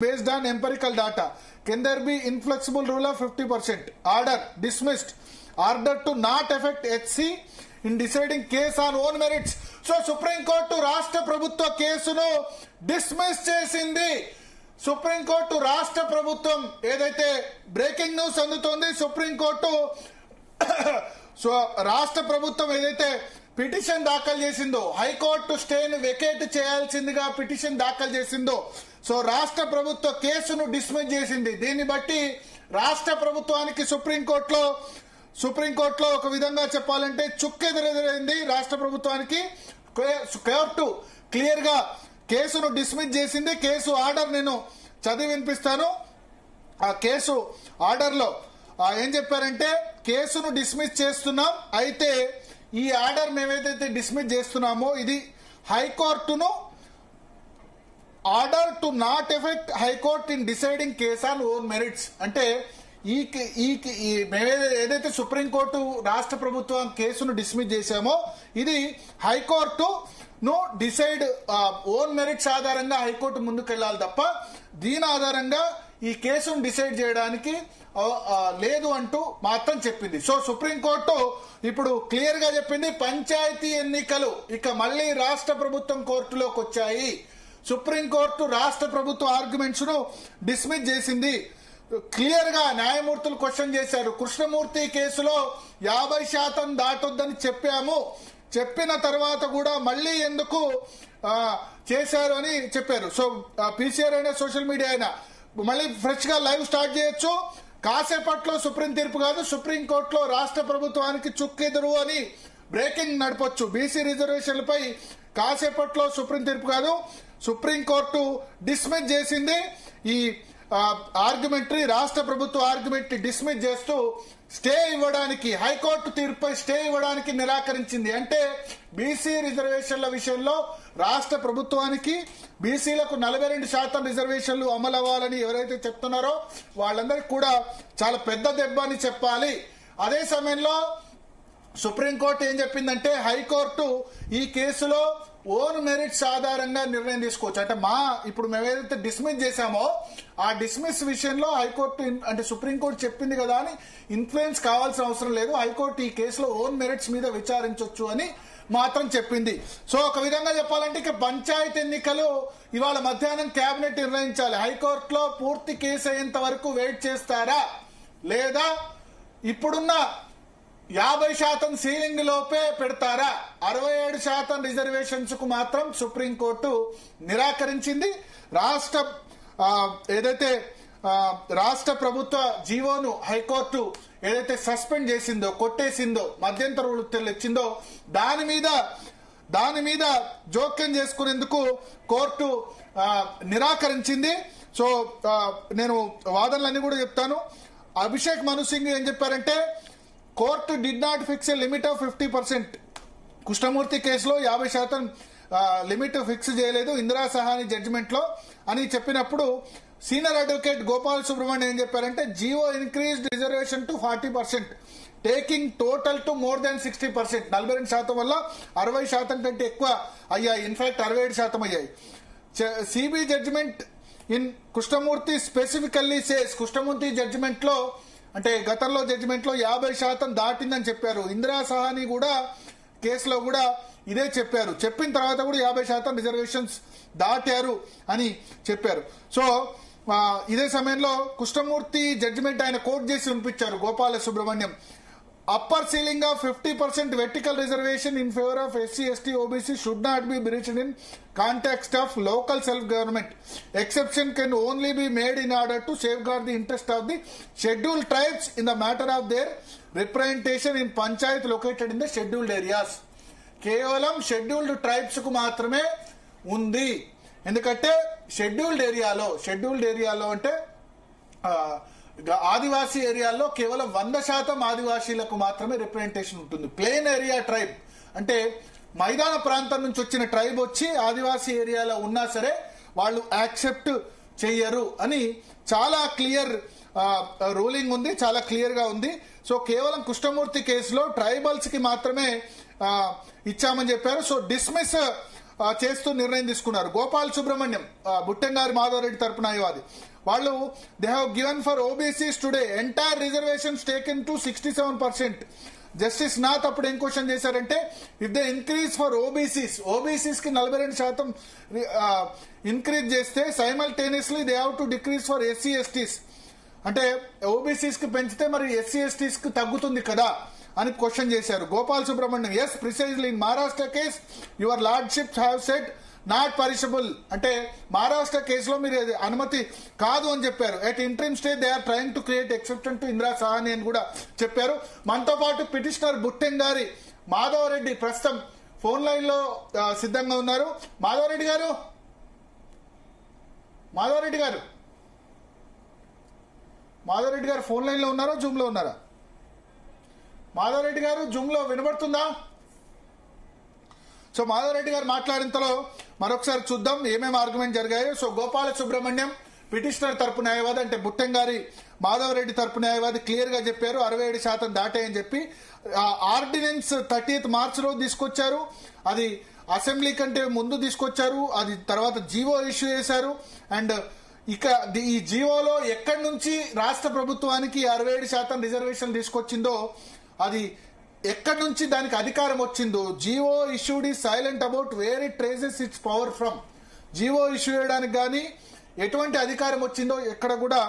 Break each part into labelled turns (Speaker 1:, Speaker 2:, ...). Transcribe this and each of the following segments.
Speaker 1: based on empirical data. Can there be inflexible rule of 50%? Order dismissed. Order to not affect HC in deciding case on own merits. So Supreme Court to Rashtra Prabhutva కేసును dismiss చేసింది. Supreme court రాష్ట్ర ప్రభుత్వం ఏదైతే breaking news అందుతోంది. Supreme court so రాష్ట్ర ప్రభుత్వం ఏదైతే petition దాఖలు చేసిందో, హైకోర్టు స్టేను వెకేట్ చేయాల్సిందిగా పిటిషన్ దాఖలు చేసిందో, సో రాష్ట్ర ప్రభుత్వ కేసును డిస్మిస్ చేసింది. దీన్ని బట్టి రాష్ట్ర ప్రభుత్వానికి సుప్రీంకోర్టులో ఒక విధంగా చెప్పాలంటే చుక్కెదురెదురైంది. రాష్ట్ర ప్రభుత్వానికి కోర్టు క్లియర్ గా కేసును డిస్మిస్ చేసింది. కేసు ఆర్డర్ నేను చదివి వినిపిస్తాను. ఆ కేసు ఆర్డర్ లో ఏం చెప్పారంటే, కేసును డిస్మిస్ చేస్తున్నాం, అయితే ఈ ఆర్డర్ మేమేదైతే డిస్మిస్ చేస్తున్నామో ఇది హైకోర్టును order to not effect high court in deciding case on own merits. అంటే ఏదైతే సుప్రీంకోర్టు రాష్ట్ర ప్రభుత్వం కేసును డిస్మిస్ చేశామో ఇది హైకోర్టును డిసైడ్ ఓన్ మెరిట్స్ ఆధారంగా హైకోర్టు ముందుకెళ్లాలి తప్ప దీని ఆధారంగా ఈ కేసును డిసైడ్ చేయడానికి లేదు అంటూ మాత్రం చెప్పింది. సో సుప్రీంకోర్టు ఇప్పుడు క్లియర్ గా చెప్పింది, పంచాయతీ ఎన్నికలు ఇక మళ్లీ రాష్ట్ర ప్రభుత్వం కోర్టులోకి వచ్చాయి. సుప్రీంకోర్టు రాష్ట్ర ప్రభుత్వ ఆర్గ్యుమెంట్స్ ను డిస్మిస్ చేసింది. క్లియర్ గా న్యాయమూర్తులు క్వశ్చన్ చేశారు. కృష్ణమూర్తి కేసులో 50% దాటొద్దని చెప్పిన తర్వాత కూడా మళ్లీ ఎందుకు చేశారు అని చెప్పారు. సో పీసీఆర్ అయినా సోషల్ మీడియా అయినా మళ్ళీ ఫ్రెష్ గా లైవ్ స్టార్ట్ చేయొచ్చు. కాసేపట్లో సుప్రీం తీర్పు కాదు, సుప్రీంకోర్టులో రాష్ట్ర ప్రభుత్వానికి చుక్కెదురు అని బ్రేకింగ్ నడపొచ్చు. బీసీ రిజర్వేషన్లపై కాసేపట్లో సుప్రీం తీర్పు కాదు, సుప్రీంకోర్టు డిస్మిస్ చేసింది. ఈ ఆర్గ్యుమెంటరీ రాష్ట్ర ప్రభుత్వ ఆర్గ్యుమెంట్ డిస్మిస్ చేస్తూ స్టే ఇవ్వడానికి, హైకోర్టు తీర్పుపై స్టే ఇవ్వడానికి నిరాకరించింది. అంటే బీసీ రిజర్వేషన్ల విషయంలో రాష్ట్ర ప్రభుత్వానికి బీసీలకు 42% రిజర్వేషన్లు అమలు అవ్వాలని ఎవరైతే చెప్తున్నారో వాళ్ళందరికీ కూడా చాలా పెద్ద దెబ్బ అని చెప్పాలి. అదే సమయంలో సుప్రీంకోర్టు ఏం చెప్పిందంటే, హైకోర్టు ఈ కేసులో ఓన్ మెరిట్స్ ఆధారంగా నిర్ణయం తీసుకోవచ్చు. అంటే ఇప్పుడు మేము ఏదైతే డిస్మిస్ చేశామో ఆ డిస్మిస్ విషయంలో హైకోర్టు అంటే సుప్రీంకోర్టు చెప్పింది కదా అని ఇన్ఫ్లుయెన్స్ కావాల్సిన అవసరం లేదు, హైకోర్టు ఈ కేసులో ఓన్ మెరిట్స్ మీద విచారించవచ్చు అని మాత్రం చెప్పింది. సో ఒక విధంగా చెప్పాలంటే ఇక పంచాయతీ ఎన్నికలు ఇవాళ మధ్యాహ్నం కేబినెట్ నిర్ణయించాలి. హైకోర్టులో పూర్తి కేసు అయ్యేంత వరకు వెయిట్ చేస్తారా లేదా ఇప్పుడున్న 50% సీలింగ్ లోపే పెడతారా? 67% రిజర్వేషన్స్ కు మాత్రం సుప్రీంకోర్టు నిరాకరించింది. రాష్ట్ర ప్రభుత్వ జీవోను హైకోర్టు ఏదైతే సస్పెండ్ చేసిందో, కొట్టేసిందో, మధ్యంతర వృత్తులు ఇచ్చిందో దాని మీద జోక్యం చేసుకునేందుకు కోర్టు నిరాకరించింది. సో నేను వాదనలన్నీ కూడా చెప్తాను. అభిషేక్ మను సింగ్ ఏం చెప్పారంటే, court did not fix a limit of 50%. Krishnamurthy కేసులో 50% లిమిట్ ఫిక్స్ చేయలేదు ఇందిరా సహాని జడ్జిమెంట్ లో అని చెప్పినప్పుడు సీనియర్ అడ్వకేట్ గోపాల్ సుబ్రహ్మణ్యం ఏం చెప్పారంటే, GO increased reservation to 40%, taking total to more than 60%. 42% వల్ల 60% కంటే ఎక్కువ అయ్యాయి, ఇన్ఫాక్ట్ 67% అయ్యాయి. CB judgment in Krishnamurthy specifically says, Krishnamurthy judgment లో అంటే గతంలో జడ్జిమెంట్ లో 50% దాటిందని చెప్పారు. ఇందిరా సహాని కూడా కేసులో కూడా ఇదే చెప్పారు. చెప్పిన తర్వాత కూడా 50% రిజర్వేషన్స్ దాటారు అని చెప్పారు. సో ఇదే సమయంలో కృష్ణమూర్తి జడ్జిమెంట్ ఆయన కోట్ చేసి వినిపించారు Gopala Subramaniam. Upper ceiling of 50% vertical reservation in favour of SC, ST, OBC should not be breached in context of local self government. Exception can only be made in order to safeguard the interest of the scheduled tribes in the matter of their representation in panchayat located in the scheduled areas. కేవలం scheduled tribes కు మాత్రమే ఉంది. ఎందుకంటే scheduled ఏరియాలో అంటే ఆదివాసీ ఏరియాల్లో కేవలం 100% ఆదివాసీలకు మాత్రమే రిప్రజెంటేషన్ ఉంటుంది. ప్లేన్ ఏరియా ట్రైబ్ అంటే మైదాన ప్రాంతం నుంచి వచ్చిన ట్రైబ్ వచ్చి ఆదివాసీ ఏరియాలో ఉన్నా సరే వాళ్ళు యాక్సెప్ట్ చెయ్యరు అని చాలా క్లియర్ రూలింగ్ ఉంది, చాలా క్లియర్ గా ఉంది. సో కేవలం కృష్ణమూర్తి కేసులో ట్రైబల్స్ కి మాత్రమే ఇచ్చామని చెప్పారు. సో డిస్మిస్ చేస్తూ నిర్ణయం తీసుకున్నారు. గోపాల్ సుబ్రహ్మణ్యం బుట్టెంగారి మాధవరెడ్డి తరపు న్యాయవాది వాళ్ళు they have given for OBCs today entire reservations taken to 67%. Justice Nath అప్పుడు ఏం క్వశ్చన్ చేశారంటే if they increase for OBCs కి 42% ఇంక్రీజ్ చేస్తే simultaneously they have to decrease for SC ఎస్టీస్, అంటే ఓబీసీస్ కి పెంచితే మరి ఎస్సీ ఎస్టీస్ కి తగ్గుతుంది కదా అని క్వశ్చన్ చేశారు. Gopal Subramaniam yes precisely in Maharashtra case your lordship have said not punishable, అంటే మహారాష్ట్ర కేసులో మీరు అనుమతి కాదు అని చెప్పారు. At interim stage they are trying to create exception to Indira Sahni అని కూడా చెప్పారు. మనతో పాటు పిటిషనర్ బుట్టెంగారి మాధవరెడ్డి ప్రస్తుతం ఫోన్ లైన్ లో సిద్ధంగా ఉన్నారు. మాధవరెడ్డి గారు ఫోన్ లైన్ లో ఉన్నారా, జూమ్ లో ఉన్నారా? మాధవరెడ్డి గారు జూమ్ లో వినబడుతుందా? సో మాధవరెడ్డి గారు మాట్లాడినంతలో మరొకసారి చూద్దాం ఏమేమి ఆర్గ్యుమెంట్ జరిగాయో. సో గోపాల సుబ్రహ్మణ్యం పిటిషనర్ తరపు న్యాయవాది, అంటే బుట్టెంగారి మాధవరెడ్డి తరపు న్యాయవాది క్లియర్ గా చెప్పారు 67% దాటాయని చెప్పి. ఆర్డినెన్స్ 30th మార్చ్ రోజు తీసుకొచ్చారు, అది అసెంబ్లీ కంటే ముందు తీసుకొచ్చారు, అది తర్వాత జీవో ఇష్యూ చేశారు. అండ్ ఇక ఈ జీవోలో ఎక్కడి నుంచి రాష్ట్ర ప్రభుత్వానికి 67% రిజర్వేషన్ తీసుకొచ్చిందో, అది ఎక్కడి నుంచి దానికి అధికారం వచ్చిందో, జీవో ఇష్యూడ్ ఈ silent about where it traces its power from. GO issue చేయడానికి కానీ ఎటువంటి అధికారం వచ్చిందో ఎక్కడ కూడా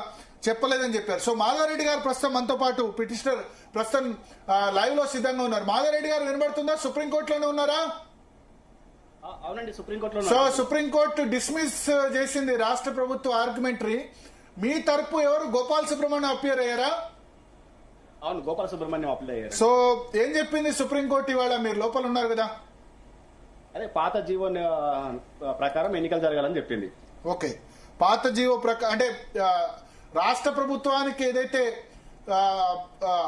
Speaker 1: చెప్పలేదని చెప్పారు. సో మాధవరెడ్డి గారు ప్రస్తుతం మనతో పాటు పిటిషనర్ ప్రస్తుతం లైవ్ లో సిద్ధంగా ఉన్నారు. మాధవరెడ్డి గారు వినబడుతుందా? సుప్రీంకోర్టులోనే ఉన్నారా?
Speaker 2: అవునండి, సుప్రీంకోర్టులో.
Speaker 1: సో సుప్రీంకోర్టు డిస్మిస్ చేసింది రాష్ట్ర ప్రభుత్వ ఆర్గ్యుమెంటరీ. మీ తరపు ఎవరు గోపాల్ సుబ్రహ్మణ్యం అపియర్ అయ్యారా?
Speaker 2: అవును, గోపాల సుబ్రహ్మణ్యం అప్లై అయ్యారు.
Speaker 1: సో ఏం చెప్పింది సుప్రీంకోర్టు ఇవాళ? మీరు లోపల ఉన్నారు కదా.
Speaker 2: అదే పాత జీవో ప్రకారం ఎన్నికలు జరగాలని చెప్పింది.
Speaker 1: ఓకే, పాత జీవో ప్రకారం అంటే రాష్ట్ర ప్రభుత్వానికి ఏదైతే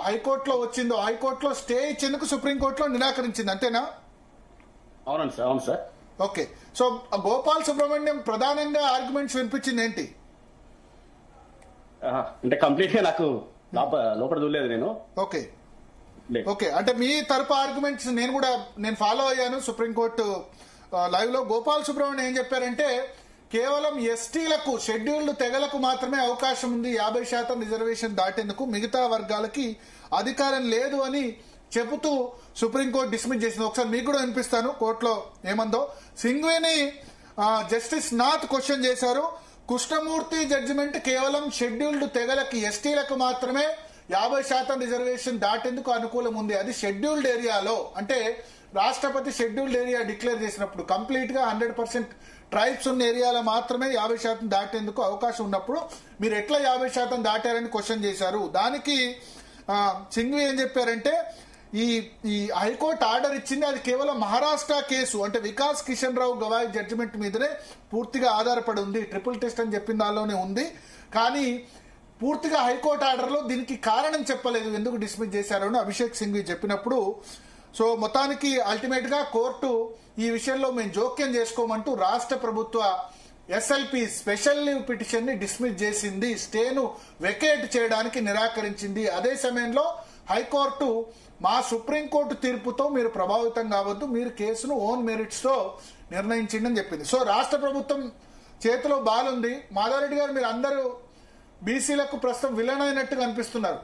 Speaker 1: హైకోర్టులో వచ్చిందో హైకోర్టులో స్టే ఇచ్చేందుకు సుప్రీంకోర్టులో నిరాకరించింది, అంతేనా?
Speaker 2: అవునండి సార్. అవును sir.
Speaker 1: Okay, so Gopal Subrahmanyam ప్రధానంగా ఆర్గ్యుమెంట్స్ వినిపించింది ఏంటి?
Speaker 2: అంటే కంప్లీట్ గా నాకు లోపల చూడలేదు నేను.
Speaker 1: ఓకే ఓకే, అంటే మీ తరపు ఆర్గ్యుమెంట్స్ నేను ఫాలో అయ్యాను సుప్రీంకోర్టు లైవ్ లో. గోపాల్ సుబ్రహ్మణ్యం ఏం చెప్పారంటే కేవలం ఎస్టీలకు షెడ్యూల్డ్ తెగలకు మాత్రమే అవకాశం ఉంది 50% రిజర్వేషన్ దాటేందుకు, మిగతా వర్గాలకి అధికారం లేదు అని చెబుతూ సుప్రీంకోర్టు డిస్మిస్ చేసింది. ఒకసారి మీకు కూడా వినిపిస్తాను కోర్టులో ఏమందో. సింఘ్వీని జస్టిస్ నాథ్ క్వశ్చన్ చేశారు. కృష్ణమూర్తి జడ్జిమెంట్ కేవలం షెడ్యూల్డ్ తెగలకి ఎస్టీలకు మాత్రమే 50% రిజర్వేషన్ దాటేందుకు అనుకూలం ఉంది, అది షెడ్యూల్డ్ ఏరియాలో. అంటే రాష్ట్రపతి షెడ్యూల్డ్ ఏరియా డిక్లేర్ చేసినప్పుడు కంప్లీట్ గా 100% ట్రైబ్స్ ఉన్న ఏరియాలో మాత్రమే 50% దాటేందుకు అవకాశం ఉన్నప్పుడు మీరు ఎట్లా 50% దాటారని క్వశ్చన్ చేశారు. దానికి సింఘ్వి ఏం చెప్పారంటే ఈ హైకోర్టు ఆర్డర్ ఇచ్చింది అది కేవలం మహారాష్ట్ర కేసు, అంటే వికాస్ కిషన్ రావు గవాయ్ జడ్జిమెంట్ మీదనే పూర్తిగా ఆధారపడి ఉంది, ట్రిపుల్ టెస్ట్ అని చెప్పిన దానిలోనే ఉంది. కానీ పూర్తిగా హైకోర్టు ఆర్డర్ లో దీనికి కారణం చెప్పలేదు, ఎందుకు డిస్మిస్ చేశారు అని అభిషేక్ సింఘ్వి చెప్పినప్పుడు. సో మొత్తానికి అల్టిమేట్ గా కోర్టు ఈ విషయంలో మేము జోక్యం చేసుకోమంటూ రాష్ట్ర ప్రభుత్వ ఎస్ఎల్పి స్పెషల్ లీవ్ పిటిషన్ ని డిస్మిస్ చేసింది, స్టేను వెకేట్ చేయడానికి నిరాకరించింది. అదే సమయంలో హైకోర్టు మా సుప్రీంకోర్టు తీర్పుతో మీరు ప్రభావితం కావద్దు, మీరు కేసును ఓన్ మెరిట్స్ తో నిర్ణయించండి అని చెప్పింది. సో రాష్ట్ర ప్రభుత్వం చేతిలో బాలుంది. మాధవరెడ్డి గారు, మీరు అందరూ బీసీలకు ప్రస్తుతం విలన్ అయినట్టుగా అనిపిస్తున్నారు.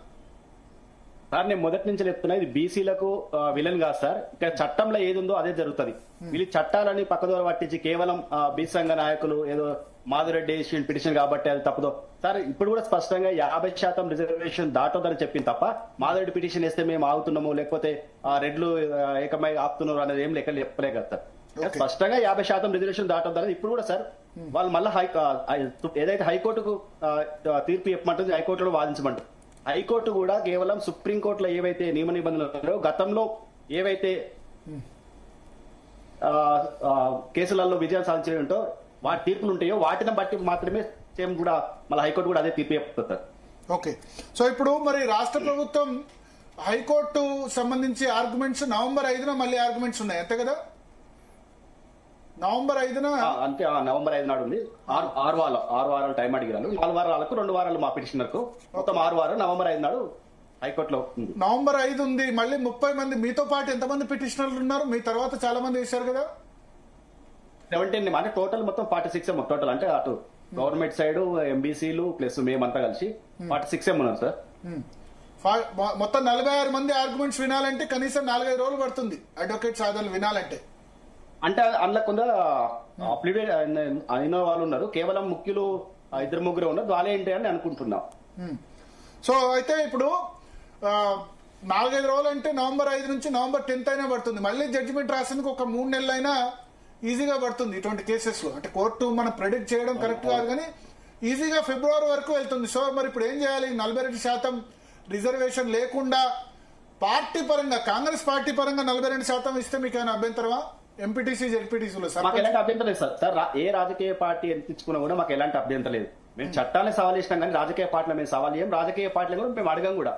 Speaker 2: సార్ నేను మొదటి నుంచి చెప్తున్నా, ఇది బీసీలకు విలన్ కాదు సార్. ఇక్కడ చట్టంలో ఏది ఉందో అదే జరుగుతుంది. వీళ్ళు చట్టాలని పక్కదోర పట్టించి కేవలం బీసీ సంఘ నాయకులు ఏదో మాధురెడ్డి పిటిషన్ కాబట్టి అది తప్పదో సార్. ఇప్పుడు కూడా స్పష్టంగా 50% రిజర్వేషన్ దాటొద్దని చెప్పింది తప్ప మాధురెడ్డి పిటిషన్ వేస్తే మేము ఆగుతున్నాము లేకపోతే రెడ్లు ఏకమై ఆపుతున్నారు అనేది ఏం లెక్కలు చెప్పలే కదా సార్. స్పష్టంగా 50% రిజర్వేషన్ దాటొద్దని ఇప్పుడు కూడా సార్ వాళ్ళు మళ్ళీ ఏదైతే హైకోర్టుకు తీర్పు చెప్పమంటుంది హైకోర్టులో వాదించమంటారు. హైకోర్టు కూడా కేవలం సుప్రీంకోర్టులో ఏవైతే నియమ నిబంధనలు గతంలో ఏవైతే కేసులలో విజయం సాధించే ఉంటో వాటి తీర్పులు ఉంటాయో వాటిని బట్టి మాత్రమే సేమ్ కూడా మళ్ళీ హైకోర్టు కూడా అదే తీర్పు చెప్తారు.
Speaker 1: ఓకే, సో ఇప్పుడు మరి రాష్ట్ర ప్రభుత్వం హైకోర్టు సంబంధించి ఆర్గ్యుమెంట్స్ నవంబర్ 5న మళ్ళీ ఆర్గ్యుమెంట్స్ ఉన్నాయి అంతే కదా? నవంబర్ 5న
Speaker 2: అంతే, నవంబర్ 5 నాడు ఉంది. 6 వారాలు టైం అడిగారు. 4 వారాలకు 2 వారాలు మా పిటిషనర్ కు, మొత్తం 6 వారాలు. నవంబర్ 5 నాడు హైకోర్టులో ఉంది.
Speaker 1: నవంబర్ 5 ఉంది. మళ్ళీ 30 మంది మీతో పాటు ఎంతమంది పిటిషనర్లు ఉన్నారు? మీ తర్వాత చాలా మంది వేశారు కదా?
Speaker 2: 17 అంటే టోటల్ మొత్తం 46 టోటల్, అంటే అటు గవర్నమెంట్ సైడ్ ఎంబీసీలు ప్లస్ మేమంతా కలిసి 46 ఉన్నాం సార్.
Speaker 1: మొత్తం 46 మంది ఆర్గ్యుమెంట్స్ వినాలంటే కనీసం 4-5 రోజులు పడుతుంది అడ్వకేట్ సాధనలు వినాలంటే.
Speaker 2: అంటే అందులో కొంత అప్లిడేట్ అయిన వాళ్ళు ఉన్నారు, కేవలం ముఖ్యులు 2-3 ఉన్నారు, వాళ్ళే ఏంటి అని అనుకుంటున్నాం.
Speaker 1: సో అయితే ఇప్పుడు 4-5 రోజులు అంటే నవంబర్ 5 నుంచి నవంబర్ 10 అయినా పడుతుంది. మళ్ళీ జడ్జిమెంట్ రాసేందుకు ఒక 3 నెలలైనా ఈజీగా పడుతుంది ఇటువంటి కేసెస్ లో. అంటే కోర్టు మనం ప్రెడిక్ట్ చేయడం కరెక్ట్ కాదు కానీ ఈజీగా ఫిబ్రవరి వరకు వెళ్తుంది. సో మరి ఇప్పుడు ఏం చేయాలి? 42% రిజర్వేషన్ లేకుండా పార్టీ పరంగా, కాంగ్రెస్ పార్టీ పరంగా 42% ఇస్తే మీకు ఏమైనా అభ్యంతరమా? ఎంపీటీసీ జెడ్పీటీసీలో
Speaker 2: మాకు ఎలాంటి అభ్యంతరం లేదు సార్. ఏ రాజకీయ పార్టీ ఎంత ఇచ్చుకున్నా కూడా మాకు ఎలాంటి అభ్యంతరం లేదు. మేము చట్టాన్ని సవాల్ చేసినాం కానీ రాజకీయ పార్టీలు మేము సవాల్ చేయం, రాజకీయ పార్టీలు కూడా మేము అడగం కూడా.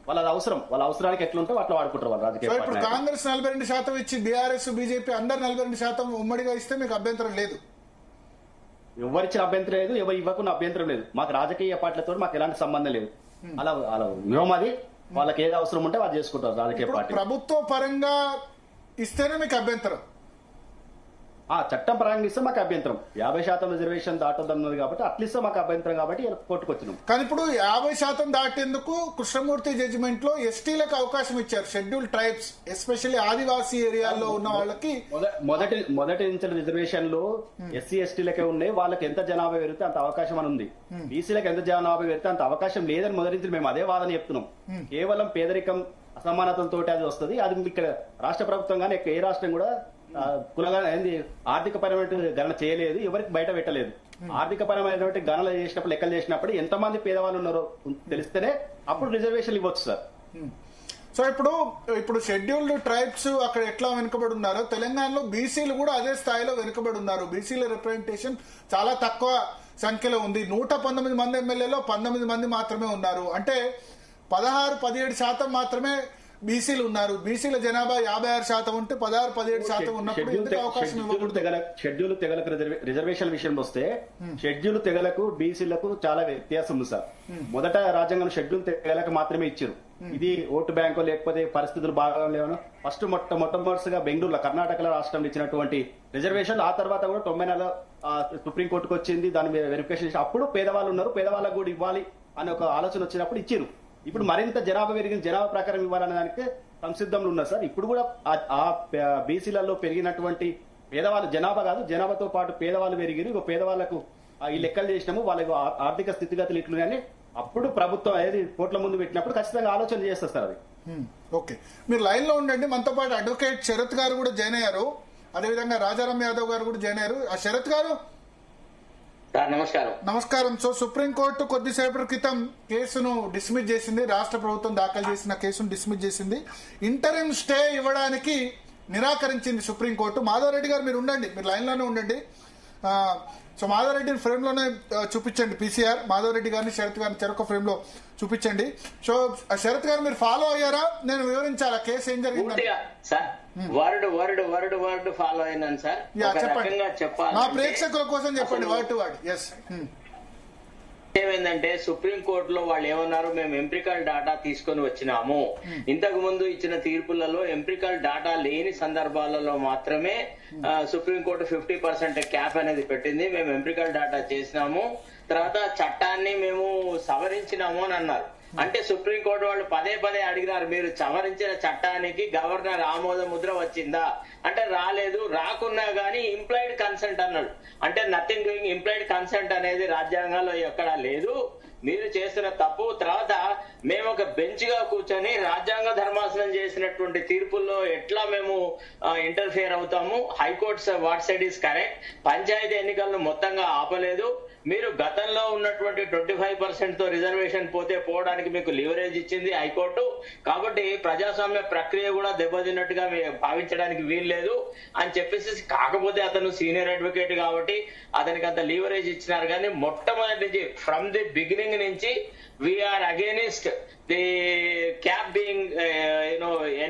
Speaker 2: వాళ్ళ అవసరం, వాళ్ళ అవసరానికి ఎట్లుంటే అట్లా వాడుకుంటారు వాళ్ళు రాజకీయ పార్టీ.
Speaker 1: ఇప్పుడు కాంగ్రెస్ 42% ఇచ్చి బీఆర్ఎస్ బీజేపీ అందరు 42% ఉమ్మడిగా ఇస్తే మీకు అభ్యంతరం లేదు?
Speaker 2: ఎవరిచ్చిన అభ్యంతరం లేదు, ఎవరు ఇవ్వకుండా అభ్యంతరం లేదు. మాకు రాజకీయ పార్టీలతో మాకు ఎలాంటి సంబంధం లేదు. అలా అది వాళ్ళకి ఏది అవసరం ఉంటే వాళ్ళు చేసుకుంటారు రాజకీయ పార్టీ.
Speaker 1: ప్రభుత్వ పరంగా ఇస్తేనే మీకు అభ్యంతరం?
Speaker 2: చట్టం పరంగా ఇస్తే మాకు అభ్యంతరం. 50% రిజర్వేషన్ దాటొద్దన్నది కాబట్టి అట్లీస్ట్ మాకు అభ్యంతరం కాబట్టి కొట్టుకొచ్చినాం.
Speaker 1: కానీ ఇప్పుడు 50% దాటేందుకు కృష్ణమూర్తి జడ్జిమెంట్ లో ఎస్టీలకు అవకాశం ఇచ్చారు, షెడ్యూల్ ట్రైబ్స్ ఎస్పెషల్లీ ఆదివాసీ ఏరియాల్లో ఉన్న వాళ్ళకి.
Speaker 2: మొదటి నుంచి రిజర్వేషన్ లో ఎస్సీ ఎస్టీలకే ఉన్నాయి, వాళ్ళకి ఎంత జనాభా పెరిగితే అంత అవకాశం అని ఉంది. బీసీలకు ఎంత జనాభా పెరిగితే అంత అవకాశం లేదని మొదటి నుంచి మేము అదే వాదన చెప్తున్నాం. కేవలం పేదరికం అసమానతలతో అది వస్తుంది. అది ఇక్కడ రాష్ట్ర ప్రభుత్వం కానీ ఏ రాష్ట్రం కూడా కులగా ఆర్థిక పరమైన గణన చేయలేదు, ఎవరికి బయట పెట్టలేదు. ఆర్థిక పరమైనటువంటి గణన చేసినప్పుడు, లెక్కలు చేసినప్పుడు ఎంతమంది పేదవాళ్ళు ఉన్నారో తెలిస్తేనే అప్పుడు రిజర్వేషన్లు ఇవ్వచ్చు సార్.
Speaker 1: సో ఇప్పుడు షెడ్యూల్డ్ ట్రైబ్స్ అక్కడ ఎట్లా వెనుకబడి ఉన్నారో తెలంగాణలో బీసీలు కూడా అదే స్థాయిలో వెనుకబడి ఉన్నారు. బీసీల రిప్రజెంటేషన్ చాలా తక్కువ సంఖ్యలో ఉంది. 119 మంది ఎమ్మెల్యేలో 19 మంది మాత్రమే ఉన్నారు. అంటే 16-17% మాత్రమే బీసీలు ఉన్నారు. బీసీల జనాభా 56% ఉంటే 16-17% ఉన్నప్పుడు
Speaker 2: షెడ్యూల్ తెగలకు రిజర్వేషన్ విషయంలో వస్తే షెడ్యూల్ తెగలకు బీసీలకు చాలా వ్యత్యాసం ఉంది సార్. మొదట రాజ్యాంగం షెడ్యూల్ తెగలకు మాత్రమే ఇచ్చారు. ఇది ఓటు బ్యాంకు లేకపోతే పరిస్థితులు బాగా లేవను ఫస్ట్ మొట్టమొదటిగా బెంగళూరులో కర్ణాటకలో రాష్ట్రంలో ఇచ్చినటువంటి రిజర్వేషన్. ఆ తర్వాత కూడా 94 సుప్రీంకోర్టుకు వచ్చింది, దాని వెరిఫికేషన్ చేసి అప్పుడు పేదవాళ్ళు ఉన్నారు, పేదవాళ్ళకు కూడా ఇవ్వాలి అనే ఒక ఆలోచన వచ్చినప్పుడు ఇచ్చారు. ఇప్పుడు మరింత జనాభా పెరిగిన జనాభా ప్రకారం ఇవ్వాలనే దానికి సంసిద్ధంలో ఉన్నారు సార్. ఇప్పుడు కూడా ఆ బీసీలలో పెరిగినటువంటి పేదవాళ్ళు జనాభా కాదు, జనాభాతో పాటు పేదవాళ్ళు పెరిగిరు. పేదవాళ్లకు ఈ లెక్కలు చేసినాము, వాళ్ళకు ఆర్థిక స్థితిగతులు ఇట్లున్నాయని అప్పుడు ప్రభుత్వం అనేది కోట్ల ముందు పెట్టినప్పుడు ఖచ్చితంగా ఆలోచన చేస్తారు సార్ అది.
Speaker 1: ఓకే, మీరు లైన్ లో ఉండండి. మనతో పాటు అడ్వకేట్ శరత్ గారు కూడా జాయిన్ అయ్యారు, అదేవిధంగా రాజారాం యాదవ్ గారు కూడా జాయిన్ అయ్యారు. శరత్ గారు
Speaker 3: నమస్కారం.
Speaker 1: నమస్కారం. సో సుప్రీంకోర్టు కొద్దిసేపటి క్రితం కేసును డిస్మిస్ చేసింది, రాష్ట్ర ప్రభుత్వం దాఖలు చేసిన కేసును డిస్మిస్ చేసింది. ఇంటరిమ్ స్టే ఇవ్వడానికి నిరాకరించింది సుప్రీంకోర్టు. మాధవరెడ్డి గారు మీరు ఉండండి, మీరు లైన్ లోనే ఉండండి. సో మాధవరెడ్డిని ఫ్రేమ్ లోనే చూపించండి. పీసీఆర్ మాధవరెడ్డి గారిని శరత్ గారిని చెరొక ఫ్రేమ్ లో చూపించండి. సో శరత్ గారు మీరు ఫాలో అయ్యారా? నేను వివరించాలా కేసు ఏం జరిగింది?
Speaker 3: వర్డ్ ఫాలో అయినాను సార్. చెప్పాలి
Speaker 1: మా ప్రేక్షకుల కోసం చెప్పండి వర్డ్ టు వర్డ్. ఎస్,
Speaker 3: ఏమైందంటే సుప్రీంకోర్టులో వాళ్ళు ఏమన్నారు, మేము ఎంప్రికల్ డాటా తీసుకొని వచ్చినాము. ఇంతకు ముందు ఇచ్చిన తీర్పులలో ఎంప్రికల్ డాటా లేని సందర్భాలలో మాత్రమే సుప్రీంకోర్టు 50% క్యాప్ అనేది పెట్టింది. మేము ఎంప్రికల్ డాటా చేసినాము, తర్వాత చట్టాన్ని మేము సవరించినాము అని అన్నారు. అంటే సుప్రీంకోర్టు వాళ్ళు పదే అడిగినారు, మీరు సవరించిన చట్టానికి గవర్నర్ ఆమోద ముద్ర వచ్చిందా అంటే రాలేదు. రాకున్నా గానీ ఇంప్లాయిడ్ కన్సెంట్ అన్నాడు. అంటే నథింగ్ డూయింగ్, ఇంప్లాయిడ్ కన్సెంట్ అనేది రాజ్యాంగంలో ఎక్కడా లేదు, మీరు చేస్తున్న తప్పు. తర్వాత మేము ఒక బెంచ్ గా కూర్చొని రాజ్యాంగ ధర్మాసనం చేసినటువంటి తీర్పుల్లో ఎట్లా మేము ఇంటర్ఫియర్ అవుతాము. High court what side is correct, panchayati ఎన్నికలను మొత్తంగా ఆపలేదు. మీరు గతంలో ఉన్నటువంటి 25% తో రిజర్వేషన్ పోవడానికి మీకు లివరేజ్ ఇచ్చింది హైకోర్టు. కాబట్టి ప్రజాస్వామ్య ప్రక్రియ కూడా దెబ్బతిన్నట్టుగా భావించడానికి వీల్లేదు అని చెప్పేసి, కాకపోతే అతను సీనియర్ అడ్వకేట్ కాబట్టి అతనికి అంత లివరేజ్ ఇచ్చినారు. కానీ మొట్టమొదటి నుంచి ఫ్రమ్ ది బిగినింగ్ నుంచి we are against the cap being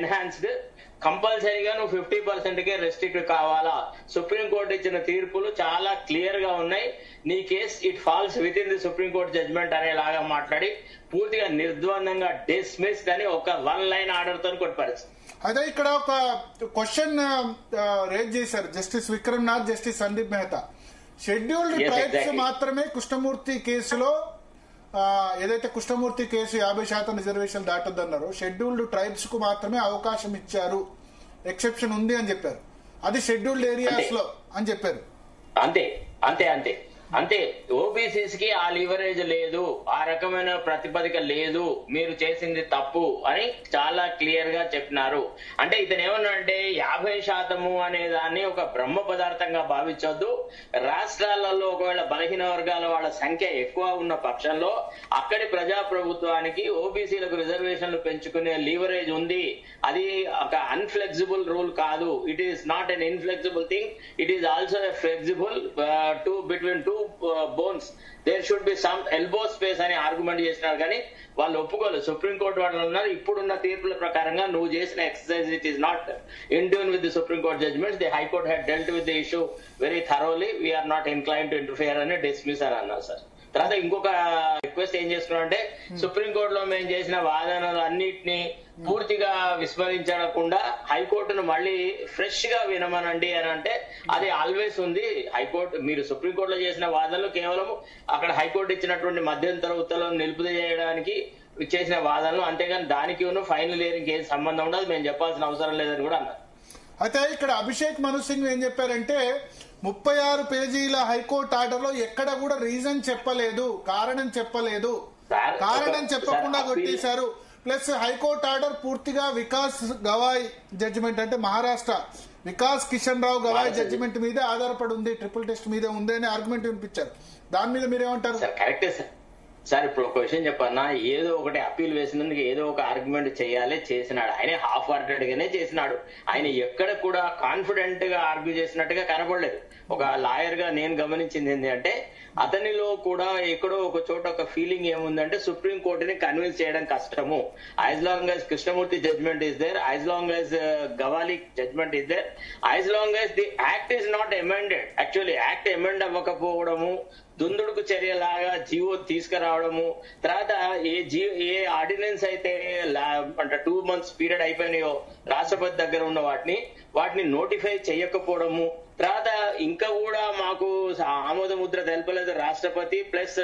Speaker 3: enhanced. కంపల్సరీగా నువ్వు 50%కే రెస్ట్రిక్ట్ కావాలా. సుప్రీంకోర్టు ఇచ్చిన తీర్పులు చాలా క్లియర్ గా ఉన్నాయి. నీ case it falls within the supreme court judgment అనేలాగా మాట్లాడి పూర్తిగా నిర్ద్వందంగా డిస్మిస్ అని ఒక 1 లైన్ ఆర్డర్ తో కొట్టిపరిచింది.
Speaker 1: అదే ఇక్కడ ఒక క్వశ్చన్ రేజ్ చేశారు justice Vikram Nath, justice Sandeep Mehta. Scheduled tribes మాత్రమే కృష్ణమూర్తి కేసులో ఏదైతే కృష్ణమూర్తి కేసు 50% రిజర్వేషన్ దాటొద్దన్నారో షెడ్యూల్డ్ ట్రైబ్స్ కు మాత్రమే అవకాశం ఇచ్చారు, ఎక్సెప్షన్ ఉంది అని చెప్పారు. అది షెడ్యూల్డ్ ఏరియాస్ లో అని చెప్పారు.
Speaker 3: అంతే అంతే అంతే అంతే. ఓబీసీస్ కి ఆ లివరేజ్ లేదు, ఆ రకమైన ప్రతిపదిక లేదు, మీరు చేసింది తప్పు అని చాలా క్లియర్ గా చెప్పినారు. అంటే ఇతను ఏమన్నా అంటే 50% అనే దాన్ని ఒక బ్రహ్మ పదార్థంగా భావించొద్దు. రాష్ట్రాలలో ఒకవేళ బలహీన వర్గాల వాళ్ళ సంఖ్య ఎక్కువ ఉన్న పక్షంలో అక్కడి ప్రజాప్రభుత్వానికి ఓబీసీలకు రిజర్వేషన్లు పెంచుకునే లీవరేజ్ ఉంది. అది ఒక అన్ఫ్లెక్సిబుల్ రూల్ కాదు. It is not an inflexible thing, it is also flexible between two bones. There should be some elbow space అని ఆర్గ్యుమెంట్ చేసినారు, కానీ వాళ్ళు ఒప్పుకోలేదు. సుప్రీంకోర్టు వాళ్ళు ఉన్నారు, ఇప్పుడున్న తీర్పుల ప్రకారంగా నువ్వు చేసిన exercise it is not in tune with the supreme court judgments. The high court had dealt with the issue very thoroughly, we are not incline to interfere అని డిస్మిస్ అని అన్నారు సార్. తర్వాత ఇంకొక రిక్వెస్ట్ ఏం చేస్తున్నాం అంటే సుప్రీంకోర్టులో మేము చేసిన వాదనలు అన్నిటినీ పూర్తిగా విస్మరించకుండా హైకోర్టును మళ్ళీ ఫ్రెష్ గా వినమనండి అని అంటే అది ఆల్వేస్ ఉంది. హైకోర్టు మీరు సుప్రీంకోర్టులో చేసిన వాదనలు కేవలం అక్కడ హైకోర్టు ఇచ్చినటువంటి మధ్యంతర ఉత్తర్వులను నిలుపుదీయడానికి చేసిన వాదనలు, అంతేగాని దానికి ఫైనల్ ఇయరింగ్ ఏం సంబంధం ఉండదు, మేము చెప్పాల్సిన అవసరం లేదని కూడా అన్నారు.
Speaker 1: అయితే ఇక్కడ అభిషేక్ మను సింగ్ ఏం చెప్పారంటే 36 పేజీల హైకోర్టు ఆర్డర్ లో ఎక్కడ కూడా రీజన్ చెప్పలేదు, కారణం చెప్పలేదు, కారణం చెప్పకుండా కొట్టేశారు. ప్లస్ హైకోర్టు ఆర్డర్ పూర్తిగా వికాస్ గవాయ్ జడ్జిమెంట్ అంటే మహారాష్ట్ర వికాస్ కిషన్ రావు గవాయ్ జడ్జిమెంట్ మీదే ఆధారపడి ఉంది, ట్రిపుల్ టెస్ట్ మీదే ఉంది అని ఆర్గ్యుమెంట్ వినిపించారు. దాని మీద మీరేమంటారు?
Speaker 3: కరెక్టే సార్. ఇప్పుడు ఒక విషయం చెప్పన్నా, ఏదో ఒకటి అప్పీల్ వేసినందుకు ఏదో ఒక ఆర్గ్యుమెంట్ చేయాలి, చేసినాడు. ఆయన హాఫ్ హార్టెడ్ గానే చేసినాడు. ఆయన ఎక్కడ కూడా కాన్ఫిడెంట్ గా ఆర్గ్యూ చేసినట్టుగా కనపడలేదు. ఒక లాయర్ గా నేను గమనించింది ఏంటి అంటే అతనిలో కూడా ఎక్కడో ఒక చోట ఒక ఫీలింగ్ ఏముందంటే సుప్రీం కోర్టుని కన్విన్స్ చేయడం కష్టము. As long as Krishnamurthy judgment is there, as long as Gavai judgment is there, as long as the act is not amended. Actually act amend అవ్వకపోవడము, దుందుడుకు చర్యలాగా జీవో తీసుకురావడము, తర్వాత ఏ ఆర్డినెన్స్ అయితే అంటే 2 months పీరియడ్ అయిపోయినాయో రాష్ట్రపతి దగ్గర ఉన్న వాటిని నోటిఫై చేయకపోవడము, తర్వాత ఇంకా కూడా మాకు ఆమోద ముద్ర తెలపలేదు రాష్ట్రపతి ప్లస్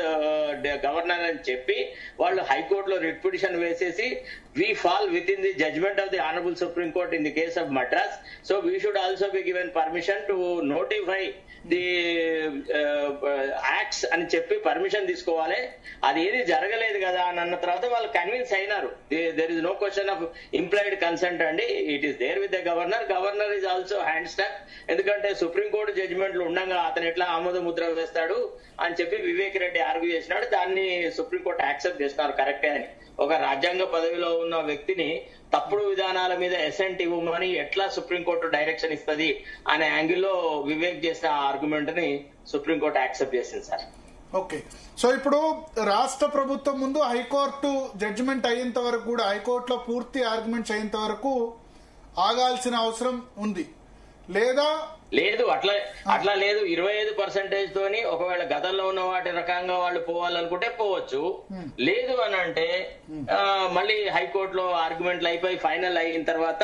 Speaker 3: గవర్నర్ అని చెప్పి వాళ్ళు హైకోర్టులో రిట్ పిటిషన్ వేసేసి we fall within the judgment of the Honorable Supreme Court in the case of Madras. So we should also be given permission to notify the acts అని చెప్పి పర్మిషన్ తీసుకోవాలి. అది ఏది జరగలేదు కదా అని అన్న తర్వాత వాళ్ళు కన్విన్స్ అయినారు. There is no question of implied consent అండి. It is there with the governor is also hand stuck. ఎందుకంటే సుప్రీంకోర్టు జడ్జిమెంట్లు ఉండగా అతను ఎట్లా ఆమోద ముద్ర వేస్తాడు అని చెప్పి వివేక్ రెడ్డి ఆర్గ్యూ చేసినాడు. దాన్ని సుప్రీంకోర్టు యాక్సెప్ట్ చేస్తున్నారు కరెక్టే అని. ఒక రాజ్యాంగ పదవిలో ఉన్న వ్యక్తిని తప్పుడు విధానాల మీద ఎసెంట్ ఇవ్వమని ఎట్లా సుప్రీంకోర్టు డైరెక్షన్ ఇస్తుంది అనే యాంగిల్లో వివేక్ చేసిన ఆర్గ్యుమెంట్ ని సుప్రీంకోర్టు యాక్సెప్ట్ చేసింది సార్.
Speaker 1: ఓకే, సో ఇప్పుడు రాష్ట్ర ప్రభుత్వం ముందు హైకోర్టు జడ్జిమెంట్ అయ్యేంత వరకు కూడా హైకోర్టులో పూర్తి ఆర్గ్యుమెంట్స్ అయ్యేంత వరకు ఆగాల్సిన అవసరం ఉంది లేదా?
Speaker 3: లేదు, అట్లా లేదు. 25% తోని ఒకవేళ గతంలో ఉన్న వాటి రకంగా వాళ్ళు పోవాలనుకుంటే పోవచ్చు. లేదు అని అంటే మళ్ళీ హైకోర్టులో ఆర్గ్యుమెంట్లు అయిపోయి ఫైనల్ అయిన తర్వాత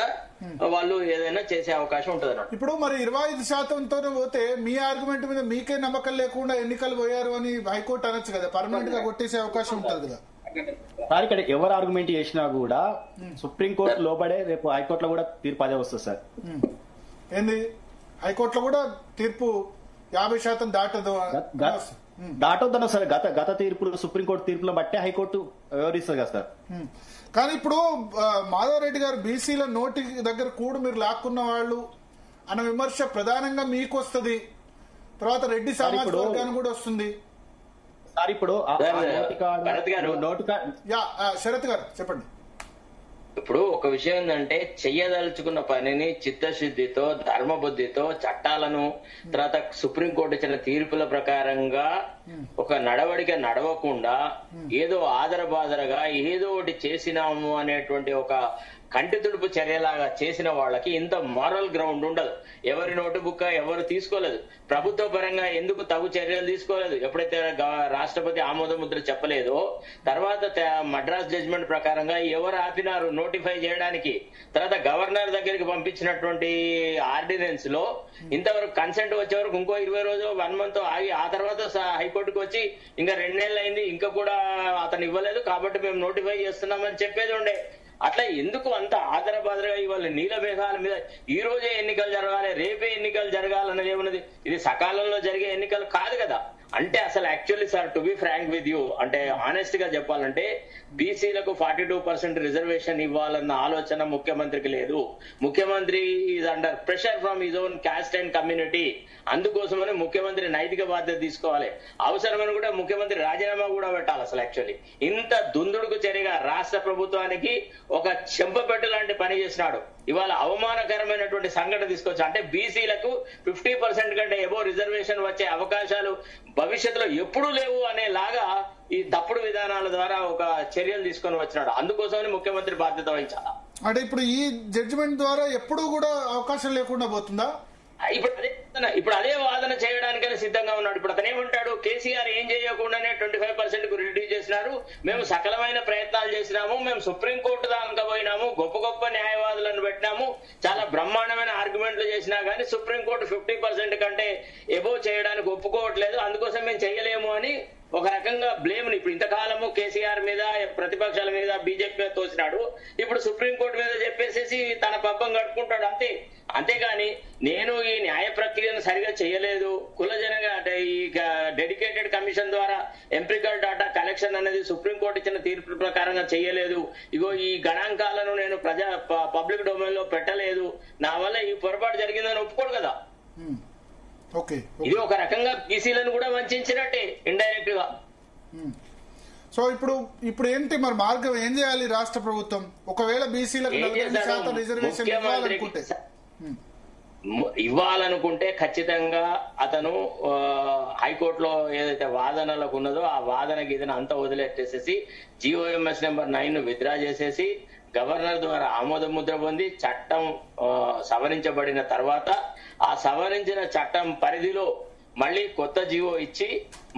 Speaker 3: వాళ్ళు ఏదైనా చేసే అవకాశం ఉంటుంది అన్నమాట.
Speaker 1: ఇప్పుడు మరి 25%తోనే పోతే మీ ఆర్గ్యుమెంట్ మీద మీకే నమ్మకం లేకుండా ఎన్నికలు పోయారు అని హైకోర్టు అనొచ్చు కదా, పర్మనెంట్ గా కొట్టేసే అవకాశం ఉంటుంది కదా.
Speaker 2: సార్ ఇక్కడ ఎవరు ఆర్గ్యుమెంట్ చేసినా కూడా సుప్రీంకోర్టు లోబడే రేపు హైకోర్టులో కూడా తీర్పు అదే వస్తుంది సార్.
Speaker 1: ఏంది హైకోర్టులో కూడా తీర్పు 50%
Speaker 2: దాటొద్దన్న సార్. గత తీర్పులు సుప్రీంకోర్టు తీర్పులను బట్టే హైకోర్టు వ్యవహరిస్తుంది కదా సార్.
Speaker 1: కానీ ఇప్పుడు మాధవరెడ్డి గారు బీసీల నోటి దగ్గర కూడా మీరు లాక్కున్న వాళ్ళు అన్న విమర్శ ప్రధానంగా మీకు వస్తుంది, తర్వాత రెడ్డి సామాజిక వర్గానికి కూడా వస్తుంది
Speaker 2: సార్. ఇప్పుడు
Speaker 1: శరత్ గారు చెప్పండి.
Speaker 3: ఇప్పుడు ఒక విషయం ఏంటంటే చెయ్యదలుచుకున్న పనిని చిత్తశుద్ధితో ధర్మబుద్ధితో చట్టాలను తర్వాత సుప్రీంకోర్టు ఇచ్చిన తీర్పుల ప్రకారంగా ఒక నడవడిక నడవకుండా ఏదో ఆదరబాదరగా ఏదో ఒకటి చేసినాము అనేటువంటి ఒక కంటి తుడుపు చర్యలాగా చేసిన వాళ్ళకి ఇంత మారల్ గ్రౌండ్ ఉండదు. ఎవరి నోటు బుక్క ఎవరు తీసుకోలేదు, ప్రభుత్వ పరంగా ఎందుకు తగు చర్యలు తీసుకోలేదు. ఎప్పుడైతే రాష్ట్రపతి ఆమోద ముద్ర చెప్పలేదో తర్వాత మద్రాస్ జడ్జిమెంట్ ప్రకారంగా ఎవరు ఆపినారు నోటిఫై చేయడానికి, తర్వాత గవర్నర్ దగ్గరికి పంపించినటువంటి ఆర్డినెన్స్ లో ఇంతవరకు కన్సెంట్ వచ్చే వరకు ఇంకో 20 రోజులు 1 month ఆగి ఆ తర్వాత హైకోర్టుకు వచ్చి ఇంకా 2 నెలలు అయింది ఇంకా కూడా అతను ఇవ్వలేదు కాబట్టి మేము నోటిఫై చేస్తున్నామని చెప్పేది ఉండే. అట్లా ఎందుకు అంత ఆదరబాదరగా ఇవాళ నీల మేఘాల మీద ఈ రోజే ఎన్నికలు జరగాలి రేపే ఎన్నికలు జరగాలన్నది ఏమున్నది? ఇది సకాలంలో జరిగే ఎన్నికలు కాదు కదా. అంటే అసలు actually sir to be frank with you అంటే ఆనెస్ట్ గా చెప్పాలంటే బీసీలకు 42% రిజర్వేషన్ ఇవ్వాలన్న ఆలోచన ముఖ్యమంత్రికి లేదు. ముఖ్యమంత్రి is under pressure from his own caste and community. అందుకోసమని ముఖ్యమంత్రి నైతిక బాధ్యత తీసుకోవాలి. అవసరమని కూడా ముఖ్యమంత్రి రాజీనామా కూడా పెట్టాలి. అసలు యాక్చువల్లీ ఇంత దుందుడుకు చర్యగా రాష్ట్ర ప్రభుత్వానికి ఒక చెంపపెట్టు లాంటి పని చేసినాడు. ఇవాళ అవమానకరమైనటువంటి సంఘటన తీసుకొచ్చా. అంటే బీసీలకు 50% కంటే ఎబో రిజర్వేషన్ వచ్చే అవకాశాలు భవిష్యత్తులో ఎప్పుడూ లేవు అనేలాగా ఈ తప్పుడు విధానాల ద్వారా ఒక చర్యలు తీసుకొని వచ్చినాడు. అందుకోసమని ముఖ్యమంత్రి బాధ్యత వహించాలా.
Speaker 1: అంటే ఇప్పుడు ఈ జడ్జిమెంట్ ద్వారా ఎప్పుడూ కూడా అవకాశం లేకుండా పోతుందా?
Speaker 3: ఇప్పుడు అదే వాదన చేయడానికైనా సిద్ధంగా ఉన్నాడు. ఇప్పుడు అతను ఏమంటాడు, కేసీఆర్ ఏం చేయకుండానే 25% కు రిడ్యూస్ చేసినారు, మేము సకలమైన ప్రయత్నాలు చేసినాము, మేము సుప్రీంకోర్టు దాకా పోయినాము, గొప్ప గొప్ప న్యాయవాదులను పెట్టినాము, చాలా బ్రహ్మాండమైన ఆర్గ్యుమెంట్లు చేసినా గానీ సుప్రీంకోర్టు 50% కంటే ఎబో చేయడానికి ఒప్పుకోవట్లేదు, అందుకోసం మేము చేయలేము అని ఒక రకంగా బ్లేమ్ ని ఇప్పుడు ఇంతకాలము కేసీఆర్ మీద ప్రతిపక్షాల మీద బీజేపీ మీద తోసినాడు. ఇప్పుడు సుప్రీంకోర్టు మీద చెప్పేసేసి తన పబ్బం గడుపుకుంటాడు అంతే. అంతేగాని నేను ఈ న్యాయ ప్రక్రియను సరిగా చేయలేదు, కులజనగా అంటే ఈ డెడికేటెడ్ కమిషన్ ద్వారా ఎంపికల్ డాటా కలెక్షన్ అనేది సుప్రీంకోర్టు ఇచ్చిన తీర్పు ప్రకారంగా చేయలేదు, ఇగో ఈ గణాంకాలను నేను పబ్లిక్ డొమైన్ లో పెట్టలేదు, నా వల్ల ఈ పొరపాటు జరిగిందని ఒప్పుకోడు కదా. ఇది ఒక రకంగా బీసీలను కూడా వంచినట్టే ఇండైరెక్ట్ గా.
Speaker 1: సో ఇప్పుడు ఏంటి మరి మార్గం? ఏం చేయాలి రాష్ట్ర ప్రభుత్వం? ఒకవేళ బీసీలకు 40% రిజర్వేషన్
Speaker 3: ఇవ్వాలనుకుంటే ఖచ్చితంగా అతను హైకోర్టులో ఏదైతే వాదనలకు ఉన్నదో ఆ వాదన గీదన అంతా వదిలేసేసి GOMS నెంబర్ 9 విత్డ్రా చేసేసి గవర్నర్ ద్వారా ఆమోద ముద్ర పొంది చట్టం సవరించబడిన తర్వాత ఆ సవరించిన చట్టం పరిధిలో మళ్ళీ కొత్త జీవో ఇచ్చి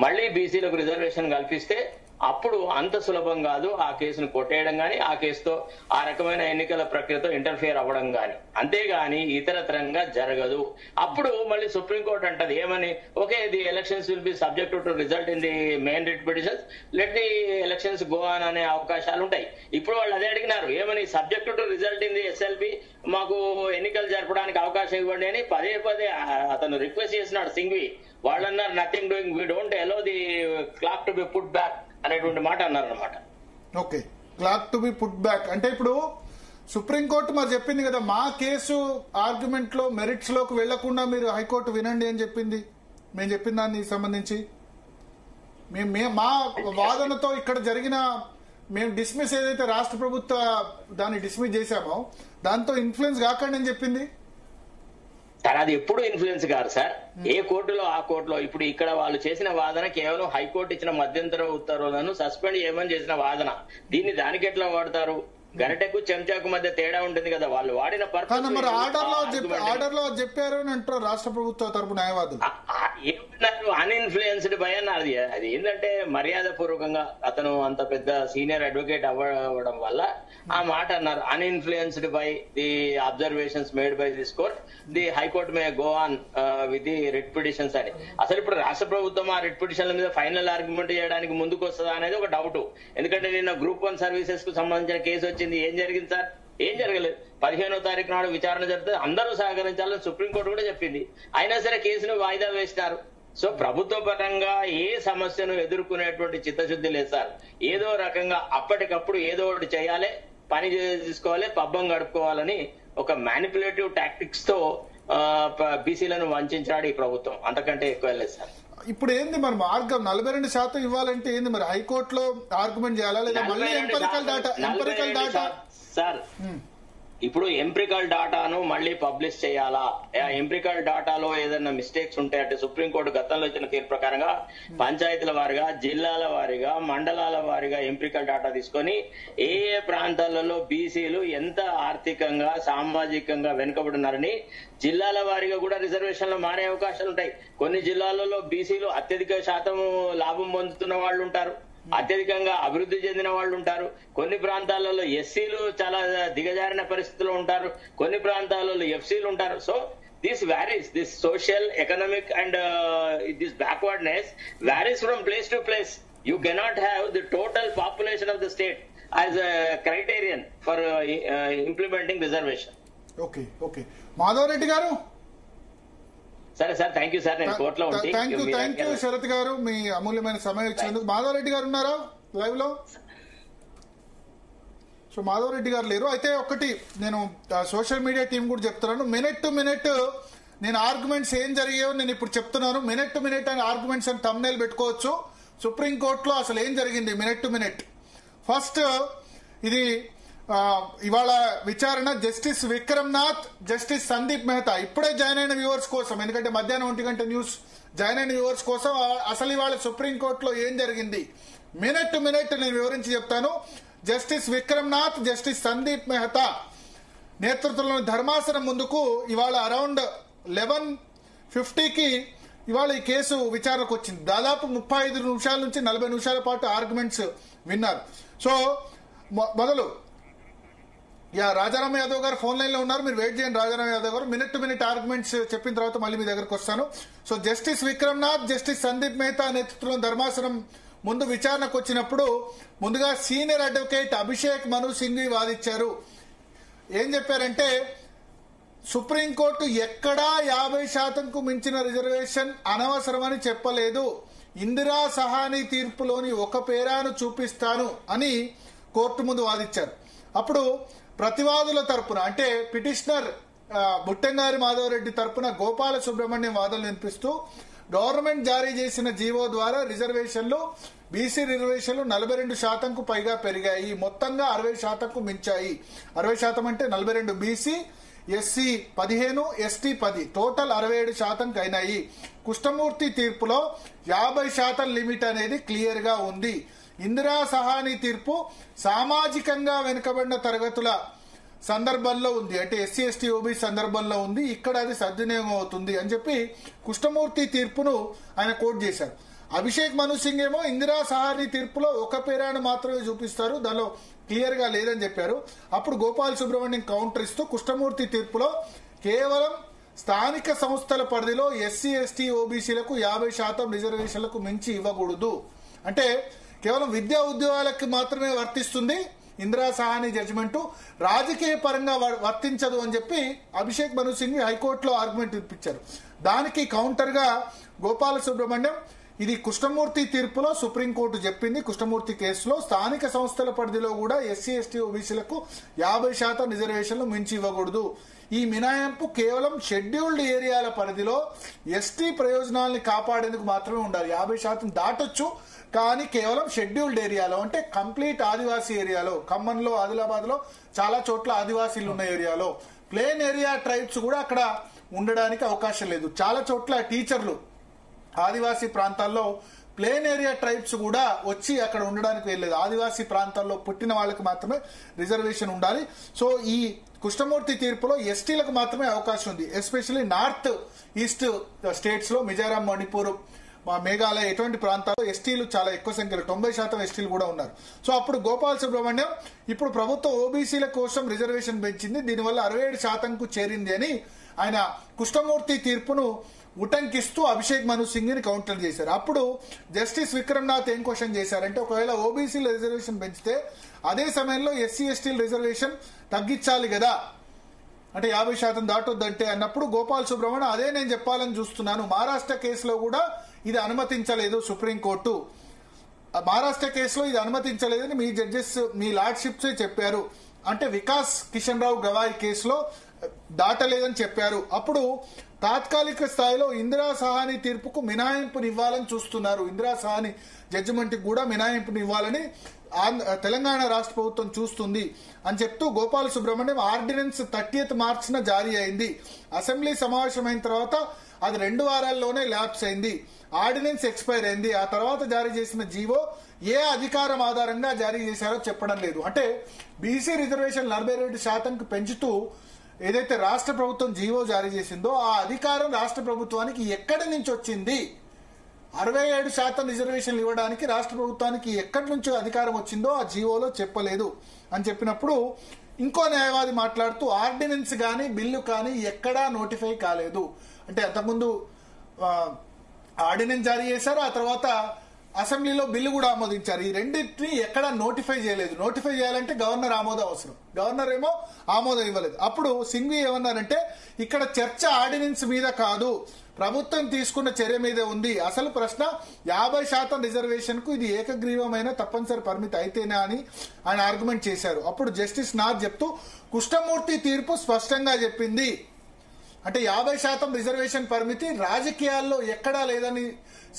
Speaker 3: మళ్ళీ బీసీలకు రిజర్వేషన్ కల్పిస్తే అప్పుడు అంత సులభం కాదు ఆ కేసును కొట్టేయడం గాని ఆ కేసుతో ఆ రకమైన ఎన్నికల ప్రక్రియతో ఇంటర్ఫియర్ అవ్వడం గాని. అంతేగాని ఇతరత్రంగా జరగదు. అప్పుడు మళ్ళీ సుప్రీంకోర్టు అంటది ఏమని, okay the elections will be subject to result in the main writ petitions, let the elections go on అనే అవకాశాలు ఉంటాయి. ఇప్పుడు వాళ్ళు అదే అడిగినారు ఏమని, subject to result in the SLP మాకు ఎన్నికలు జరపడానికి అవకాశం ఇవ్వండి అని పదే పదే అతను రిక్వెస్ట్ చేసినాడు సింఘ్వి. వాళ్ళు అన్నారు nothing doing, we don't allow the clock to be put back అనేటువంటి మాట అన్నారు అనమాట.
Speaker 1: Okay, clock to be put back అంటే ఇప్పుడు సుప్రీంకోర్టు మరి చెప్పింది కదా, మా కేసు ఆర్గ్యుమెంట్ లో మెరిట్స్ లోకి వెళ్లకుండా మీరు హైకోర్టు వినండి అని చెప్పింది. మేము చెప్పిన దానికి సంబంధించి మా వాదనతో ఇక్కడ జరిగిన మేము డిస్మిస్ ఏదైతే రాష్ట్ర ప్రభుత్వ దాన్ని డిస్మిస్ చేశామో దాంతో ఇన్ఫ్లుయెన్స్ కాకండి అని చెప్పింది.
Speaker 3: కానీ అది ఎప్పుడు ఇన్ఫ్లుయెన్స్ కాదు సార్, ఏ కోర్టులో ఆ కోర్టులో. ఇప్పుడు ఇక్కడ వాళ్ళు చేసిన వాదన కేవలం హైకోర్టు ఇచ్చిన మధ్యంతర ఉత్తర్వులను సస్పెండ్ చేయమని చేసిన వాదన. దీన్ని దానికి ఎట్లా వాడతారు? గరిటెకు చెంచాకు మధ్య తేడా ఉంటుంది కదా. వాళ్ళు వాడిన
Speaker 1: మరి ఆర్డర్ లో చెప్పారు అని అంటారు రాష్ట్ర ప్రభుత్వ తరపు న్యాయవాదులు.
Speaker 3: ఏమన్నారు, అన్ఇన్ఫ్లుయెన్స్డ్ బై అన్నారు. అది ఏంటంటే మర్యాద పూర్వకంగా అతను అంత పెద్ద సీనియర్ అడ్వకేట్ అవ్వడం వల్ల ఆ మాట అన్నారు. Uninfluenced by the observations made by this court, the high court may go on with the writ petitions అని. అసలు ఇప్పుడు రాష్ట్ర ప్రభుత్వం ఆ రిట్ పిటిషన్ల మీద ఫైనల్ ఆర్గ్యుమెంట్ చేయడానికి ముందుకు వస్తుందా అనేది ఒక డౌట్. ఎందుకంటే నిన్న Group 1 సర్వీసెస్ కు సంబంధించిన కేసు వచ్చింది. ఏం జరిగింది సార్? ఏం జరగలేదు. 15వ తారీఖు నాడు విచారణ జరుగుతుంది, అందరూ సహకరించాలని సుప్రీంకోర్టు కూడా చెప్పింది. అయినా సరే కేసును వాయిదా వేసినారు. సో ప్రభుత్వ పరంగా ఏ సమస్యను ఎదుర్కొనేటువంటి చిత్తశుద్ధి లేదు సార్. ఏదో రకంగా అప్పటికప్పుడు ఏదో ఒకటి చేయాలి, పని తీసుకోవాలి, పబ్బం గడుపుకోవాలని ఒక మ్యానిపులేటివ్ టాక్టిక్స్ తో బీసీలను వంచాడు ఈ ప్రభుత్వం. అంతకంటే ఎక్కువ లేదు సార్.
Speaker 1: ఇప్పుడు ఏంది మరి మార్గం? 42% ఇవ్వాలంటే ఏంది మరి? హైకోర్టులో ఆర్గ్యుమెంట్ చేయాలా లేదా మళ్ళీ ఎంపరికల్ డాటా
Speaker 3: సార్ ఇప్పుడు ఎంప్రికల్ డాటాను మళ్ళీ పబ్లిష్ చేయాలా, ఎంప్రికల్ డాటాలో ఏదైనా మిస్టేక్స్ ఉంటే అంటే సుప్రీంకోర్టు గతంలో ఇచ్చిన తీర్పు ప్రకారంగా పంచాయతీల వారిగా, జిల్లాల వారిగా, మండలాల వారిగా ఎంప్రికల్ డాటా తీసుకొని ఏ ఏ ప్రాంతాలలో బీసీలు ఎంత ఆర్థికంగా సామాజికంగా వెనుకబడినారని జిల్లాల వారిగా కూడా రిజర్వేషన్లు మారే అవకాశాలు ఉంటాయి. కొన్ని జిల్లాలలో బీసీలు అత్యధిక శాతం లాభం పొందుతున్న వాళ్ళు ఉంటారు, అత్యధికంగా అభివృద్ధి చెందిన వాళ్ళు ఉంటారు. కొన్ని ప్రాంతాలలో ఎస్సీలు చాలా దిగజారిన పరిస్థితుల్లో ఉంటారు, కొన్ని ప్రాంతాలలో ఎఫ్సీలు ఉంటారు. So this varies, this social, economic and this backwardness varies from place to place. You cannot have the total population of the state as a criterion for implementing reservation.
Speaker 1: Okay Madhav Reddy గారు.
Speaker 3: సరే సార్, థ్యాంక్ యూ సార్. నేను కోర్టులో ఉంటాను.
Speaker 1: Thank you Sarath గారు, మీ అమూల్యమైన సమయం ఇచ్చినందుకు. మాధవ్ రెడ్డి గారు ఉన్నారా లైవ్ లో? సో మాధవ్ రెడ్డి గారు లేరు. అయితే ఒకటి నేను సోషల్ మీడియా టీం కూడా చెప్తున్నాను, మినిట్ టు మినిట్ నేను ఆర్గ్యుమెంట్స్ ఏం జరిగాయో నేను ఇప్పుడు చెప్తున్నాను. మినిట్ టు మినిట్ అని ఆర్గ్యుమెంట్స్ అని థంబ్నెయిల్ పెట్టుకోవచ్చు. సుప్రీంకోర్టులో అసలు ఏం జరిగింది మినిట్ టు మినిట్. ఫస్ట్ ఇది ఇవాళ విచారణ జస్టిస్ విక్రమ్నాథ్, జస్టిస్ సందీప్ మెహతా ఇప్పుడే జాయిన్ అయిన వ్యూవర్స్ కోసం, ఎందుకంటే మధ్యాహ్నం 1 గంట న్యూస్ జాయిన్ అయిన వ్యూవర్స్ కోసం అసలు ఇవాళ సుప్రీంకోర్టులో ఏం జరిగింది మినిట్ టు మినిట్ నేను వివరించి చెప్తాను. జస్టిస్ విక్రమ్నాథ్, జస్టిస్ సందీప్ మెహతా నేతృత్వంలోని ధర్మాసనం ముందుకు ఇవాళ అరౌండ్ 11:50కి ఇవాళ ఈ కేసు విచారణకు వచ్చింది. దాదాపు 35 నిమిషాల నుంచి 40 నిమిషాల పాటు ఆర్గ్యుమెంట్స్ విన్నారు. సో మొదలు రాజారాం యాదవ్ గారు ఫోన్ లైన్ లో ఉన్నారు, మీరు వెయిట్ చేయండి. రాజారాం యాదవ్ గారు మినిట్ టు మినిట్ ఆర్గ్యుమెంట్స్ చెప్పిన తర్వాత మళ్ళీ మీ దగ్గరకు వస్తాను. So justice Vikram Nath, justice Sandeep Mehta నేతృత్వంలో ధర్మాసనం ముందు విచారణకు వచ్చినప్పుడు ముందుగా సీనియర్ అడ్వకేట్ అభిషేక్ మను సింఘ్వి వాదించారు. ఏం చెప్పారంటే సుప్రీంకోర్టు ఎక్కడా 50% మించిన రిజర్వేషన్ అనవసరమని చెప్పలేదు, ఇందిరా సహాని తీర్పులోని ఒక పేరాను చూపిస్తాను అని కోర్టు ముందు వాదించారు. అప్పుడు ప్రతివాదుల తరపున అంటే పిటిషనర్ బుట్టంగారి మాధవరెడ్డి తరపున గోపాల సుబ్రహ్మణ్యం వాదనలు వినిపిస్తూ గవర్నమెంట్ జారీ చేసిన జీవో ద్వారా రిజర్వేషన్లు బీసీ రిజర్వేషన్లు 42%కు పైగా పెరిగాయి, మొత్తంగా 60%కు మించాయి. 60% అంటే 42 బీసీ, ఎస్సీ 15, ఎస్టీ 10, టోటల్ 67%కు అయినాయి. కృష్ణమూర్తి తీర్పులో 50% లిమిట్ అనేది క్లియర్ గా ఉంది. ఇందిరా సహాని తీర్పు సామాజికంగా వెనుకబడిన తరగతుల సందర్భంలో ఉంది, అంటే ఎస్సీ ఎస్టీ ఓబీసీ సందర్భంలో ఉంది, ఇక్కడ అది సద్వినియోగం అవుతుంది అని చెప్పి కృష్ణమూర్తి తీర్పును ఆయన కోట్ చేశారు. అభిషేక్ మను సింగ్ ఏమో ఇందిరా సహాని తీర్పులో ఒక పేరాను మాత్రమే చూపిస్తారు, దానిలో క్లియర్ గా లేదని చెప్పారు. అప్పుడు గోపాల్ సుబ్రహ్మణ్యం కౌంటర్ ఇస్తూ కృష్ణమూర్తి తీర్పులో కేవలం స్థానిక సంస్థల పరిధిలో ఎస్సీ ఎస్టీ ఓబీసీలకు 50% రిజర్వేషన్లకు మించి ఇవ్వకూడదు, అంటే కేవలం విద్యా ఉద్యోగాలకు మాత్రమే వర్తిస్తుంది ఇందిరా సహాని జడ్జిమెంట్, రాజకీయ పరంగా వర్తించదు అని చెప్పి అభిషేక్ మను సింగ్ హైకోర్టులో ఆర్గ్యుమెంట్ ఇప్పించారు. దానికి కౌంటర్ గా గోపాల సుబ్రహ్మణ్యం ఇది కృష్ణమూర్తి తీర్పులో సుప్రీంకోర్టు చెప్పింది, కృష్ణమూర్తి కేసులో స్థానిక సంస్థల పరిధిలో కూడా ఎస్సీ ఎస్టీ ఓబీసీలకు 50% రిజర్వేషన్లు మించి ఇవ్వకూడదు. ఈ మినహాయింపు కేవలం షెడ్యూల్డ్ ఏరియాల పరిధిలో ఎస్టీ ప్రయోజనాలను కాపాడేందుకు మాత్రమే ఉండాలి. 50% దాటొచ్చు, కానీ కేవలం షెడ్యూల్డ్ ఏరియాలో, అంటే కంప్లీట్ ఆదివాసీ ఏరియాలో, ఖమ్మంలో, ఆదిలాబాద్ లో చాలా చోట్ల ఆదివాసీలు ఉన్న ఏరియాలో, ప్లేన్ ఏరియా ట్రైబ్స్ కూడా అక్కడ ఉండడానికి అవకాశం లేదు. చాలా చోట్ల టీచర్లు ఆదివాసీ ప్రాంతాల్లో ప్లేన్ ఏరియా ట్రైబ్స్ కూడా వచ్చి అక్కడ ఉండడానికి వెళ్ళలేదు, ఆదివాసీ ప్రాంతాల్లో పుట్టిన వాళ్ళకి మాత్రమే రిజర్వేషన్ ఉండాలి. సో ఈ కృష్ణమూర్తి తీర్పులో ఎస్టీలకు మాత్రమే అవకాశం ఉంది, ఎస్పెషల్లీ నార్త్ ఈస్ట్ స్టేట్స్ లో మిజోరాం, మణిపూర్, మేఘాలయ ఎటువంటి ప్రాంతాల్లో ఎస్టీలు చాలా ఎక్కువ సంఖ్యలో 90% ఎస్టీలు కూడా ఉన్నారు. సో అప్పుడు గోపాల్ సుబ్రహ్మణ్యం ఇప్పుడు ప్రభుత్వం ఓబీసీల కోసం రిజర్వేషన్ పెంచింది, దీనివల్ల 67%కు చేరింది అని ఆయన కృష్ణమూర్తి తీర్పును ఉటంకిస్తూ అభిషేక్ మను సింగ్ ని కౌంటర్ చేశారు. అప్పుడు జస్టిస్ విక్రమ్నాథ్ ఏం క్వశ్చన్ చేశారంటే ఒకవేళ ఓబీసీల రిజర్వేషన్ పెంచితే అదే సమయంలో ఎస్సీ ఎస్టీల రిజర్వేషన్ తగ్గించాలి కదా, అంటే 50% దాటొద్దంటే అన్నప్పుడు గోపాల్ సుబ్రహ్మణ్యం అదే నేను చెప్పాలని చూస్తున్నాను, మహారాష్ట్ర కేసులో కూడా ఇది అనుమతించలేదు సుప్రీంకోర్టు, మహారాష్ట్ర కేసులో ఇది అనుమతించలేదని మీ జడ్జెస్ మీ లార్డ్షిప్సే చెప్పారు, అంటే వికాస్ కిషన్ రావు గవాయ్ కేసులో దాటలేదని చెప్పారు. అప్పుడు తాత్కాలిక స్థాయిలో ఇందిరా సహాని తీర్పుకు మినహాయింపునివ్వాలని చూస్తున్నారు. ఇందిరా సహాని జడ్జిమెంట్ కూడా మినహాయింపునివ్వాలని తెలంగాణ రాష్ట్ర ప్రభుత్వం చూస్తుంది అని చెప్తూ గోపాల సుబ్రహ్మణ్యం ఆర్డినెన్స్ 30th మార్చిన జారీ అయింది. అసెంబ్లీ సమావేశమైన తర్వాత అది 2 వారాల్లోనే ల్యాప్స్ అయింది. ఆర్డినెన్స్ ఎక్స్పైర్ అయింది. ఆ తర్వాత జారీ చేసిన జీవో ఏ అధికారం ఆధారంగా జారీ చేశారో చెప్పడం లేదు. అంటే బీసీ రిజర్వేషన్ 42% పెంచుతూ ఏదైతే రాష్ట్ర ప్రభుత్వం జీవో జారీ చేసిందో ఆ అధికారం రాష్ట్ర ప్రభుత్వానికి ఎక్కడి నుంచి వచ్చింది? 67% రిజర్వేషన్లు ఇవ్వడానికి రాష్ట్ర ప్రభుత్వానికి ఎక్కడి నుంచి అధికారం వచ్చిందో ఆ జీవోలో చెప్పలేదు అని చెప్పినప్పుడు ఇంకో న్యాయవాది మాట్లాడుతూ ఆర్డినెన్స్ కానీ బిల్లు కానీ ఎక్కడా నోటిఫై కాలేదు. అంటే అంతకుముందు ఆర్డినెన్స్ జారీ చేశారు, ఆ తర్వాత అసెంబ్లీలో బిల్లు కూడా ఆమోదించారు. ఈ రెండింటిని ఎక్కడా నోటిఫై చేయలేదు. నోటిఫై చేయాలంటే గవర్నర్ ఆమోదం అవసరం. గవర్నర్ ఏమో ఆమోదం ఇవ్వలేదు. అప్పుడు సింఘ్వి ఏమన్నారంటే ఇక్కడ చర్చ ఆర్డినెన్స్ మీద కాదు, ప్రభుత్వం తీసుకున్న చర్య మీదే ఉంది. అసలు ప్రశ్న 50% రిజర్వేషన్ కు ఇది ఏకగ్రీవమైన తప్పనిసరి పరిమితి అయితేనే అని ఆయన ఆర్గ్యుమెంట్ చేశారు. అప్పుడు జస్టిస్ నాథ్ చెప్తూ కృష్ణమూర్తి తీర్పు స్పష్టంగా చెప్పింది. అంటే 50% రిజర్వేషన్ పరిమితి రాజకీయాల్లో ఎక్కడా లేదని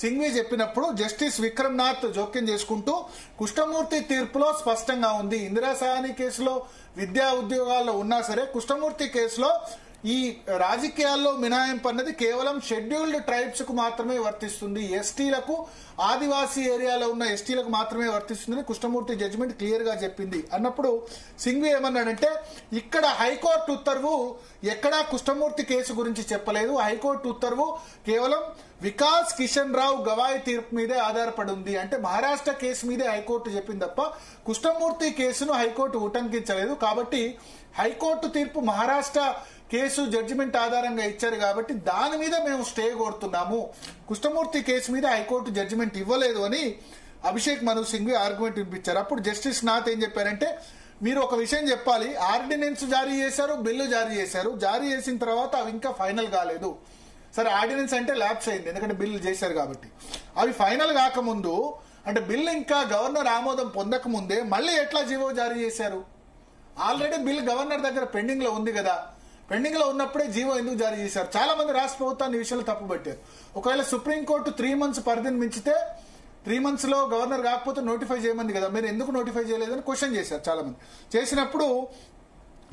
Speaker 1: సింఘ్వి చెప్పినప్పుడు జస్టిస్ విక్రమ్ నాథ్ జోక్యం చేసుకుంటూ కృష్ణమూర్తి తీర్పులో స్పష్టంగా ఉంది. ఇందిరా సహాని కేసులో విద్యా ఉద్యోగాల్లో ఉన్నా సరే కృష్ణమూర్తి కేసులో ఈ రాజకీయాల్లో మినహాయింపు అన్నది కేవలం షెడ్యూల్డ్ ట్రైబ్స్ కు మాత్రమే వర్తిస్తుంది, ఎస్టీలకు ఆదివాసీ ఏరియాలో ఉన్న ఎస్టీలకు మాత్రమే వర్తిస్తుందని కృష్ణమూర్తి జడ్జిమెంట్ క్లియర్ గా చెప్పింది అన్నప్పుడు సింఘ్వి ఏమన్నాడంటే ఇక్కడ హైకోర్టు ఉత్తర్వు ఎక్కడా కృష్ణమూర్తి కేసు గురించి చెప్పలేదు. హైకోర్టు ఉత్తర్వు కేవలం వికాస్ కిషన్ రావు గవాయి తీర్పు మీదే ఆధారపడి ఉంది. అంటే మహారాష్ట్ర కేసు మీదే హైకోర్టు చెప్పింది తప్ప కృష్ణమూర్తి కేసును హైకోర్టు ఉటంకించలేదు. కాబట్టి హైకోర్టు తీర్పు మహారాష్ట్ర కేసు జడ్జిమెంట్ ఆధారంగా ఇచ్చారు కాబట్టి దాని మీద మేము స్టే కోరుతున్నాము. కృష్ణమూర్తి కేసు మీద హైకోర్టు జడ్జిమెంట్ ఇవ్వలేదు అని అభిషేక్ మను సింఘ్వి ఆర్గ్యుమెంట్ వినిపించారు. అప్పుడు జస్టిస్ నాథ్ ఏం చెప్పారంటే మీరు ఒక విషయం చెప్పాలి, ఆర్డినెన్స్ జారీ చేశారు, బిల్లు జారీ చేశారు, జారీ చేసిన తర్వాత అవి ఇంకా ఫైనల్ కాలేదు. సరే ఆర్డినెన్స్ అంటే ల్యాప్స్ అయింది ఎందుకంటే బిల్లు చేశారు కాబట్టి. అవి ఫైనల్ కాకముందు అంటే బిల్లు ఇంకా గవర్నర్ ఆమోదం పొందక ముందే మళ్ళీ ఎట్లా జీవో జారీ చేశారు? ఆల్రెడీ బిల్ గవర్నర్ దగ్గర పెండింగ్ లో ఉంది కదా, పెండింగ్ లో ఉన్నప్పుడే జీవో ఎందుకు జారీ చేశారు? చాలా మంది రాష్ట్ర ప్రభుత్వాన్ని ఈ విషయంలో తప్పుపట్టారు. ఒకవేళ సుప్రీంకోర్టు 3 months పరిధిని మించితే 3 months లో గవర్నర్ కాకపోతే నోటిఫై చేయమంది కదా, మీరు ఎందుకు నోటిఫై చేయలేదని క్వశ్చన్ చేశారు చాలా మంది. చేసినప్పుడు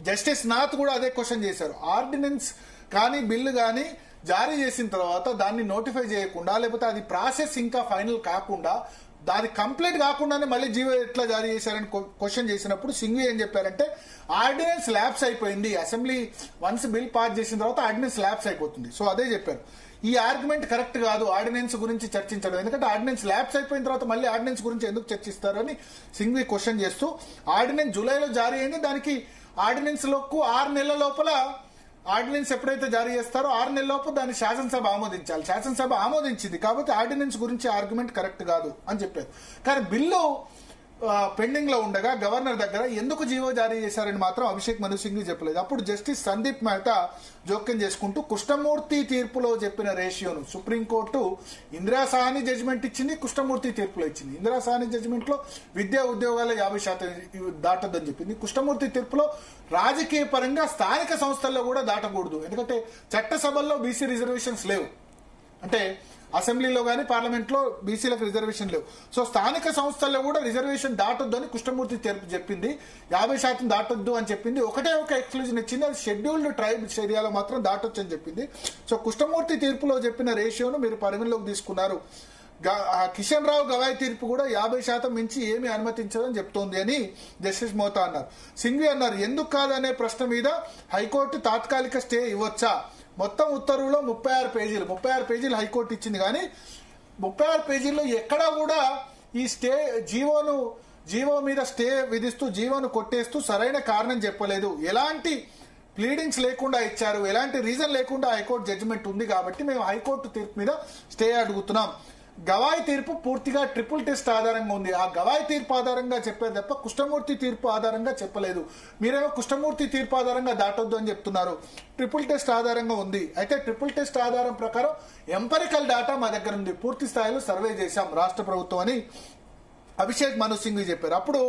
Speaker 1: జస్టిస్ నాథ్ కూడా అదే క్వశ్చన్ చేశారు. ఆర్డినెన్స్ కానీ బిల్లు కానీ జారీ చేసిన తర్వాత దాన్ని నోటిఫై చేయకుండా లేకపోతే అది ప్రాసెస్ ఇంకా ఫైనల్ కాకుండా దాని కంప్లీట్ కాకుండానే మళ్ళీ జీవో ఎట్లా జారీ చేశారని క్వశ్చన్ చేసినప్పుడు సింఘ్వి ఏం చెప్పారంటే ఆర్డినెన్స్ ల్యాప్స్ అయిపోయింది, అసెంబ్లీ వన్స్ బిల్ పాస్ చేసిన తర్వాత ఆర్డినెన్స్ ల్యాప్స్ అయిపోతుంది. సో అదే చెప్పారు. ఈ ఆర్గ్యుమెంట్ కరెక్ట్ కాదు ఆర్డినెన్స్ గురించి చర్చించడం, ఎందుకంటే ఆర్డినెన్స్ ల్యాప్స్ అయిపోయిన తర్వాత మళ్ళీ ఆర్డినెన్స్ గురించి ఎందుకు చర్చిస్తారు అని సింఘ్వి క్వశ్చన్ చేస్తూ ఆర్డినెన్స్ జూలైలో జారీ అయింది, దానికి ఆర్డినెన్స్ లోపు 6 నెలల లోపల ఆర్డినెన్స్ ఎప్పుడైతే జారీ చేస్తారో 6 నెలల లోపు దాన్ని శాసనసభ ఆమోదించాలి. శాసనసభ ఆమోదించింది కాబట్టి ఆర్డినెన్స్ గురించి ఆర్గ్యుమెంట్ కరెక్ట్ కాదు అని చెప్పారు. కానీ బిల్లు పెండింగ్ లో ఉండగా గవర్నర్ దగ్గర ఎందుకు జీవో జారీ చేశారని మాత్రం అభిషేక్ మను సింఘ్వి చెప్పలేదు. అప్పుడు జస్టిస్ సందీప్ మెహతా జోక్యం చేసుకుంటూ కృష్ణమూర్తి తీర్పులో చెప్పిన రేషియోను సుప్రీంకోర్టు ఇందిరా సహాని జడ్జిమెంట్ ఇచ్చింది, కృష్ణమూర్తి తీర్పులో ఇచ్చింది. ఇందిరా సహాని జడ్జిమెంట్ లో విద్యా ఉద్యోగాలు 50% దాటొద్దని చెప్పింది. కృష్ణమూర్తి తీర్పులో రాజకీయ పరంగా స్థానిక సంస్థల్లో కూడా దాటకూడదు, ఎందుకంటే చట్టసభల్లో బీసీ రిజర్వేషన్స్ లేవు, అంటే అసెంబ్లీలో కానీ పార్లమెంట్ లో బీసీలకు రిజర్వేషన్ లేవు. సో స్థానిక సంస్థల్లో కూడా రిజర్వేషన్ దాటొద్దు అని కృష్ణమూర్తి తీర్పు చెప్పింది. 50% దాటొద్దు అని చెప్పింది. ఒకటే ఒక ఎక్స్క్లూజన్ ఇచ్చింది, అది షెడ్యూల్డ్ ట్రైబ్స్ ఏరియాలో మాత్రం దాటొచ్చు అని చెప్పింది. సో కృష్ణమూర్తి తీర్పులో చెప్పిన రేషియోను మీరు పరిగణలోకి తీసుకున్నారు. కిషన్ రావు గవాయి తీర్పు కూడా 50% మించి ఏమీ అనుమతించదని చెప్తోంది అని జస్టిస్ మెహతా అన్నారు. సింఘ్వి అన్నారు ఎందుకు కాదనే ప్రశ్న మీద హైకోర్టు తాత్కాలిక స్టే ఇవ్వచ్చా? మొత్తం ఉత్తర్వులో 36 పేజీలు హైకోర్టు ఇచ్చింది, కానీ 36 పేజీల్లో ఎక్కడా కూడా ఈ స్టే జీవో మీద స్టే విధిస్తూ జీవోను కొట్టేస్తూ సరైన కారణం చెప్పలేదు. ఎలాంటి ప్లీడింగ్స్ లేకుండా ఇచ్చారు, ఎలాంటి రీజన్ లేకుండా హైకోర్టు జడ్జిమెంట్ ఉంది కాబట్టి మేము హైకోర్టు తీర్పు మీద స్టే అడుగుతున్నాం. గవాయి తీర్పు పూర్తిగా ట్రిపుల్ టెస్ట్ ఆధారంగా ఉంది. ఆ గవాయి తీర్పు ఆధారంగా చెప్పారు తప్ప కృష్ణమూర్తి తీర్పు ఆధారంగా చెప్పలేదు. మీరేమో కృష్ణమూర్తి తీర్పు ఆధారంగా దాటొద్దు అని చెప్తున్నారు. ట్రిపుల్ టెస్ట్ ఆధారంగా ఉంది. అయితే ట్రిపుల్ టెస్ట్ ఆధారం ప్రకారం ఎంపరికల్ డాటా మా దగ్గర ఉంది, పూర్తి స్థాయిలో సర్వే చేశాం రాష్ట్ర ప్రభుత్వం అని అభిషేక్ మను సింఘ్వి చెప్పారు. అప్పుడు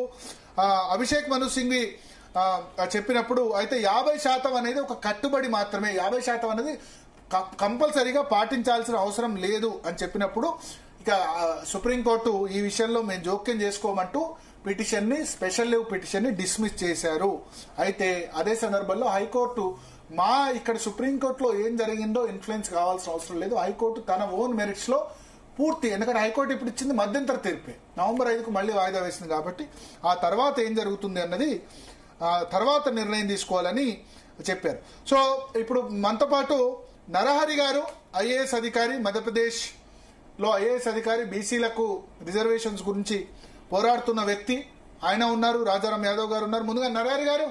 Speaker 1: అభిషేక్ మను సింఘ్వి చెప్పినప్పుడు అయితే 50% అనేది ఒక కట్టుబడి మాత్రమే, 50% అనేది కంపల్సరీగా పాటించాల్సిన అవసరం లేదు అని చెప్పినప్పుడు ఇక సుప్రీంకోర్టు ఈ విషయంలో మేము జోక్యం చేసుకోమంటూ పిటిషన్ని స్పెషల్ లీవ్ పిటిషన్ని డిస్మిస్ చేశారు. అయితే అదే సందర్భంలో హైకోర్టు ఇక్కడ సుప్రీంకోర్టులో ఏం జరిగిందో ఇన్ఫ్లుయెన్స్ కావాల్సిన అవసరం లేదు, హైకోర్టు తన ఓన్ మెరిట్స్ లో పూర్తి, ఎందుకంటే హైకోర్టు ఇప్పుడు ఇచ్చింది మధ్యంతర తీర్పే, నవంబర్ 5కు మళ్ళీ వాయిదా వేసింది కాబట్టి ఆ తర్వాత ఏం జరుగుతుంది అన్నది తర్వాత నిర్ణయం తీసుకోవాలని చెప్పారు. సో ఇప్పుడు మనతో పాటు నరహరి గారు ఐఏఎస్ అధికారి, మధ్యప్రదేశ్ లో ఐఏఎస్ అధికారి, బీసీలకు రిజర్వేషన్స్ గురించి పోరాడుతున్న వ్యక్తి ఆయన ఉన్నారు. రాజారాం యాదవ్ గారు ఉన్నారు. ముందుగా నరహరి గారు,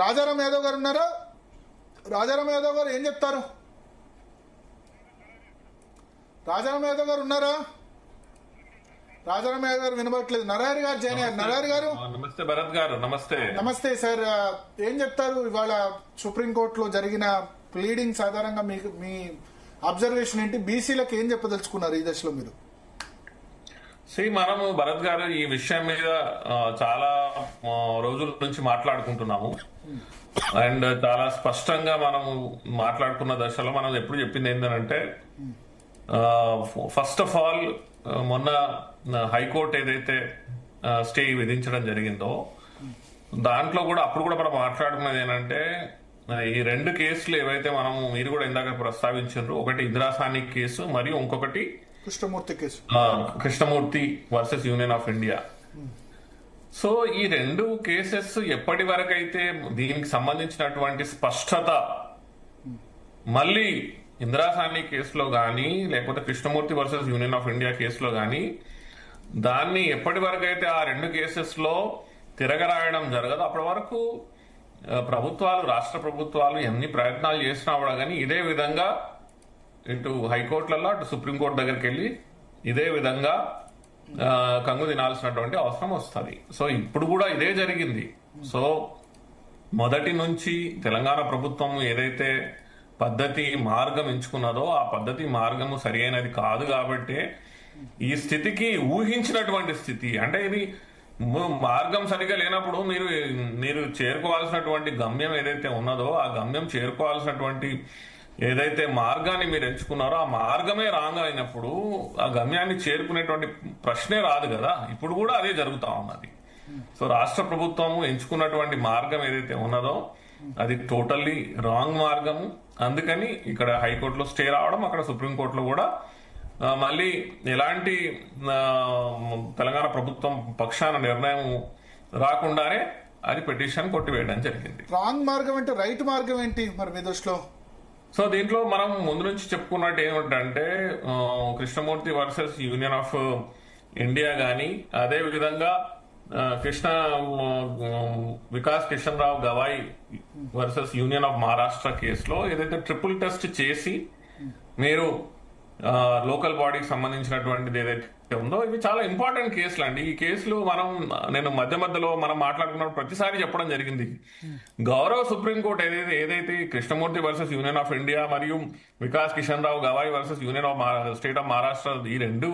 Speaker 1: రాజారాం యాదవ్ గారు ఉన్నారా? రాజారాం యాదవ్ గారు ఏం చెప్తారు? రాజారాం యాదవ్ గారు ఉన్నారా? రాజారాం యాదవ్ గారు వినబడట్లేదు. నరహరి గారు జాయిన్ అయ్యారు. నరహరి గారు
Speaker 4: నమస్తే. భరత్ గారు నమస్తే.
Speaker 1: నమస్తే సార్. ఏం చెప్తారు ఇవాళ సుప్రీంకోర్టులో జరిగిన ప్లీడింగ్స్ ఆధారంగా మీ అబ్జర్వేషన్ ఏంటి? బీసీలకు ఏం చెప్పదలుచుకున్నారు ఈ దశలో మీరు?
Speaker 4: మనము భరత్ గారు ఈ విషయం మీద చాలా రోజుల నుంచి మాట్లాడుకుంటున్నాము. అండ్ చాలా స్పష్టంగా మనము మాట్లాడుకున్న దశలో మనం ఎప్పుడు చెప్పింది ఏంటంటే, ఫస్ట్ ఆఫ్ ఆల్ మొన్న హైకోర్టు ఏదైతే స్టే విధించడం జరిగిందో దాంట్లో కూడా అప్పుడు కూడా మనం మాట్లాడుకున్నది ఏంటంటే, ఈ రెండు కేసులు ఏవైతే మీరు కూడా ఇందాక ప్రస్తావించారు, ఒకటి ఇందిరాసాని కేసు మరియు ఇంకొకటి
Speaker 1: Krishnamurthy case,
Speaker 4: Krishnamurthy versus union of India. So ఈ రెండు కేసెస్ ఎప్పటి వరకైతే దీనికి సంబంధించినటువంటి స్పష్టత మళ్ళీ ఇందిరాసాని కేసులో గానీ లేకపోతే Krishnamurthy versus union of India కేసులో గానీ దాన్ని ఎప్పటి వరకైతే ఆ రెండు కేసెస్ లో తిరగరాయడం జరగదు అప్పటి వరకు ప్రభుత్వాలు, రాష్ట్ర ప్రభుత్వాలు ఎన్ని ప్రయత్నాలు చేసినా కూడా కానీ ఇదే విధంగా ఇటు హైకోర్టులలో అటు సుప్రీంకోర్టు దగ్గరికి వెళ్ళి ఇదే విధంగా కంగు తినాల్సినటువంటి అవసరం వస్తుంది. సో ఇప్పుడు కూడా ఇదే జరిగింది. సో మొదటి నుంచి తెలంగాణ ప్రభుత్వం ఏదైతే పద్ధతి మార్గం ఎంచుకున్నదో ఆ పద్ధతి మార్గము సరి అయినది కాదు కాబట్టి ఈ స్థితికి ఊహించినటువంటి స్థితి అంటే ఇది మార్గం సరిగా లేనప్పుడు మీరు చేరుకోవాల్సినటువంటి గమ్యం ఏదైతే ఉన్నదో ఆ గమ్యం చేరుకోవాల్సినటువంటి ఏదైతే మార్గాన్ని మీరు ఎంచుకున్నారో ఆ మార్గమే రాంగ్ అయినప్పుడు ఆ గమ్యాన్ని చేరుకునేటువంటి ప్రశ్నే రాదు కదా. ఇప్పుడు కూడా అదే జరుగుతా ఉన్నది. సో రాష్ట్ర ప్రభుత్వం ఎంచుకున్నటువంటి మార్గం ఏదైతే ఉన్నదో అది టోటల్లీ రాంగ్ మార్గము. అందుకని ఇక్కడ హైకోర్టులో స్టే రావడం, అక్కడ సుప్రీంకోర్టులో కూడా మళ్ళీ ఎలాంటి తెలంగాణ ప్రభుత్వం పక్షాన నిర్ణయం రాకుండానే అది పిటిషన్ కొట్టివేయడం జరిగింది.
Speaker 1: రాంగ్ మార్గం అంటే రైట్ మార్గం ఏంటి మరి మీ దృష్టిలో?
Speaker 4: సో దీంట్లో మనం ముందు నుంచి చెప్పుకున్నట్టు ఏమిటంటే Krishnamurthy versus union of India గాని అదే విధంగా Vikas Kishan Rao Gavai versus union of Maharashtra కేసులో ఏదైతే ట్రిపుల్ టెస్ట్ చేసి మీరు లోకల్ బాడీకి సంబంధించినటువంటిది ఏదైతే ఉందో ఇవి చాలా ఇంపార్టెంట్ కేసులు అండి. ఈ కేసులు నేను మధ్యలో మనం మాట్లాడుకున్నప్పుడు ప్రతిసారి చెప్పడం జరిగింది. గౌరవ సుప్రీంకోర్టు ఏదైతే Krishnamurthy versus union of India మరియు Vikas Kishan Rao Gavai versus union of state of Maharashtra ఈ రెండు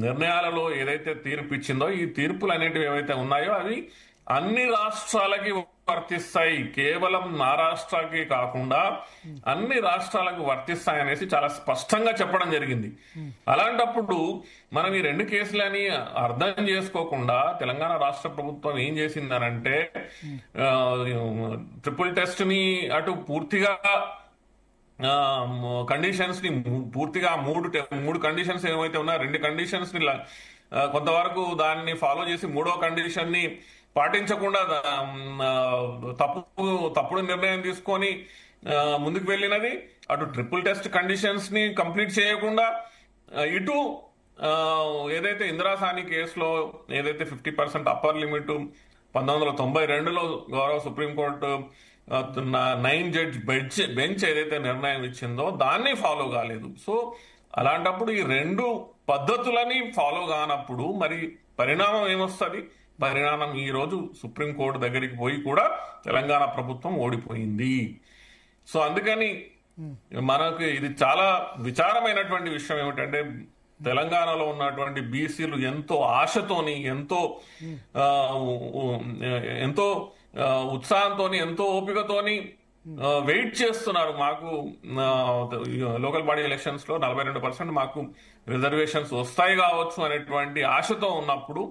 Speaker 4: నిర్ణయాలలో ఏదైతే తీర్పు ఇచ్చిందో ఈ తీర్పులు అనేటివి ఏవైతే ఉన్నాయో అవి అన్ని రాష్ట్రాలకి వర్తిస్తాయి, కేవలం మహారాష్ట్రకి కాకుండా అన్ని రాష్ట్రాలకు వర్తిస్తాయి అనేసి చాలా స్పష్టంగా చెప్పడం జరిగింది. అలాంటప్పుడు మనం ఈ రెండు కేసులని అర్థం చేసుకోకుండా తెలంగాణ రాష్ట్ర ప్రభుత్వం ఏం చేసిందనంటే ట్రిపుల్ టెస్ట్ ని అటు పూర్తిగా కండిషన్స్ ని పూర్తిగా మూడు కండిషన్స్ ఏవైతే ఉన్నాయో రెండు కండిషన్స్ ని కొంతవరకు ఫాలో చేసి మూడో కండిషన్ ని పాటించకుండా తప్పుడు నిర్ణయం తీసుకొని ముందుకు వెళ్ళినది. అటు ట్రిపుల్ టెస్ట్ కండిషన్స్ ని కంప్లీట్ చేయకుండా ఇటు ఏదైతే ఇందిరాసాని కేసులో ఏదైతే 50% అప్పర్ లిమిట్ 1992లో గౌరవ సుప్రీంకోర్టు 9 జడ్జ్ బెంచ్ ఏదైతే నిర్ణయం ఇచ్చిందో దాన్ని ఫాలో కాలేదు. సో అలాంటప్పుడు ఈ రెండు పద్ధతులని ఫాలో కానప్పుడు మరి పరిణామం ఏమొస్తుంది? పరిణామం ఈ రోజు సుప్రీంకోర్టు దగ్గరికి పోయి కూడా తెలంగాణ ప్రభుత్వం ఓడిపోయింది. సో అందుకని మనకు ఇది చాలా విచారమైనటువంటి విషయం ఏమిటంటే తెలంగాణలో ఉన్నటువంటి బీసీలు ఎంతో ఆశతోని ఎంతో ఉత్సాహంతోని ఎంతో ఓపికతోని వెయిట్ చేస్తున్నారు. మాకు లోకల్ బాడీ ఎలక్షన్స్ లో 42% మాకు రిజర్వేషన్స్ వస్తాయి కావచ్చు అనేటువంటి ఆశతో ఉన్నప్పుడు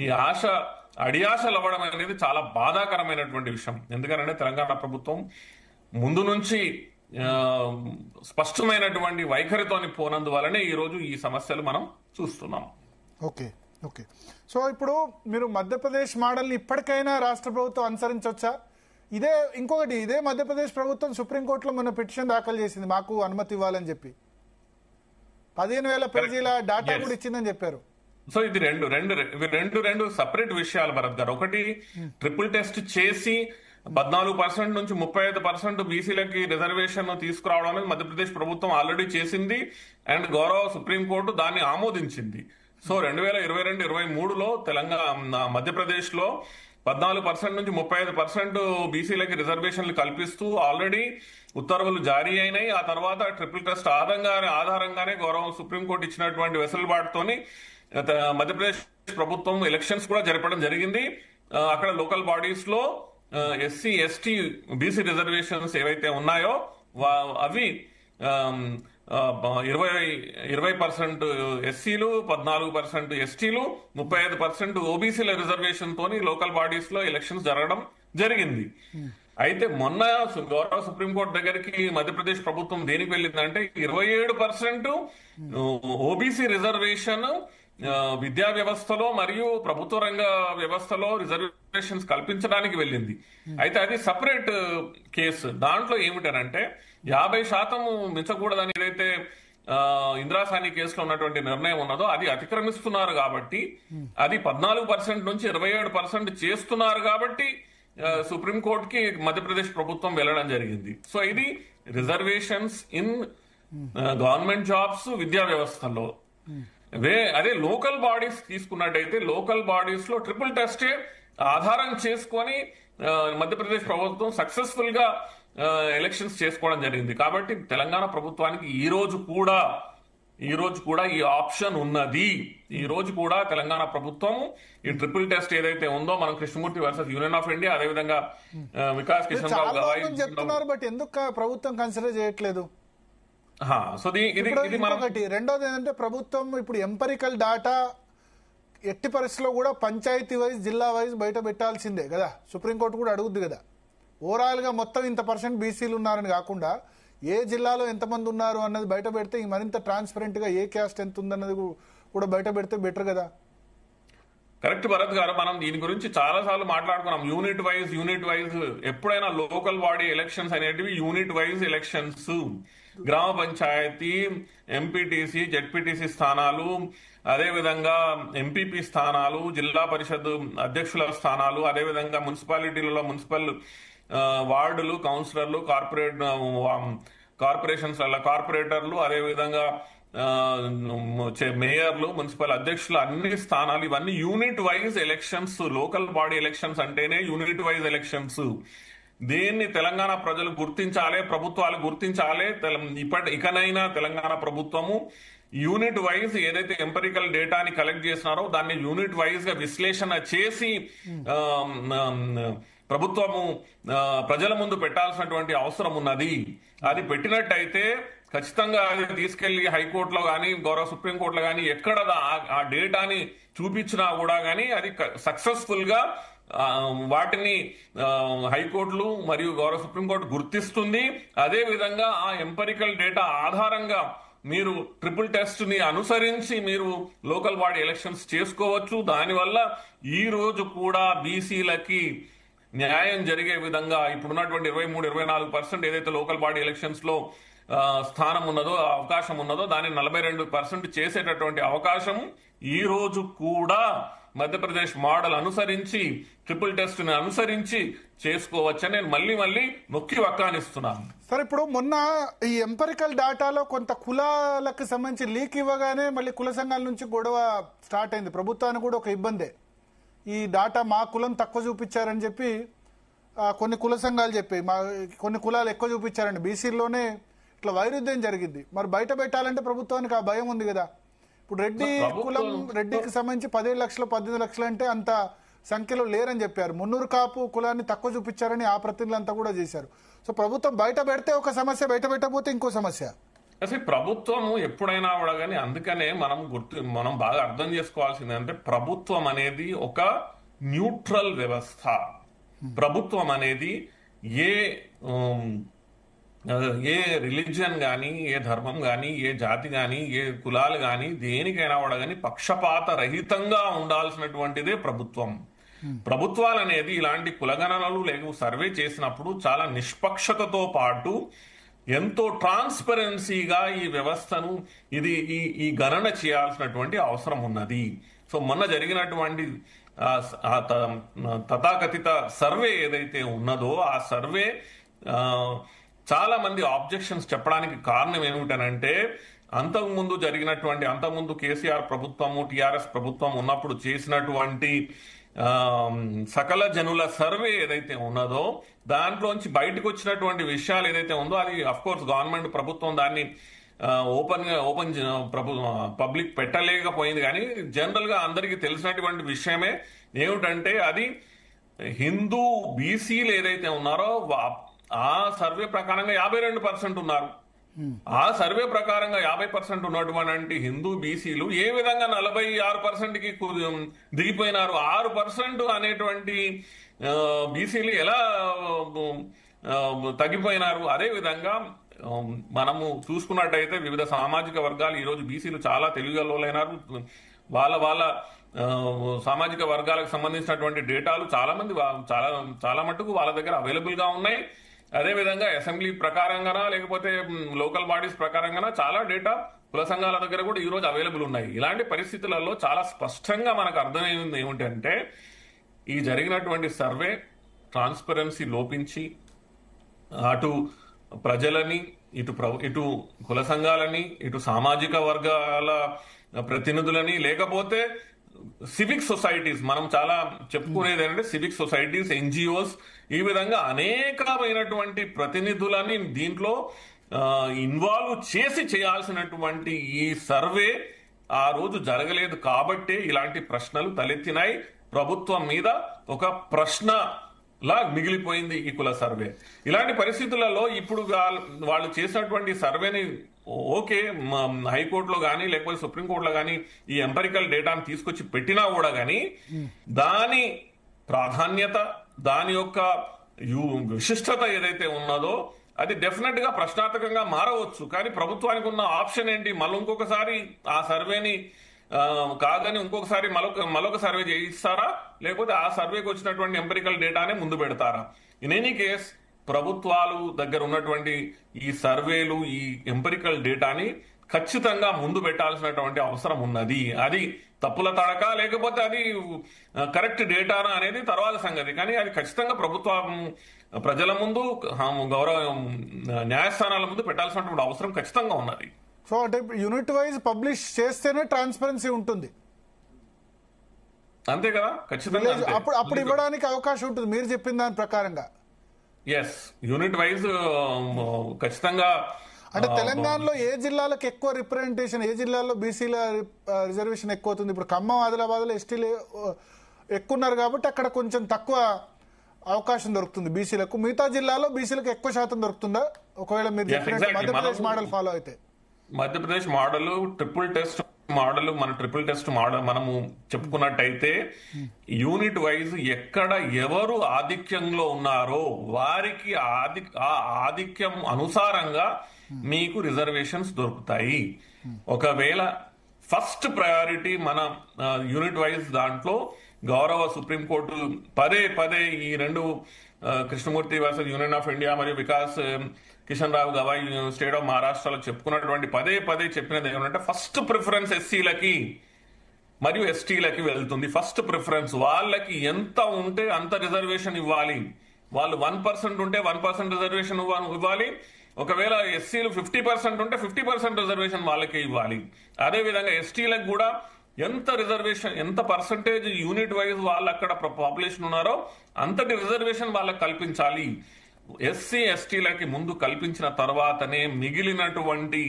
Speaker 4: ఈ ఆశ అడియాశలు అవ్వడం అనేది చాలా బాధాకరమైనటువంటి విషయం. ఎందుకంటే తెలంగాణ ప్రభుత్వం ముందు నుంచి స్పష్టమైనటువంటి వైఖరితోని పోనందువలనే ఈ రోజు ఈ సమస్యలు మనం చూస్తున్నాం.
Speaker 1: Okay okay. సో ఇప్పుడు మీరు మధ్యప్రదేశ్ మోడల్ని ఇప్పటికైనా రాష్ట్ర ప్రభుత్వం అనుసరించవచ్చా? ఇదే మధ్యప్రదేశ్ ప్రభుత్వం సుప్రీంకోర్టులో మొన్న పిటిషన్ దాఖలు చేసింది, మాకు అనుమతి ఇవ్వాలని చెప్పి 15,000 పేజీల డాటా కూడా ఇచ్చిందని చెప్పారు.
Speaker 4: సో ఇది రెండు సపరేట్ విషయాలు భరత్ గారు. ఒకటి ట్రిపుల్ టెస్ట్ చేసి 14% నుంచి 35% బీసీలకి రిజర్వేషన్ తీసుకురావడం అనేది మధ్యప్రదేశ్ ప్రభుత్వం ఆల్రెడీ చేసింది అండ్ గౌరవ సుప్రీంకోర్టు దాన్ని ఆమోదించింది. సో 2022-23లో తెలంగాణ మధ్యప్రదేశ్ లో 14% నుంచి 35% బీసీలకి రిజర్వేషన్లు కల్పిస్తూ ఆల్రెడీ ఉత్తర్వులు జారీ అయినాయి. ఆ తర్వాత ట్రిపుల్ టెస్ట్ ఆధారంగానే గౌరవ సుప్రీంకోర్టు ఇచ్చినటువంటి వెసులుబాటుతోని మధ్యప్రదేశ్ ప్రభుత్వం ఎలక్షన్స్ కూడా జరపడం జరిగింది. అక్కడ లోకల్ బాడీస్ లో ఎస్సీ ఎస్టీ బీసీ రిజర్వేషన్స్ ఏవైతే ఉన్నాయో అవి 20% ఎస్సీలు, 14% ఎస్టీలు, 35% ఓబీసీల రిజర్వేషన్ తోని లోకల్ బాడీస్ లో ఎలక్షన్స్ జరగడం జరిగింది. అయితే మొన్న గౌరవ సుప్రీంకోర్టు దగ్గరికి మధ్యప్రదేశ్ ప్రభుత్వం దేనికి వెళ్ళిందంటే 27% ఓబీసీ రిజర్వేషన్ విద్యా వ్యవస్థలో మరియు ప్రభుత్వ రంగ వ్యవస్థలో రిజర్వేషన్స్ కల్పించడానికి వెళ్ళింది. అయితే అది సపరేట్ కేసు. దాంట్లో ఏమిటనంటే 50% మించకూడదని ఏదైతే ఇందిరాసాని కేసులో ఉన్నటువంటి నిర్ణయం ఉన్నదో అది అతిక్రమిస్తున్నారు కాబట్టి, అది 14% నుంచి 27% చేస్తున్నారు కాబట్టి సుప్రీంకోర్టుకి మధ్యప్రదేశ్ ప్రభుత్వం వెళ్ళడం జరిగింది. సో ఇది రిజర్వేషన్స్ ఇన్ గవర్నమెంట్ జాబ్స్ విద్యా వ్యవస్థలో. అదే లోకల్ బాడీస్ తీసుకున్నట్టయితే లోకల్ బాడీస్ లో ట్రిపుల్ టెస్టే ఆధారం చేసుకొని మధ్యప్రదేశ్ ప్రభుత్వం సక్సెస్ఫుల్ గా ఎలక్షన్స్ చేసుకోవడం జరిగింది. కాబట్టి తెలంగాణ ప్రభుత్వానికి ఈ రోజు కూడా ఈ ఆప్షన్ ఉన్నది. ఈ రోజు కూడా తెలంగాణ ప్రభుత్వం ఈ ట్రిపుల్ టెస్ట్ ఏదైతే ఉందో, మనం Krishnamurthy versus union of India, అదేవిధంగా వికాస్ కిషన్ రావు
Speaker 1: చెప్తున్నారు, బట్ ఎందుకు ప్రభుత్వం కన్సిడర్ చేయట్లేదు?
Speaker 4: సో ఇది
Speaker 1: రెండోది ఏంటంటే ప్రభుత్వం ఇప్పుడు ఎంపరికల్ డాటా ఎట్టి పరిస్థితుల్లో కూడా పంచాయతీ వైజ్, జిల్లా వైజ్ బయట పెట్టాల్సిందే కదా. సుప్రీంకోర్టు కూడా అడుగుద్ది కదా. ఓవరాల్ గా మొత్తం ఇంత % బీసీలు ఉన్నారని కాకుండా ఏ జిల్లాలో ఎంతమంది ఉన్నారు అన్నది బయట పెడితే మరింత ట్రాన్స్పరెంట్ గా ఏ క్యాస్ట్ ఎంత ఉందన్నది కూడా బయట పెడితే బెటర్ కదా.
Speaker 4: కరెక్ట్ భరత్ గారు, మనం దీని గురించి చాలా సార్లు మాట్లాడుకున్నాం. యూనిట్ వైజ్ ఎప్పుడైనా లోకల్ బాడీ ఎలక్షన్స్ అనేటివి యూనిట్ వైజ్ ఎలక్షన్స్. గ్రామ పంచాయతీ, ఎంపీటీసీ, జెడ్పీటీసీ స్థానాలు, అదేవిధంగా ఎంపీపీ స్థానాలు, జిల్లా పరిషత్ అధ్యక్షుల స్థానాలు, అదేవిధంగా మున్సిపాలిటీలలో మున్సిపల్ వార్డులు, కౌన్సిలర్లు, కార్పొరేషన్స్ కార్పొరేటర్లు, అదేవిధంగా మేయర్లు, మున్సిపల్ అధ్యక్షులు, అన్ని స్థానాలు ఇవన్నీ unit wise elections. Local body elections అంటేనే యూనిట్ వైజ్ ఎలక్షన్స్. దీన్ని తెలంగాణ ప్రజలు గుర్తించాలి, ప్రభుత్వాలు గుర్తించాలి. ఇకనైనా తెలంగాణ ప్రభుత్వము యూనిట్ వైజ్ ఏదైతే ఎంపరికల్ డేటాని కలెక్ట్ చేసినారో దాన్ని యూనిట్ వైజ్ గా విశ్లేషణ చేసి ప్రభుత్వము ప్రజల ముందు పెట్టాల్సినటువంటి అవసరం ఉన్నది. అది పెట్టినట్టయితే ఖచ్చితంగా అది తీసుకెళ్లి హైకోర్టులో గానీ, గౌరవ సుప్రీంకోర్టులో గానీ ఎక్కడ ఆ డేటాని చూపించినా కూడా గానీ అది సక్సెస్ఫుల్ గా వాటిని హైకోర్టులు మరియు గౌరవ సుప్రీంకోర్టు గుర్తిస్తుంది. అదే విధంగా ఆ ఎంపరికల్ డేటా ఆధారంగా మీరు ట్రిపుల్ టెస్ట్ ని అనుసరించి మీరు లోకల్ బాడీ ఎలక్షన్స్ చేసుకోవచ్చు. దానివల్ల ఈ రోజు కూడా బీసీలకి న్యాయం జరిగే విధంగా ఇప్పుడున్నటువంటి 23-24% ఏదైతే లోకల్ బాడీ ఎలక్షన్స్ లో స్థానం ఉన్నదో, అవకాశం ఉన్నదో, దాన్ని 42% చేసేటటువంటి అవకాశం ఈ రోజు కూడా మధ్యప్రదేశ్ మోడల్ అనుసరించి, ట్రిపుల్ టెస్ట్ ని అనుసరించి చేసుకోవచ్చని నేను మళ్ళీ నొక్కి వక్కానిస్తున్నాను.
Speaker 1: సార్, ఇప్పుడు మొన్న ఈ ఎంపరికల్ డాటాలో కొంత కులాలకు సంబంధించి లీక్ ఇవ్వగానే మళ్ళీ కుల సంఘాల నుంచి గొడవ స్టార్ట్ అయింది. ప్రభుత్వానికి కూడా ఒక ఇబ్బందే. ఈ డాటా మా కులం తక్కువ చూపించారని చెప్పి కొన్ని కుల సంఘాలు చెప్పి కొన్ని కులాలు ఎక్కువ చూపించారండి. బీసీలోనే ఇట్లా వైరుధ్యం జరిగింది. మరి బయట పెట్టాలంటే ప్రభుత్వానికి ఆ భయం ఉంది కదా. ఇప్పుడు రెడ్డి కులం, రెడ్డికి సంబంధించి 17 లక్షలు 18 లక్షలు అంటే అంత సంఖ్యలో లేరని చెప్పారు. మున్నూరు కాపు కులాన్ని తక్కువ చూపించారని ఆ ప్రతినిధులంతా కూడా చేశారు. సో ప్రభుత్వం బయట పెడితే ఒక సమస్య, బయట పెట్టకపోతే ఇంకో సమస్య.
Speaker 4: అసలు ప్రభుత్వము ఎప్పుడైనా కూడా కానీ, అందుకనే మనం బాగా అర్థం చేసుకోవాల్సింది అంటే ప్రభుత్వం అనేది ఒక న్యూట్రల్ వ్యవస్థ. ప్రభుత్వం అనేది ఏ రిలీజియన్ కానీ, ఏ ధర్మం కానీ, ఏ జాతి కానీ, ఏ కులాలు కానీ, దేనికైనా కూడా కానీ పక్షపాత రహితంగా ఉండాల్సినటువంటిదే ప్రభుత్వం. ప్రభుత్వాలు అనేది ఇలాంటి కులగణనలు లేక సర్వే చేసినప్పుడు చాలా నిష్పక్షతతో పాటు ఎంతో ట్రాన్స్పరెన్సీగా ఈ వ్యవస్థను ఈ గణన చేయాల్సినటువంటి అవసరం ఉన్నది. సో మొన్న జరిగినటువంటి తథాకథిత సర్వే ఏదైతే ఉన్నదో ఆ సర్వే చాలా మంది ఆబ్జెక్షన్స్ చెప్పడానికి కారణం ఏమిటనంటే, అంతకుముందు కేసీఆర్ ప్రభుత్వము, టిఆర్ఎస్ ప్రభుత్వం ఉన్నప్పుడు చేసినటువంటి సకల జనుల సర్వే ఏదైతే ఉన్నదో దాంట్లోంచి బయటకు వచ్చినటువంటి విషయాలు ఏదైతే ఉందో అది అఫ్ కోర్స్ గవర్నమెంట్ ప్రభుత్వం దాన్ని ఓపెన్ పబ్లిక్ పెట్టలేకపోయింది. కానీ జనరల్ గా అందరికీ తెలిసినటువంటి విషయమే ఏమిటంటే, అది హిందూ బీసీలు ఏదైతే ఉన్నారో ఆ సర్వే ప్రకారంగా 52% ఉన్నారు. ఆ సర్వే ప్రకారంగా 50% ఉన్నటువంటి హిందూ బీసీలు ఏ విధంగా 46%కి దిగిపోయినారు? 6% అనేటువంటి బీసీలు ఎలా తగ్గిపోయినారు? అదే విధంగా మనము చూసుకున్నట్టయితే వివిధ సామాజిక వర్గాలు ఈరోజు బీసీలు చాలా తెలివిగలైనారు. వాళ్ళ సామాజిక వర్గాలకు సంబంధించినటువంటి డేటాలు చాలా మటుకు వాళ్ళ దగ్గర అవైలబుల్ గా ఉన్నాయి. అదేవిధంగా అసెంబ్లీ ప్రకారంగానా లేకపోతే లోకల్ బాడీస్ ప్రకారంగానా చాలా డేటా కుల సంఘాల దగ్గర కూడా ఈ రోజు అవైలబుల్ ఉన్నాయి. ఇలాంటి పరిస్థితులలో చాలా స్పష్టంగా మనకు అర్థమైంది ఏమిటంటే, ఈ జరిగినటువంటి సర్వే ట్రాన్స్పరెన్సీ లోపించి అటు ప్రజలని, ఇటు కుల సంఘాలని, ఇటు సామాజిక వర్గాల ప్రతినిధులని, లేకపోతే సివిక్ సొసైటీస్, మనం చాలా చెప్పుకునేది ఏంటంటే సివిక్ సొసైటీస్, ఎన్జిఓస్, ఈ విధంగా అనేకమైనటువంటి ప్రతినిధులని దీంట్లో ఇన్వాల్వ్ చేయాల్సినటువంటి ఈ సర్వే ఆ రోజు జరగలేదు కాబట్టే ఇలాంటి ప్రశ్నలు తలెత్తినాయి. ప్రభుత్వం మీద ఒక ప్రశ్న లా మిగిలిపోయింది ఈ కుల సర్వే. ఇలాంటి పరిస్థితులలో ఇప్పుడు వాళ్ళు చేసినటువంటి సర్వేని ఓకే, హైకోర్టులో కానీ లేకపోతే సుప్రీంకోర్టులో కానీ ఈ ఎంపరికల్ డేటాను తీసుకొచ్చి పెట్టినా కూడా కానీ దాని ప్రాధాన్యత, దాని యొక్క విశిష్టత ఏదైతే ఉన్నదో అది డెఫినెట్ గా ప్రశ్నార్థకంగా మారవచ్చు. కానీ ప్రభుత్వానికి ఉన్న ఆప్షన్ ఏంటి? మళ్ళీ ఇంకొకసారి ఆ సర్వేని కాదని ఇంకొకసారి మరొక సర్వే చేయిస్తారా, లేకపోతే ఆ సర్వేకి వచ్చినటువంటి ఎంపరికల్ డేటానే ముందు పెడతారా? ఇన్ ఎనీ కేస్ ప్రభుత్వాలు దగ్గర ఉన్నటువంటి ఈ సర్వేలు, ఈ ఎంపరికల్ డేటాని ఖచ్చితంగా ముందు పెట్టాల్సినటువంటి అవసరం ఉన్నది. అది తప్పుల తడక లేకపోతే అది కరెక్ట్ డేటానా అనేది తర్వాత సంగతి. కానీ అది ఖచ్చితంగా ప్రభుత్వం ప్రజల ముందు, న్యాయస్థానాల ముందు పెట్టాల్సినటువంటి అవసరం ఖచ్చితంగా ఉన్నది.
Speaker 1: సో అంటే యూనిట్ వైజ్ పబ్లిష్ చేస్తేనే ట్రాన్స్పరెన్సీ ఉంటుంది,
Speaker 4: అంతే కదా? ఖచ్చితంగా
Speaker 1: అప్పుడు ఇవ్వడానికి అవకాశం ఉంటుంది మీరు చెప్పిన దాని ప్రకారంగా.
Speaker 4: ఎస్, యూనిట్ వైజ్ ఖచ్చితంగా.
Speaker 1: అంటే తెలంగాణలో ఏ జిల్లాలకు ఎక్కువ రిప్రజెంటేషన్, ఏ జిల్లాలో బీసీల రిజర్వేషన్ ఎక్కువ అవుతుంది? ఇప్పుడు ఖమ్మం, ఆదిలాబాద్ లో ఎస్టీలు ఎక్కువ ఉన్నారు కాబట్టి అక్కడ కొంచెం తక్కువ అవకాశం దొరుకుతుంది బీసీలకు. మిగతా జిల్లాలో బీసీలకు ఎక్కువ శాతం దొరుకుతుందా ఒకవేళ మీరు చెప్పినట్టు మధ్యప్రదేశ్ మోడల్ ఫాలో అయితే?
Speaker 4: Madhya Pradesh model, triple test model, triple test model మనము చెప్పుకున్నట్టయితే యూనిట్ వైజ్ ఎక్కడ ఎవరు ఆధిక్యంలో ఉన్నారో వారికి ఆధిక్యం అనుసారంగా మీకు రిజర్వేషన్స్ దొరుకుతాయి. ఒకవేళ ఫస్ట్ ప్రయారిటీ మన యూనిట్ వైజ్ దాంట్లో గౌరవ సుప్రీంకోర్టు పదే ఈ రెండు Krishnamurthy versus union of India మరియు వికాస్ కిషన్ రావు గవాయ్ స్టేట్ ఆఫ్ మహారాష్ట్రలో చెప్పుకున్నటువంటి పదే చెప్పినది ఏమంటే ఫస్ట్ ప్రిఫరెన్స్ ఎస్సీలకి మరియు ఎస్టీలకి వెళ్తుంది. ఫస్ట్ ప్రిఫరెన్స్ వాళ్ళకి ఎంత ఉంటే అంత రిజర్వేషన్ ఇవ్వాలి. వాళ్ళు 1% ఉంటే 1% రిజర్వేషన్ ఇవ్వాలి. ఒకవేళ ఎస్సీలు 50% ఉంటే 50% రిజర్వేషన్ వాళ్ళకే ఇవ్వాలి. అదేవిధంగా ఎస్టీలకు కూడా ఎంత రిజర్వేషన్, ఎంత పర్సంటేజ్ యూనిట్ వైజ్ వాళ్ళు అక్కడ పాపులేషన్ ఉన్నారో అంతటి రిజర్వేషన్ వాళ్ళకి కల్పించాలి. ఎస్సీ ఎస్టీలకి ముందు కల్పించిన తర్వాతనే మిగిలినటువంటి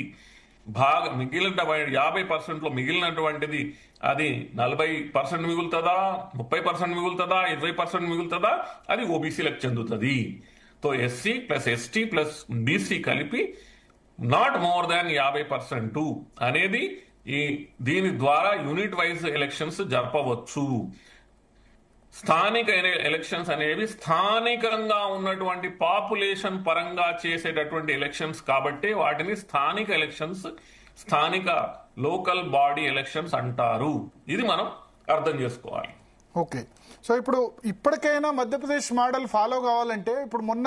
Speaker 4: మిగిలిన 50% లో మిగిలినటువంటిది అది 40% మిగులుతుందా, 30% మిగులుతుందా, 20% మిగులుతుందా, అది ఓబీసీలకు చెందుతుంది. So SC plus ST plus BC కలిపి నాట్ మోర్ దాన్ 50% అనేది దీని ద్వారా యూనిట్ వైజ్ ఎలక్షన్స్ జరపవచ్చు. స్థానిక ఎలక్షన్స్ అనేవి స్థానికంగా ఉన్నటువంటి పాపులేషన్ పరంగా చేసేటటువంటి ఎలక్షన్స్ కాబట్టి వాటిని స్థానిక ఎలక్షన్స్, స్థానిక లోకల్ బాడీ ఎలక్షన్స్ అంటారు. ఇది మనం అర్థం చేసుకోవాలి.
Speaker 1: ఓకే. సో ఇప్పుడు ఇప్పటికైనా మధ్యప్రదేశ్ మోడల్ ఫాలో కావాలంటే ఇప్పుడు మొన్న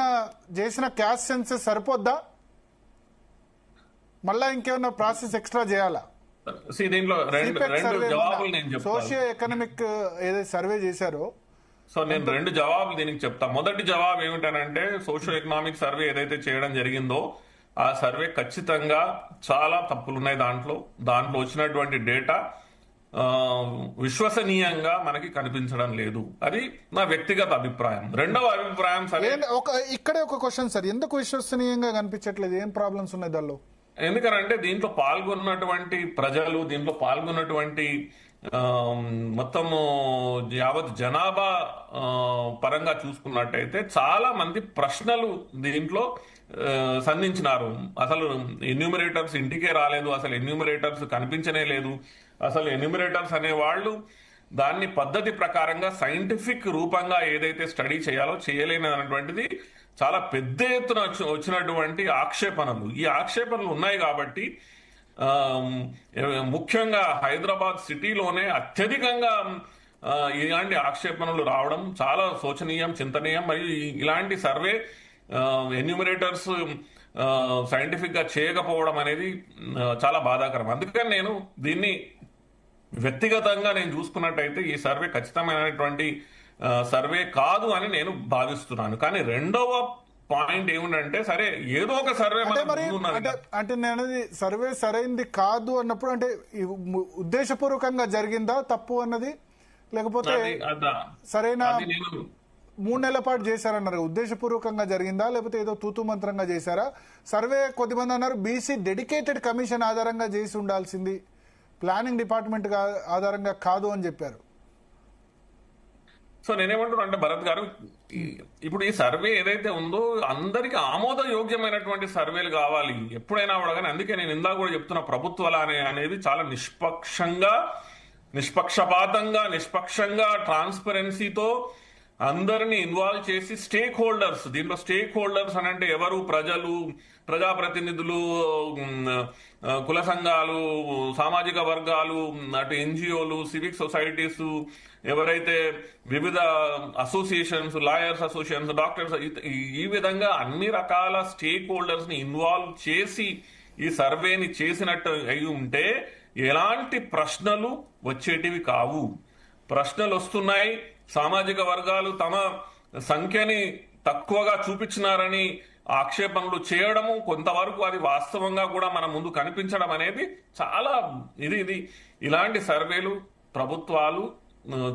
Speaker 1: చేసిన క్యాస్ట్ సెన్సస్ సరిపోద్దా, మళ్ళా ఇంకేమన్నా ప్రాసెస్ ఎక్స్ట్రా చేయాలా?
Speaker 4: దీంట్లో రెండు జవాబులు నేను చెప్తాను.
Speaker 1: సోషియో ఎకనామిక్ ఏదైతే సర్వే చేశారో
Speaker 4: సో నేను 2 జవాబులు దీనికి చెప్తా. మొదటి జవాబు ఏమిటనంటే సోషియో ఎకనామిక్ సర్వే ఏదైతే చేయడం జరిగిందో ఆ సర్వే ఖచ్చితంగా చాలా తప్పులున్నాయి. దాంట్లో వచ్చినటువంటి డేటా విశ్వసనీయంగా మనకి కనిపించడం లేదు. అది నా వ్యక్తిగత అభిప్రాయం. రెండవ అభిప్రాయం
Speaker 1: ఇక్కడే ఒక క్వశ్చన్ సార్, ఎందుకు విశ్వసనీయంగా కనిపించట్లేదు? ఏం ప్రాబ్లమ్స్ ఉన్నాయి దానిలో?
Speaker 4: ఎందుకనంటే దీంట్లో పాల్గొన్నటువంటి ప్రజలు, దీంట్లో పాల్గొన్నటువంటి మొత్తము యావత్ జనాభా పరంగా చూసుకున్నట్టయితే చాలా మంది ప్రశ్నలు దీంట్లో సంధించినారు. అసలు ఎన్యూమరేటర్స్ ఇంటికే రాలేదు, అసలు ఎన్యూమరేటర్స్ కనిపించనే లేదు, అసలు ఎన్యూమరేటర్స్ అనే వాళ్ళు దాన్ని పద్ధతి ప్రకారంగా సైంటిఫిక్ రూపంగా ఏదైతే స్టడీ చేయాలో చేయలేనటువంటిది చాలా పెద్ద ఎత్తున వచ్చినటువంటి ఆక్షేపణలు. ఈ ఆక్షేపణలు ఉన్నాయి కాబట్టి ముఖ్యంగా హైదరాబాద్ సిటీలోనే అత్యధికంగా ఇలాంటి ఆక్షేపణలు రావడం చాలా శోచనీయం, చింతనీయం. మరియు ఇలాంటి సర్వే ఎన్యూమరేటర్స్ సైంటిఫిక్ గా చేయకపోవడం అనేది చాలా బాధాకరం. అందుకని నేను దీన్ని వ్యక్తిగతంగా నేను చూసుకున్నట్టయితే ఈ సర్వే ఖచ్చితమైనటువంటి సర్వే కాదు అని నేను భావిస్తున్నాను. కానీ రెండవ పాయింట్ ఏమిటంటే సరే ఏదో ఒక సర్వే
Speaker 1: అంటే నేను సర్వే సరైంది కాదు అన్నప్పుడు అంటే ఉద్దేశపూర్వకంగా జరిగిందా తప్పు అన్నది, లేకపోతే సరైన 3 నెలల పాటు చేశారన్నారు, ఉద్దేశపూర్వకంగా జరిగిందా లేకపోతే ఏదో తూతు మంత్రంగా చేశారా? సర్వే కొద్దిమంది అన్నారు బీసీ డెడికేటెడ్ కమిషన్ ఆధారంగా చేసి ఉండాల్సింది, ప్లానింగ్ డిపార్ట్మెంట్ ఆధారంగా కాదు అని చెప్పారు.
Speaker 4: సో నేనేమంటున్నా అంటే భరత్ గారు, ఇప్పుడు ఈ సర్వే ఏదైతే ఉందో అందరికి ఆమోదయోగ్యమైనటువంటి సర్వేలు కావాలి ఎప్పుడైనా కూడా. కానీ అందుకే నేను ఇందాక కూడా చెప్తున్న ప్రభుత్వాలు అనేది చాలా నిష్పక్షపాతంగా ట్రాన్స్పరెన్సీతో అందరినీ ఇన్వాల్వ్ చేసి దీంట్లో స్టేక్ హోల్డర్స్ అని అంటే ఎవరు? ప్రజలు, ప్రజాప్రతినిధులు, కుల సంఘాలు, సామాజిక వర్గాలు, అటు ఎన్జిఓలు, సివిక్ సొసైటీస్, ఎవరైతే వివిధ అసోసియేషన్స్, లాయర్స్ అసోసియేషన్స్, డాక్టర్స్, ఈ విధంగా అన్ని రకాల స్టేక్ హోల్డర్స్ ని ఇన్వాల్వ్ చేసి ఈ సర్వేని చేసినట్టు అయి ఉంటే ఎలాంటి ప్రశ్నలు వచ్చేటివి కావు. ప్రశ్నలు వస్తున్నాయి, సామాజిక వర్గాలు తమ సంఖ్యని తక్కువగా చూపించినారని ఆక్షేపణలు చేయడము, కొంతవరకు అది వాస్తవంగా కూడా మన ముందు కనిపించడం అనేది చాలా ఇలాంటి సర్వేలు ప్రభుత్వాలు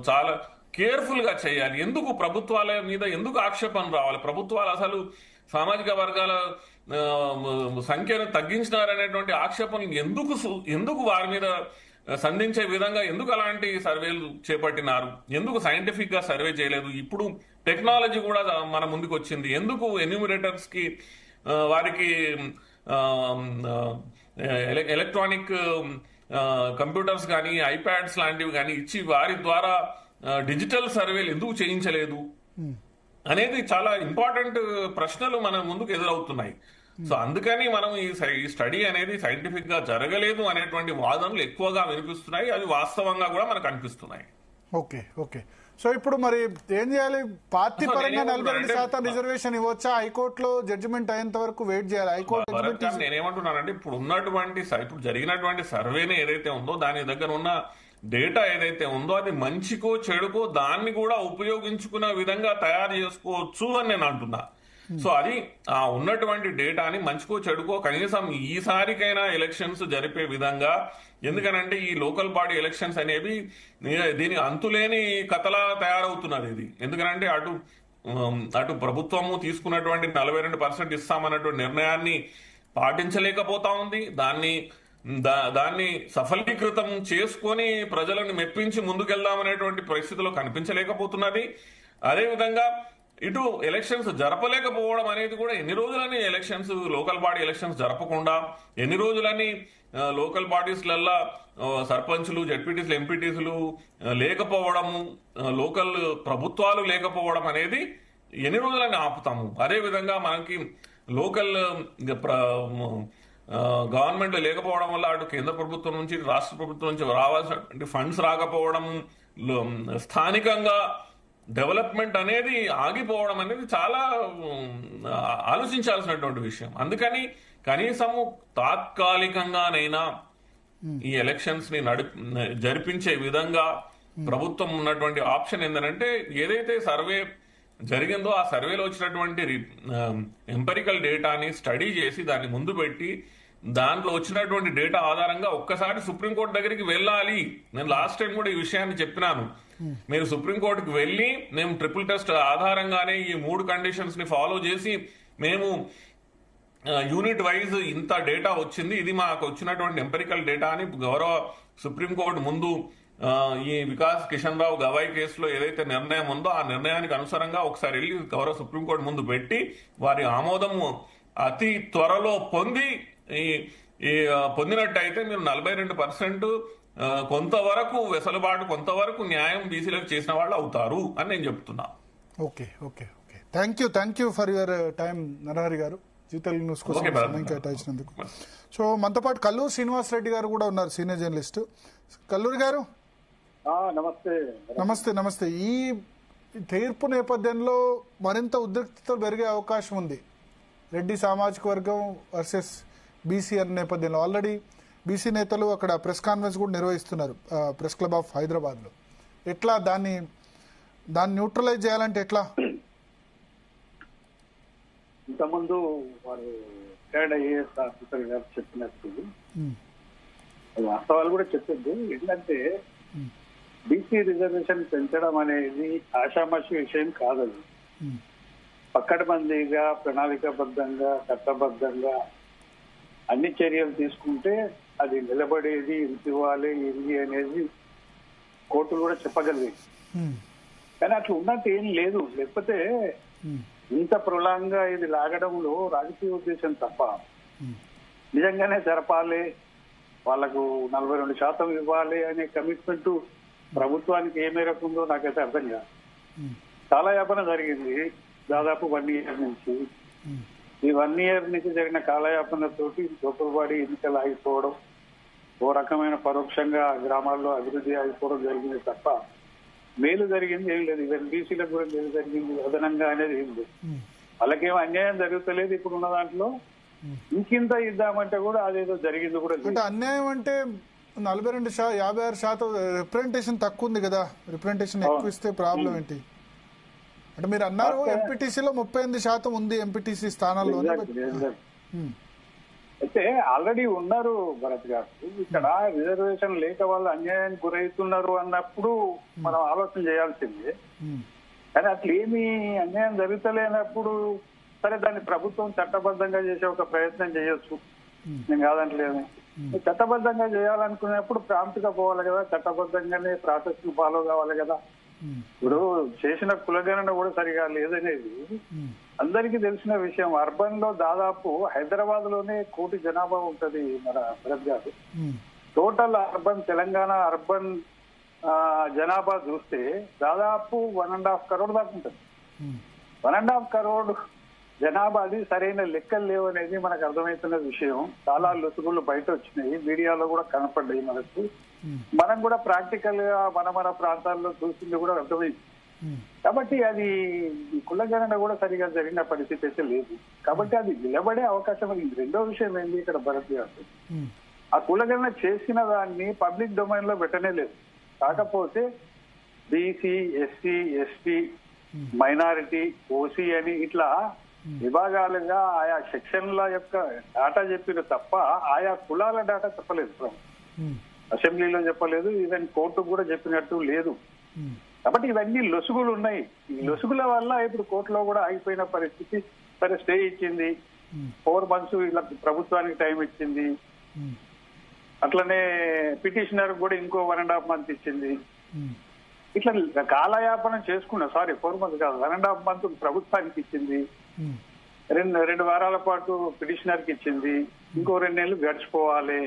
Speaker 4: చాలా కేర్ఫుల్ గా చేయాలి. ఎందుకు ప్రభుత్వాల మీద ఎందుకు ఆక్షేపణ రావాలి? ప్రభుత్వాలు అసలు సామాజిక వర్గాల సంఖ్యను తగ్గించినారనేటువంటి ఆక్షేపణలు ఎందుకు వారి మీద సంధించే విధంగా ఎందుకు అలాంటి సర్వేలు చేపట్టినారు? ఎందుకు సైంటిఫిక్ గా సర్వే చేయలేదు? ఇప్పుడు టెక్నాలజీ కూడా మన ముందుకు వచ్చింది, ఎందుకు ఎన్యూమరేటర్స్ కి వారికి ఎలక్ట్రానిక్ కంప్యూటర్స్ కానీ ఐప్యాడ్స్ లాంటివి కానీ ఇచ్చి వారి ద్వారా డిజిటల్ సర్వేలు ఎందుకు చేయించలేదు అనేది చాలా ఇంపార్టెంట్ ప్రశ్నలు మన ముందుకు ఎదురవుతున్నాయి. సో అందుకని మనం ఈ స్టడీ అనేది సైంటిఫిక్ గా జరగలేదు అనేటువంటి వాదనలు ఎక్కువగా వినిపిస్తున్నాయి, అవి వాస్తవంగా కూడా మనకు అనిపిస్తున్నాయి.
Speaker 1: ఓకే. సో ఇప్పుడు మరి ఏం చేయాలి? పార్టీ పరంగా 42% రిజర్వేషన్ ఇవ్వచ్చా? హైకోర్టులో జడ్జిమెంట్ అయ్యేంత వరకు వెయిట్ చేయాలి. హైకోర్టు
Speaker 4: నేనేమంటున్నానంటే ఇప్పుడు జరిగినటువంటి సర్వేని ఏదైతే ఉందో దాని దగ్గర ఉన్న డేటా ఏదైతే ఉందో అది మంచికో చెడుకో దాన్ని కూడా ఉపయోగించుకునే విధంగా తయారు చేసుకోవచ్చు అని నేను అంటున్నా. సో అది ఆ ఉన్నటువంటి డేటాని మంచికో చెడుకో కనీసం ఈసారికైనా ఎలక్షన్స్ జరిపే విధంగా, ఎందుకనంటే ఈ లోకల్ బాడీ ఎలక్షన్స్ అనేవి దీని అంతులేని కథలా తయారవుతున్నది ఇది. ఎందుకనంటే అటు ప్రభుత్వము తీసుకున్నటువంటి 42% ఇస్తామన్నటువంటి నిర్ణయాన్ని పాటించలేకపోతా ఉంది, దాన్ని దాన్ని సఫలీకృతం చేసుకొని ప్రజలను మెప్పించి ముందుకెళ్దామనేటువంటి పరిస్థితిలో కనిపించలేకపోతున్నది. అదేవిధంగా ఇటు ఎలక్షన్స్ జరపలేకపోవడం అనేది కూడా ఎన్ని రోజులని ఎలక్షన్స్, లోకల్ బాడీ ఎలక్షన్స్ జరపకుండా ఎన్ని రోజులని లోకల్ బాడీస్లల్లా సర్పంచులు, జడ్పీటీసులు, ఎంపీటీసులు లేకపోవడము, లోకల్ ప్రభుత్వాలు లేకపోవడం అనేది ఎన్ని రోజులని ఆపుతాము? అదేవిధంగా మనకి లోకల్ గవర్నమెంట్ లేకపోవడం వల్ల అటు కేంద్ర ప్రభుత్వం నుంచి, రాష్ట్ర ప్రభుత్వం నుంచి రావాల్సినటువంటి ఫండ్స్ రాకపోవడం, స్థానికంగా డెవలప్మెంట్ అనేది ఆగిపోవడం అనేది చాలా ఆలోచించాల్సినటువంటి విషయం. అందుకని కనీసము తాత్కాలికంగానైనా ఈ ఎలక్షన్స్ ని జరిపించే విధంగా ప్రభుత్వం ఉన్నటువంటి ఆప్షన్ ఏంటంటే, ఏదైతే సర్వే జరిగిందో ఆ సర్వేలో వచ్చినటువంటి ఎంపెరికల్ డేటాని స్టడీ చేసి దాన్ని ముందు పెట్టి దాంట్లో వచ్చినటువంటి డేటా ఆధారంగా ఒక్కసారి సుప్రీంకోర్టు దగ్గరికి వెళ్ళాలి. నేను లాస్ట్ టైం కూడా ఈ విషయాన్ని చెప్పినాను. మీరు సుప్రీంకోర్టుకి వెళ్ళి మేము ట్రిపుల్ టెస్ట్ ఆధారంగానే ఈ 3 కండిషన్స్ ని ఫాలో చేసి మేము యూనిట్ వైజ్ ఇంత డేటా వచ్చింది, ఇది మాకు వచ్చినటువంటి ఎంపెరికల్ డేటా అని గౌరవ సుప్రీంకోర్టు ముందు ఈ వికాస్ కిషన్ రావు గవాయి కేసులో ఏదైతే నిర్ణయం ఉందో ఆ నిర్ణయానికి అనుసారంగా ఒకసారి వెళ్ళి గౌరవ సుప్రీంకోర్టు ముందు పెట్టి వారి ఆమోదము అతి త్వరలో పొందినట్టయితే మీరు 42% కొంతవరకు వెసులుబాటు, కొంతవరకు న్యాయం బీసీలకు చేసిన వాళ్ళు అవుతారు అని నేను చెప్తున్నా.
Speaker 1: Okay okay okay thank you for your time Narahari గారు, జీతల్ న్యూస్ కోసం సమయం కేటాయించినందుకు. సో మనతో పాటు కల్లూరు శ్రీనివాస్ రెడ్డి గారు కూడా ఉన్నారు, సీనియర్ జర్నలిస్ట్. కల్లూరి గారు నమస్తే. నమస్తే. ఈ తీర్పు నేపథ్యంలో మరింత ఉద్రిక్తత పెరిగే అవకాశం ఉంది. రెడ్డి సామాజిక వర్గం వర్సెస్ బీసీ అనే నేపథ్యంలో ఆల్రెడీ బీసీ నేతలు అక్కడ ప్రెస్ కాన్ఫరెన్స్ కూడా నిర్వహిస్తున్నారు ప్రెస్ క్లబ్ ఆఫ్ హైదరాబాద్లో. ఎట్లా దాన్ని న్యూట్రలైజ్ చేయాలంటే ఎట్లా?
Speaker 5: ఇంతకుముందు వారు రిటైర్డ్ ఐఏఎస్ ఆఫీసర్ గారు చెప్పినట్టు వాస్తవాలు కూడా చెప్పొద్దు. ఏంటంటే బీసీ రిజర్వేషన్ పెంచడం అనేది ఆషామాషి విషయం కాదది. పక్కడబందీగా, ప్రణాళికాబద్ధంగా, చట్టబద్ధంగా అన్ని చర్యలు తీసుకుంటే అది నిలబడేది, ఇంత ఇవ్వాలి ఇది అనేది కోర్టులు కూడా చెప్పగలిగేది. కానీ అట్లా ఉన్నట్టు ఏం లేదు. లేకపోతే ఇంత ప్రొలాంగా ఇది లాగడంలో రాజకీయ ఉద్దేశం తప్ప నిజంగానే జరపాలి, వాళ్లకు 42% ఇవ్వాలి అనే కమిట్మెంట్ ప్రభుత్వానికి ఏ మేరకు ఉందో నాకైతే అర్థం కాదు. చాలా యాపన జరిగింది దాదాపు 1 year నుంచి. ఈ 1 year నుంచి జరిగిన కాలయాపనతోటి లోకల్ బాడీ ఎన్నికలు ఆగిపోవడం, ఓ రకమైన పరోక్షంగా గ్రామాల్లో అభివృద్ధి ఆగిపోవడం జరిగింది తప్ప మేలు జరిగింది ఏం లేదు. ఈవెన్ బీసీలకు కూడా మేలు జరిగింది అదనంగా అనేది ఏం లేదు. వాళ్ళకేమో అన్యాయం జరుగుతలేదు. ఇప్పుడున్న దాంట్లో ఇంకింత ఇద్దామంటే కూడా అదేదో జరిగింది కూడా.
Speaker 1: అంటే అన్యాయం అంటే 56% రిప్రజెంటేషన్ తక్కువ ఉంది కదా, రిప్రజెంటేషన్ ఎక్కువ ఇస్తే ప్రాబ్లం ఏంటి? అంటే మీరు అన్నారు ఎంపీటీసీలో 38% ఉంది ఎంపీటీసీ స్థానాల్లో.
Speaker 5: అయితే ఆల్రెడీ ఉన్నారు భరత్ గారు. ఇక్కడ రిజర్వేషన్ లేక వాళ్ళు అన్యాయానికి గురవుతున్నారు అన్నప్పుడు మనం ఆలోచన చేయాల్సిందే. కానీ అట్లా ఏమి అన్యాయం జరుగుతలేనప్పుడు సరే దాన్ని ప్రభుత్వం చట్టబద్ధంగా చేసే ఒక ప్రయత్నం చేయొచ్చు, నేను కాదంటలేదు. చట్టబద్ధంగా చేయాలనుకునేప్పుడు ప్రాంప్ట్ గా పోవాలి కదా, చట్టబద్ధంగానే ప్రాసెస్ ను ఫాలో కావాలి కదా. ఇప్పుడు చేసిన కులగణన కూడా సరిగా లేదనేది అందరికీ తెలిసిన విషయం. అర్బన్ లో దాదాపు హైదరాబాద్ లోనే 1 కోటి జనాభా ఉంటది మన భరత్ గారు. టోటల్ అర్బన్ తెలంగాణ అర్బన్ జనాభా చూస్తే దాదాపు 1.5 crore దాకా ఉంటుంది. 1.5 crore జనాభా అది సరైన లెక్కలు లేవనేది మనకు అర్థమవుతున్న విషయం. చాలా లొసుగులు బయట వచ్చినాయి, మీడియాలో కూడా కనపడ్డాయి మనకు. మనం కూడా ప్రాక్టికల్ గా మన ప్రాంతాల్లో చూసింది కూడా అర్థమైంది. కాబట్టి అది కులగణన కూడా సరిగా జరిగిన పరిస్థితి అయితే లేదు. కాబట్టి అది నిలబడే అవకాశం ఉంది. రెండో విషయం ఏంటి ఇక్కడ భరత్ గారు, ఆ కులగణన చేసిన దాన్ని పబ్లిక్ డొమైన్ లో పెట్టనే లేదు. కాకపోతే BC, SC, ST, minority, OC అని ఇట్లా విభాగాలుగా ఆయా సెక్షన్ల యొక్క డాటా చెప్పిన తప్ప ఆయా కులాల డాటా చెప్పలేదు. అసెంబ్లీలో చెప్పలేదు, ఈవెన్ కోర్టు కూడా చెప్పినట్టు లేదు. కాబట్టి ఇవన్నీ లొసుగులు ఉన్నాయి. ఈ లొసుగుల వల్ల ఇప్పుడు కోర్టులో కూడా ఆగిపోయిన పరిస్థితి. సరే స్టే ఇచ్చింది, 4 months ఇలా ప్రభుత్వానికి టైం ఇచ్చింది. అట్లనే పిటిషనర్ కూడా ఇంకో 1.5 months ఇచ్చింది. ఇట్లా కాలయాపన చేసుకున్నా, సారీ 4 months కాదు, 1.5 months ప్రభుత్వానికి ఇచ్చింది, 2 వారాల పాటు పిటిషనర్ కి ఇచ్చింది, ఇంకో 2 నెలలు గడిచిపోవాలి.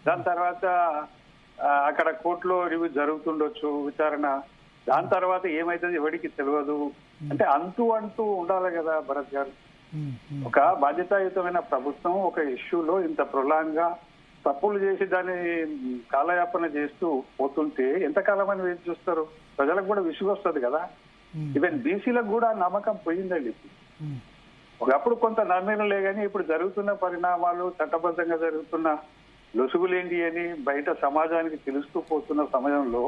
Speaker 5: దాని తర్వాత అక్కడ కోర్టులో రివ్యూ జరుగుతుండొచ్చు విచారణ, దాని తర్వాత ఏమైతుంది ఎవరికి తెలియదు. అంటే అంటూ ఉండాలి కదా భరత్ గారు. ఒక బాధ్యతాయుతమైన ప్రభుత్వం ఒక ఇష్యూలో ఇంత ప్రొలాంగ్ గా తప్పులు చేసి దాన్ని కాలయాపన చేస్తూ పోతుంటే ఎంతకాలం అని వేచి చూస్తారు? ప్రజలకు కూడా విసుగొస్తుంది కదా. ఈవెన్ బీసీలకు కూడా నమ్మకం పోయిందండి. ఒకప్పుడు కొంత నమ్మేలే కానీ ఇప్పుడు జరుగుతున్న పరిణామాలు, చట్టబద్ధంగా జరుగుతున్న లొసుగులేంటి అని బయట సమాజానికి తెలుస్తూ పోతున్న సమయంలో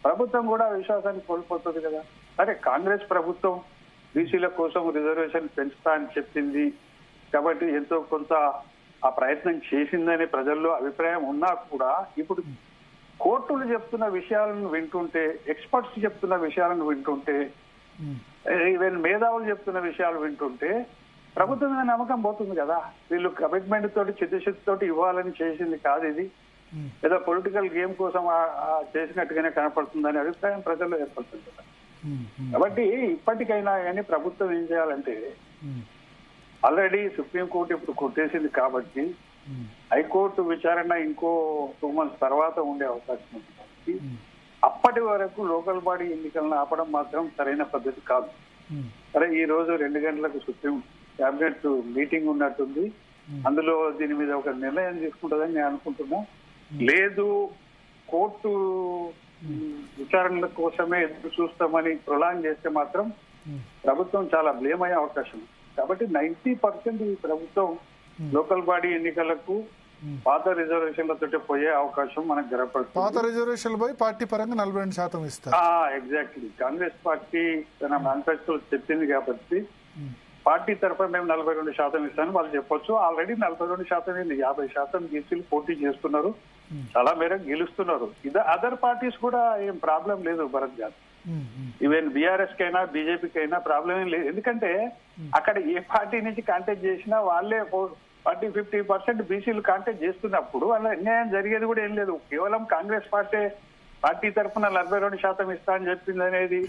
Speaker 5: ప్రభుత్వం కూడా విశ్వాసాన్ని కోల్పోతుంది కదా. సరే, కాంగ్రెస్ ప్రభుత్వం బీసీల కోసం రిజర్వేషన్ పెంచుతా అని చెప్పింది కాబట్టి ఎంతో కొంత ఆ ప్రయత్నం చేసిందనే ప్రజల్లో అభిప్రాయం ఉన్నా కూడా ఇప్పుడు కోర్టులు చెప్తున్న విషయాలను వింటుంటే, ఎక్స్పర్ట్స్ చెప్తున్న విషయాలను వింటుంటే, ఈవెన్ మేధావులు చెప్తున్న విషయాలు వింటుంటే ప్రభుత్వం మీద నమ్మకం పోతుంది కదా. వీళ్ళు కమిట్మెంట్ తోటి చిత్తశుద్ధితోటి ఇవ్వాలని చేసింది కాదు ఇది, ఏదో పొలిటికల్ గేమ్ కోసం చేసినట్టుగానే కనపడుతుందనే అభిప్రాయం ప్రజల్లో ఏర్పడుతుంది కదా. కాబట్టి ఇప్పటికైనా కానీ ప్రభుత్వం ఏం చేయాలంటే, ఆల్రెడీ సుప్రీంకోర్టు ఇప్పుడు కొట్టేసింది కాబట్టి హైకోర్టు విచారణ ఇంకో 2 months తర్వాత ఉండే అవకాశం ఉంది కాబట్టి అప్పటి వరకు లోకల్ బాడీ ఎన్నికలను ఆపడం మాత్రం సరైన పద్ధతి కాదు. సరే, ఈ రోజు 2 గంటలకు సుప్రీం క్యాబినెట్ మీటింగ్ ఉన్నట్టుంది, అందులో దీని మీద ఒక నిర్ణయం తీసుకుంటుందని నేను అనుకుంటున్నా. లేదు కోర్టు విచారణల కోసమే ఎదురు చూస్తామని ప్రొలాంగ్ చేస్తే మాత్రం ప్రభుత్వం చాలా బ్లేమ్ అయ్యే అవకాశం. కాబట్టి 90% ఈ ప్రభుత్వం లోకల్ బాడీ ఎన్నికలకు పాత రిజర్వేషన్లతో పోయే అవకాశం మనకు కనపడుతుంది.
Speaker 1: పాత రిజర్వేషన్లు పోయి పార్టీ పరంగా 42% ఇస్తారు.
Speaker 5: ఎగ్జాక్ట్లీ. కాంగ్రెస్ పార్టీ తన మేనిఫెస్టో చెప్పింది కాబట్టి పార్టీ తరఫున మేము 42% ఇస్తామని వాళ్ళు చెప్పొచ్చు. ఆల్రెడీ 42% 50% బీసీలు పోటీ చేస్తున్నారు, చాలా మేరకు గెలుస్తున్నారు. అదర్ పార్టీస్ కూడా ఏం ప్రాబ్లం లేదు భరత్ గారు. ఈవెన్ బీఆర్ఎస్ కైనా బీజేపీకి అయినా ప్రాబ్లం ఏం లేదు. ఎందుకంటే అక్కడ ఏ పార్టీ నుంచి కాంటాక్ట్ చేసినా వాళ్ళే 40-50% బీసీలు కాంటాక్ట్ చేస్తున్నప్పుడు వాళ్ళ అన్యాయం జరిగేది కూడా ఏం లేదు. కేవలం కాంగ్రెస్ పార్టీ తరఫున 42% ఇస్తా అని చెప్పింది అనేది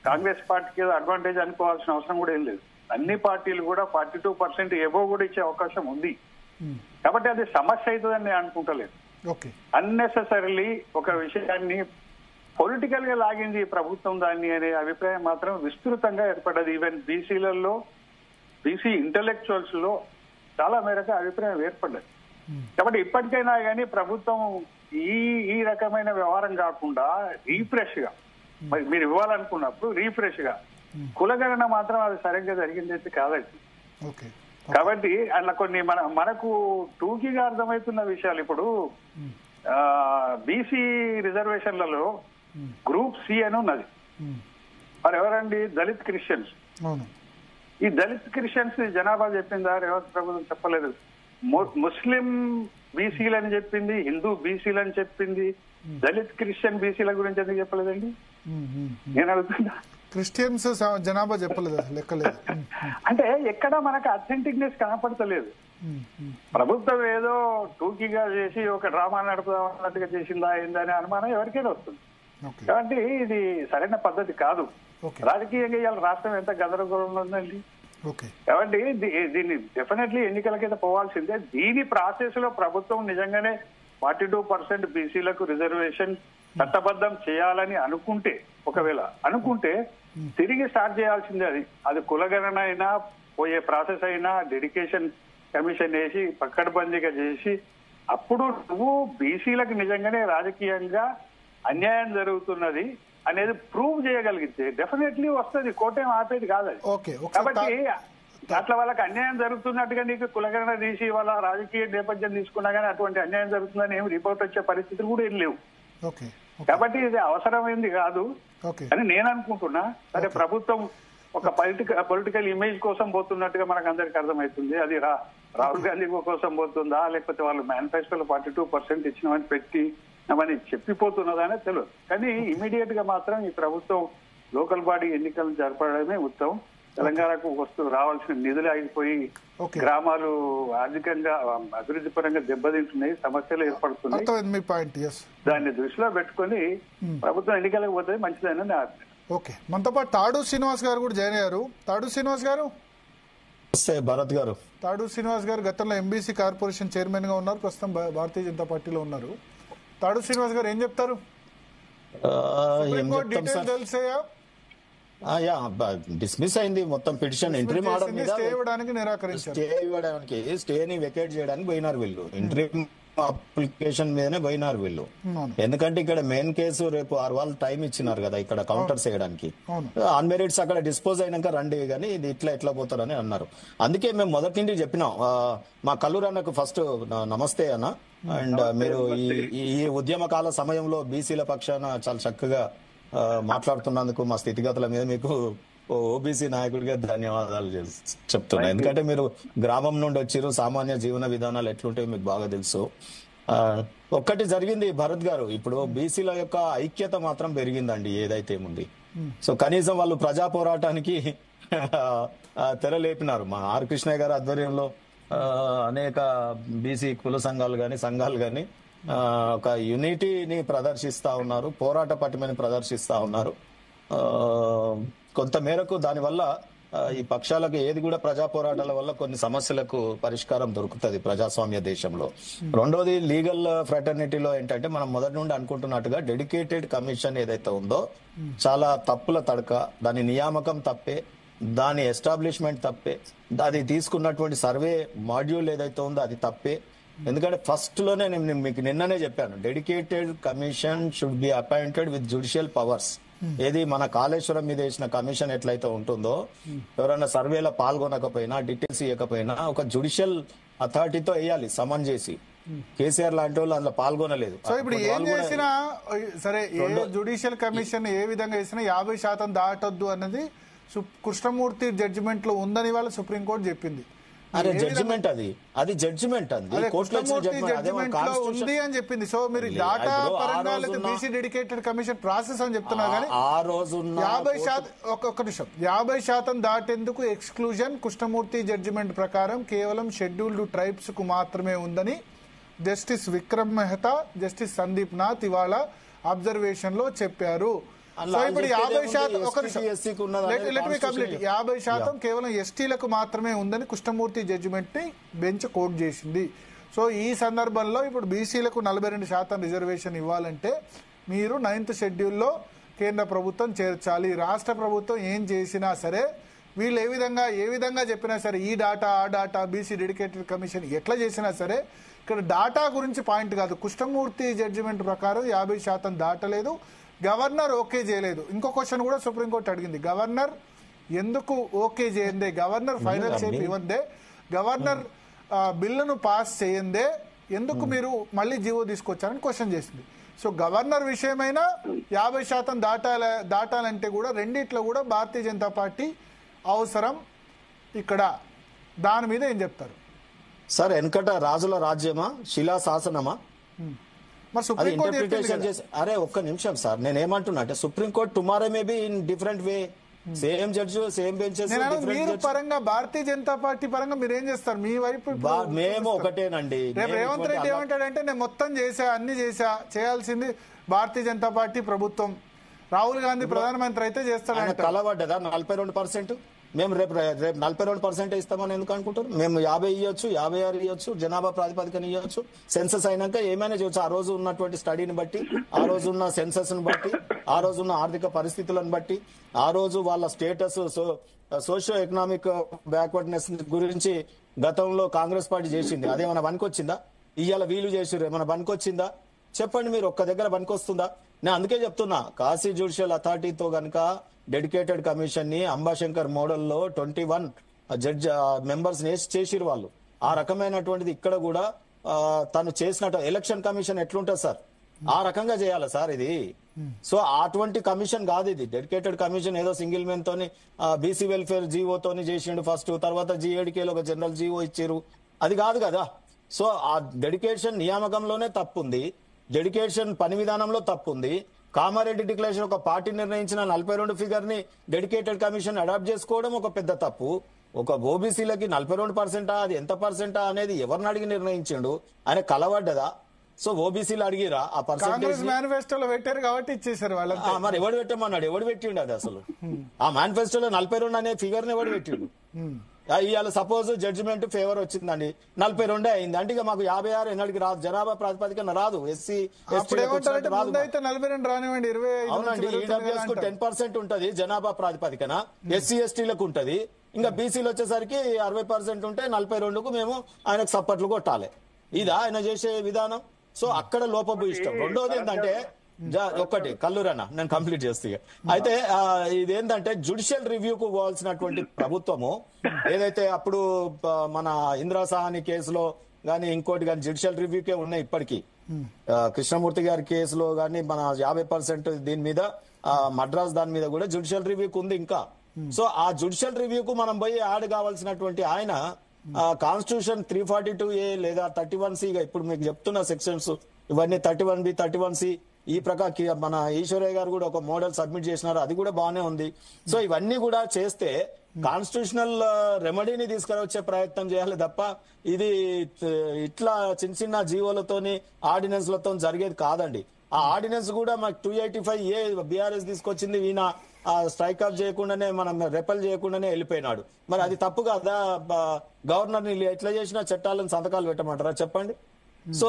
Speaker 5: కాంగ్రెస్ పార్టీకి ఏదో అడ్వాంటేజ్ అనుకోవాల్సిన అవసరం కూడా ఏం లేదు. అన్ని పార్టీలు కూడా 42% ఎబో కూడా ఇచ్చే అవకాశం ఉంది. కాబట్టి అది సమస్య అవుతుందని నేను అనుకుంటలేదు. అన్నెసెసరీలీ ఒక విషయాన్ని పొలిటికల్ గా లాగింది ప్రభుత్వం దాన్ని అనే అభిప్రాయం మాత్రం విస్తృతంగా ఏర్పడ్డది. ఈవెన్ బీసీలలో, బీసీ ఇంటలెక్చువల్స్ లో చాలా మేరకు అభిప్రాయం ఏర్పడ్డది. కాబట్టి ఇప్పటికైనా కానీ ప్రభుత్వం ఈ రకమైన వ్యవహారం కాకుండా రీఫ్రెష్ గా, మరి మీరు ఇవ్వాలనుకున్నప్పుడు రీఫ్రెష్ గా కులగణన మాత్రం అది సరిగ్గా జరిగిందైతే కాదండి. కాబట్టి అట్లా కొన్ని మనకు టూకీగా అర్థమవుతున్న విషయాలు. ఇప్పుడు బీసీ రిజర్వేషన్లలో గ్రూప్ సి అని ఉన్నది. మరి ఎవరండి? దళిత్ క్రిస్టియన్స్. ఈ దళిత్ క్రిస్టియన్స్ జనాభా చెప్పిందా? రేవంత్ ప్రభుత్వం చెప్పలేదు. ముస్లిం బీసీలు అని చెప్పింది, హిందూ బీసీలు అని చెప్పింది, దళిత్ క్రిస్టియన్ బీసీల గురించి ఎందుకు చెప్పలేదండి? నేను అడుగుతున్నా.
Speaker 1: క్రిస్టియన్స్ జనాభా చెప్పలేదు, లెక్కలేదు.
Speaker 5: అంటే ఎక్కడ మనకు అథెంటిక్నెస్ కనపడతలేదు. ప్రభుత్వం ఏదో టూకీగా చేసి ఒక డ్రామా నడుపుదాం అన్నట్టుగా చేసిందా ఏందా అనే అనుమానం ఎవరికైనా వస్తుంది. కాబట్టి ఇది సరైన పద్ధతి కాదు. రాజకీయంగా ఇవాళ రాష్ట్రం ఎంత గందరగోళంలో ఉందండి. కాబట్టి దీన్ని డెఫినెట్లీ ఎన్నికల కింద పోవాల్సిందే. దీని ప్రాసెస్ లో ప్రభుత్వం నిజంగానే 42% బీసీలకు రిజర్వేషన్ చట్టబద్ధం చేయాలని అనుకుంటే, ఒకవేళ అనుకుంటే తిరిగి స్టార్ట్ చేయాల్సిందే. అది కులగణన అయినా, పోయే ప్రాసెస్ అయినా డెడికేషన్ కమిషన్ వేసి పక్కడబందీగా చేసి అప్పుడు నువ్వు బీసీలకు నిజంగానే రాజకీయంగా అన్యాయం జరుగుతున్నది అనేది ప్రూవ్ చేయగలిగితే డెఫినెట్లీ వస్తుంది. కోటేం ఆపేది కాదు అది. కాబట్టి అట్లా వాళ్ళకి అన్యాయం జరుగుతున్నట్టుగా నీకు కులగణన తీసి వాళ్ళ రాజకీయ నేపథ్యం తీసుకున్నా కానీ అటువంటి అన్యాయం జరుగుతుందని ఏమి రిపోర్ట్ వచ్చే పరిస్థితులు కూడా ఏం లేవు. కాబట్టి ఇది అవసరమైంది కాదు అని నేను అనుకుంటున్నా. సరే, ప్రభుత్వం ఒక పొలిటికల్ ఇమేజ్ కోసం పోతున్నట్టుగా మనకు అందరికి అర్థమవుతుంది. అది రాహుల్ గాంధీ కోసం పోతుందా, లేకపోతే వాళ్ళు మేనిఫెస్టోలో 42% ఇచ్చినామని పెట్టి అవన్నీ చెప్పిపోతున్నదానే తెలియదు. కానీ ఇమీడియట్ గా మాత్రం ఈ ప్రభుత్వం లోకల్ బాడీ ఎన్నికలను జరపడమే ఉత్తమం. తెలంగాణకు రావాల్సిన నిధులు ఆగిపోయి
Speaker 1: ఓకే.
Speaker 5: గ్రామాలు ఆర్థికంగా అభివృద్ధి పరంగా దెబ్బతింటున్నాయి, సమస్యలు ఏర్పడుతున్నాయి.
Speaker 1: అర్థమైంది మీ పాయింట్. ఎస్,
Speaker 5: దాన్ని దృష్టిలో పెట్టుకొని ప్రభుత్వం ఎన్నికలకు పోతే మంచిదని నా అభిప్రాయం.
Speaker 1: ఓకే. మనతో పాటు తాడు శ్రీనివాస్ గారు కూడా జాయిన్ అయ్యారు. తాడు శ్రీనివాస్ గారు.
Speaker 6: భరత్ గారు.
Speaker 1: తాడు శ్రీనివాస్ గారు గతంలో ఎంబీసీ కార్పొరేషన్ చైర్మన్ గా ఉన్నారు, ప్రస్తుతం భారతీయ జనతా పార్టీలో ఉన్నారు. తాడు శ్రీనివాస్ గారు ఏం చెప్తారు? తెలిసాయా?
Speaker 6: డిస్మిస్ అయింది మొత్తం పిటిషన్. ఇంటర్వ్యూ ఆర్డర్ మీద
Speaker 1: స్టే ఇవ్వడానికి నిరాకరించారు.
Speaker 6: స్టే ఇవ్వడానికి, స్టేని వెకేట్ చేయడానికి పోయినారు వీళ్ళు. ఇంటర్వ్యూ అప్లికేషన్ మీదనే పోయినారు వీళ్ళు. ఎందుకంటే ఇక్కడ మెయిన్ కేసు రేపు 6 వాళ్ళు టైం ఇచ్చినారు కదా ఇక్కడ కౌంటర్స్ వేయడానికి. ఆన్ మెరిట్స్ అక్కడ డిస్పోజ్ అయినాక రండి, కానీ ఇది ఎట్లా పోతారని అన్నారు. అందుకే మేము మొదటి నుండి చెప్పినాం. మా కల్లూరు అన్నకు ఫస్ట్ నమస్తే అన్న. అండ్ మీరు ఈ ఉద్యమకాల సమయంలో బీసీల పక్షాన చాలా చక్కగా మాట్లాడుతున్నందుకు మా స్థితిగతుల మీద మీకు ఓబీసీ నాయకుడిగా ధన్యవాదాలు చెప్తున్నా. ఎందుకంటే మీరు గ్రామం నుండి వచ్చిరు, సామాన్య జీవన విధానాలు ఎట్లుంటాయో మీకు బాగా తెలుసు. ఒక్కటి జరిగింది భరత్ గారు, ఇప్పుడు బీసీల యొక్క ఐక్యత మాత్రం పెరిగిందండి ఏదైతే ఉంది. సో కనీసం వాళ్ళు ప్రజా పోరాటానికి తెరలేపినారు. మా ఆర్ కృష్ణయ్య గారి ఆధ్వర్యంలో అనేక బీసీ కుల సంఘాలు గాని ఒక యూనిటీని ప్రదర్శిస్తా ఉన్నారు, పోరాట పటిమని ప్రదర్శిస్తా ఉన్నారు. కొంత మేరకు దానివల్ల ఈ పక్షాలకు ఏది కూడా ప్రజా పోరాటాల వల్ల కొన్ని సమస్యలకు పరిష్కారం దొరుకుతుంది ప్రజాస్వామ్య దేశంలో. రెండోది లీగల్ ఫ్రాటర్నిటీలో ఏంటంటే మనం మొదటి నుండి అనుకుంటున్నట్టుగా డెడికేటెడ్ కమిషన్ ఏదైతే ఉందో చాలా తప్పుల తడక, దాని నియామకం తప్పే, దాని ఎస్టాబ్లిష్మెంట్ తప్పే, అది తీసుకున్నటువంటి సర్వే మాడ్యూల్ ఏదైతే ఉందో అది తప్పే. ఎందుకంటే ఫస్ట్ లోనే నేను మీకు నిన్ననే చెప్పాను, dedicated commission should be appointed with judicial powers. ఏది మన కాళేశ్వరం మీద వేసిన కమిషన్ ఎట్లయితే ఉంటుందో, ఎవరైనా సర్వేలో పాల్గొనకపోయినా, డీటెయిల్స్ ఇవ్వకపోయినా ఒక జ్యుడిషియల్ అథారిటీతో వేయాలి సమన్ చేసి. కేసీఆర్ లాంటి వాళ్ళు అందులో పాల్గొనలేదు.
Speaker 1: సో ఇప్పుడు ఏం చేసినా సరే, ఏ జ్యుడిషియల్ కమిషన్ ఏ విధంగా వేసినా 50% దాటొద్దు అన్నది కృష్ణమూర్తి జడ్జిమెంట్ లో ఉందని వాళ్ళ సుప్రీంకోర్టు చెప్పింది.
Speaker 6: అరే జడ్జిమెంట్ అది జడ్జిమెంట్
Speaker 1: ఉంది అని చెప్పింది. సో మీరు డాటా పరంగా లేదా బీసీ డెడికేటెడ్ కమిషన్ ప్రాసెస్ అని చెప్తున్నారు, కానీ
Speaker 6: ఆ రోజు
Speaker 1: 50% దాటేందుకు ఎక్స్క్లూజన్ కృష్ణమూర్తి జడ్జిమెంట్ ప్రకారం కేవలం షెడ్యూల్డ్ ట్రైబ్స్ కు మాత్రమే ఉందని జస్టిస్ విక్రమ్ మెహతా, జస్టిస్ సందీప్ నాథ్ ఇవాళ అబ్జర్వేషన్ లో చెప్పారు. సో ఇప్పుడు 50% కేవలం ఎస్టీలకు మాత్రమే ఉందని కృష్ణమూర్తి జడ్జిమెంట్ ని బెంచ్ కోట్ చేసింది. సో ఈ సందర్భంలో ఇప్పుడు బీసీలకు 42% రిజర్వేషన్ ఇవ్వాలంటే మీరు 9th షెడ్యూల్లో కేంద్ర ప్రభుత్వం చేర్చాలి. రాష్ట్ర ప్రభుత్వం ఏం చేసినా సరే, వీళ్ళు ఏ విధంగా చెప్పినా సరే, ఈ డాటా ఆ డాటా బీసీ డెడికేటెడ్ కమిషన్ ఎట్లా చేసినా సరే, ఇక్కడ డాటా గురించి పాయింట్ కాదు. కృష్ణమూర్తి జడ్జిమెంట్ ప్రకారం 50% దాటలేదు, గవర్నర్ ఓకే చేయలేదు. ఇంకో క్వశ్చన్ కూడా సుప్రీంకోర్టు అడిగింది, గవర్నర్ ఎందుకు ఓకే చేయందే, గవర్నర్ ఫైనల్ షేప్ ఇవ్వందే, గవర్నర్ బిల్లును పాస్ చేయందే ఎందుకు మీరు మళ్ళీ జీవో తీసుకొచ్చారని క్వశ్చన్ చేసింది. సో గవర్నర్ విషయమైనా 50% దాటాలంటే కూడా రెండిట్లో కూడా భారతీయ జనతా పార్టీ అవసరం. ఇక్కడ దాని మీద ఏం చెప్తారు
Speaker 6: సార్? వెనకట రాజుల రాజ్యమా, శిలా శాసనమా? అది ఇంటర్ప్రిటేషన్ చేసి, అరే ఒక్క నిమిషం సార్, నేనేమంటున్నా అంటే supreme court tomorrow may be in different way, same judge same benches.
Speaker 1: మీరు పరంగా భారతీయ జనతా పార్టీ పరంగా మీరు ఏం చేస్తారు? మీ వైపు
Speaker 6: మేము ఒకటేనండి.
Speaker 1: రేవంత్ రెడ్డి ఏమంటాడంటే, నేను మొత్తం చేశా, అన్ని చేయాల్సింది భారతీయ జనతా పార్టీ ప్రభుత్వం, రాహుల్ గాంధీ ప్రధానమంత్రి అయితే చేస్తాడు.
Speaker 6: కలవడ్డదా 42%? మేము రేపు 42% ఇస్తామని ఎందుకు అనుకుంటారు? మేము 50 ఇవ్వచ్చు, 56 ఇవ్వచ్చు, జనాభా ప్రాతిపదికన ఇవ్వచ్చు. సెన్సస్ అయినాక ఏమైనా చేయొచ్చు. ఆ రోజు ఉన్నటువంటి స్టడీని బట్టి, ఆ రోజు ఉన్న సెన్సస్ ని బట్టి, ఆ రోజు ఉన్న ఆర్థిక పరిస్థితులను బట్టి, ఆ రోజు వాళ్ళ స్టేటస్, సోషియో ఎకనామిక్ బ్యాక్వర్డ్నెస్ గురించి గతంలో కాంగ్రెస్ పార్టీ చేసింది. అదేమన్నా పనికొచ్చిందా? ఇవాళ వీళ్ళు చేసిర్రు ఏమన్నా పనికొచ్చిందా? చెప్పండి మీరు, ఒక్క దగ్గర పనికొస్తుందా? నేను అందుకే చెప్తున్నా, కాశీ జ్యుడిషియల్ అథారిటీతో గనక డెడికేటెడ్ కమిషన్ ని అంబాశంకర్ మోడల్లో 21 జడ్జి మెంబర్స్ చేసిరు వాళ్ళు. ఆ రకమైనటువంటిది ఇక్కడ కూడా తను చేసినట్టు ఎలక్షన్ కమిషన్ ఎట్లుంటుంది సార్? ఆ రకంగా చేయాలి సార్ ఇది. సో అటువంటి కమిషన్ కాదు ఇది. డెడికేటెడ్ కమిషన్ ఏదో సింగిల్ మెన్ తోని బీసీ వెల్ఫేర్ జీవోతోని చేసిండు ఫస్ట్, తర్వాత G8Kలో ఒక జనరల్ జీవో ఇచ్చారు, అది కాదు కదా. సో ఆ డెడికేషన్ నియామకంలోనే తప్పు ఉంది, డెడికేషన్ పని విధానంలో తప్పు ఉంది, కామారెడ్డి డిక్లరేషన్ ఒక పార్టీ నిర్ణయించిన 42 ఫిగర్ ని డెడికేటెడ్ కమిషన్ అడాప్ట్ చేసుకోవడం ఒక పెద్ద తప్పు. ఒక ఓబీసీలకి 42% అది ఎంత పర్సెంటా అనేది ఎవరిని అడిగి నిర్ణయించిండు? ఆయన కలవడ్డదా? సో ఓబీసీలు అడిగిరా ఆ పర్సెంటేజ్?
Speaker 1: కాంగ్రెస్ మేనిఫెస్టోలో పెట్టారు కాబట్టి ఇచ్చేసారు వాళ్ళంతా.
Speaker 6: మరి ఎవడు పెట్టమన్నాడు? ఎవడు పెట్టిండు అది అసలు? ఆ మేనిఫెస్టోలో 42 అనే ఫిగర్ ని ఎవడు పెట్టిండు? ఇవాళ సపోజ్ జడ్జిమెంట్ ఫేవర్ వచ్చిందండి, 42 అయింది అంటే ఇక మాకు 56 ఎన్నడికి రాదు, జనాభా ప్రాతిపదికన రాదు, ఎస్సీ
Speaker 1: అప్పుడు ఏమంటారంటే ముందైతే 42 రానివ్వండి, 25
Speaker 6: అవునండి. ఈడబ్ల్యూఎస్ కు 10% ఉంటది జనాభా ప్రాతిపదికన, ఎస్సీ ఎస్టీలకు ఉంటది. ఇంకా బీసీలు వచ్చేసరికి 60% ఉంటే 42కు మేము ఆయనకు సప్పట్లు కొట్టాలి. ఇదా ఆయన చేసే విధానం? సో అక్కడ లోపభూయిష్టం. రెండోది ఏంటంటే ఒక్కటి కల్లూరన్న నేను కంప్లీట్ చేస్తే అయితే ఇదేంటంటే జ్యుడిషియల్ రివ్యూకు పోవాల్సినటువంటి ప్రభుత్వము ఏదైతే అప్పుడు మన ఇందిరా సాహని కేసులో గానీ ఇంకోటి గానీ జ్యుడిషియల్ రివ్యూకే ఉన్నాయి. ఇప్పటికీ కృష్ణమూర్తి గారి కేసులో గానీ మన 50% దీని మీద మద్రాస్ దాని మీద కూడా జ్యుడిషియల్ రివ్యూకు ఉంది ఇంకా. సో ఆ జ్యుడిషియల్ రివ్యూకు మనం పోయి యాడ్ కావాల్సినటువంటి ఆయన కాన్స్టిట్యూషన్ 342A లేదా 31C ఇప్పుడు మీకు చెప్తున్న సెక్షన్స్ ఇవన్నీ 31B 31C ఈ ప్రకారం మన ఈశ్వరయ్య గారు కూడా ఒక మోడల్ సబ్మిట్ చేసినారు, అది కూడా బాగానే ఉంది. సో ఇవన్నీ కూడా చేస్తే కాన్స్టిట్యూషనల్ రెమెడీని తీసుకురొచ్చే ప్రయత్నం చేయాలి తప్ప ఇది ఇట్లా చిన్న చిన్న జీవోలతోని ఆర్డినెన్స్లతో జరిగేది కాదండి. ఆ ఆర్డినెన్స్ కూడా మాకు 285A బీఆర్ఎస్ తీసుకొచ్చింది, ఈయన స్ట్రైక్ ఆఫ్ చేయకుండానే మనం రెపెల్ చేయకుండానే వెళ్ళిపోయినాడు. మరి అది తప్పు కదా? గవర్నర్ ఎట్లా చేసిన చట్టాలను సంతకాలు పెట్టమంటారా చెప్పండి? సో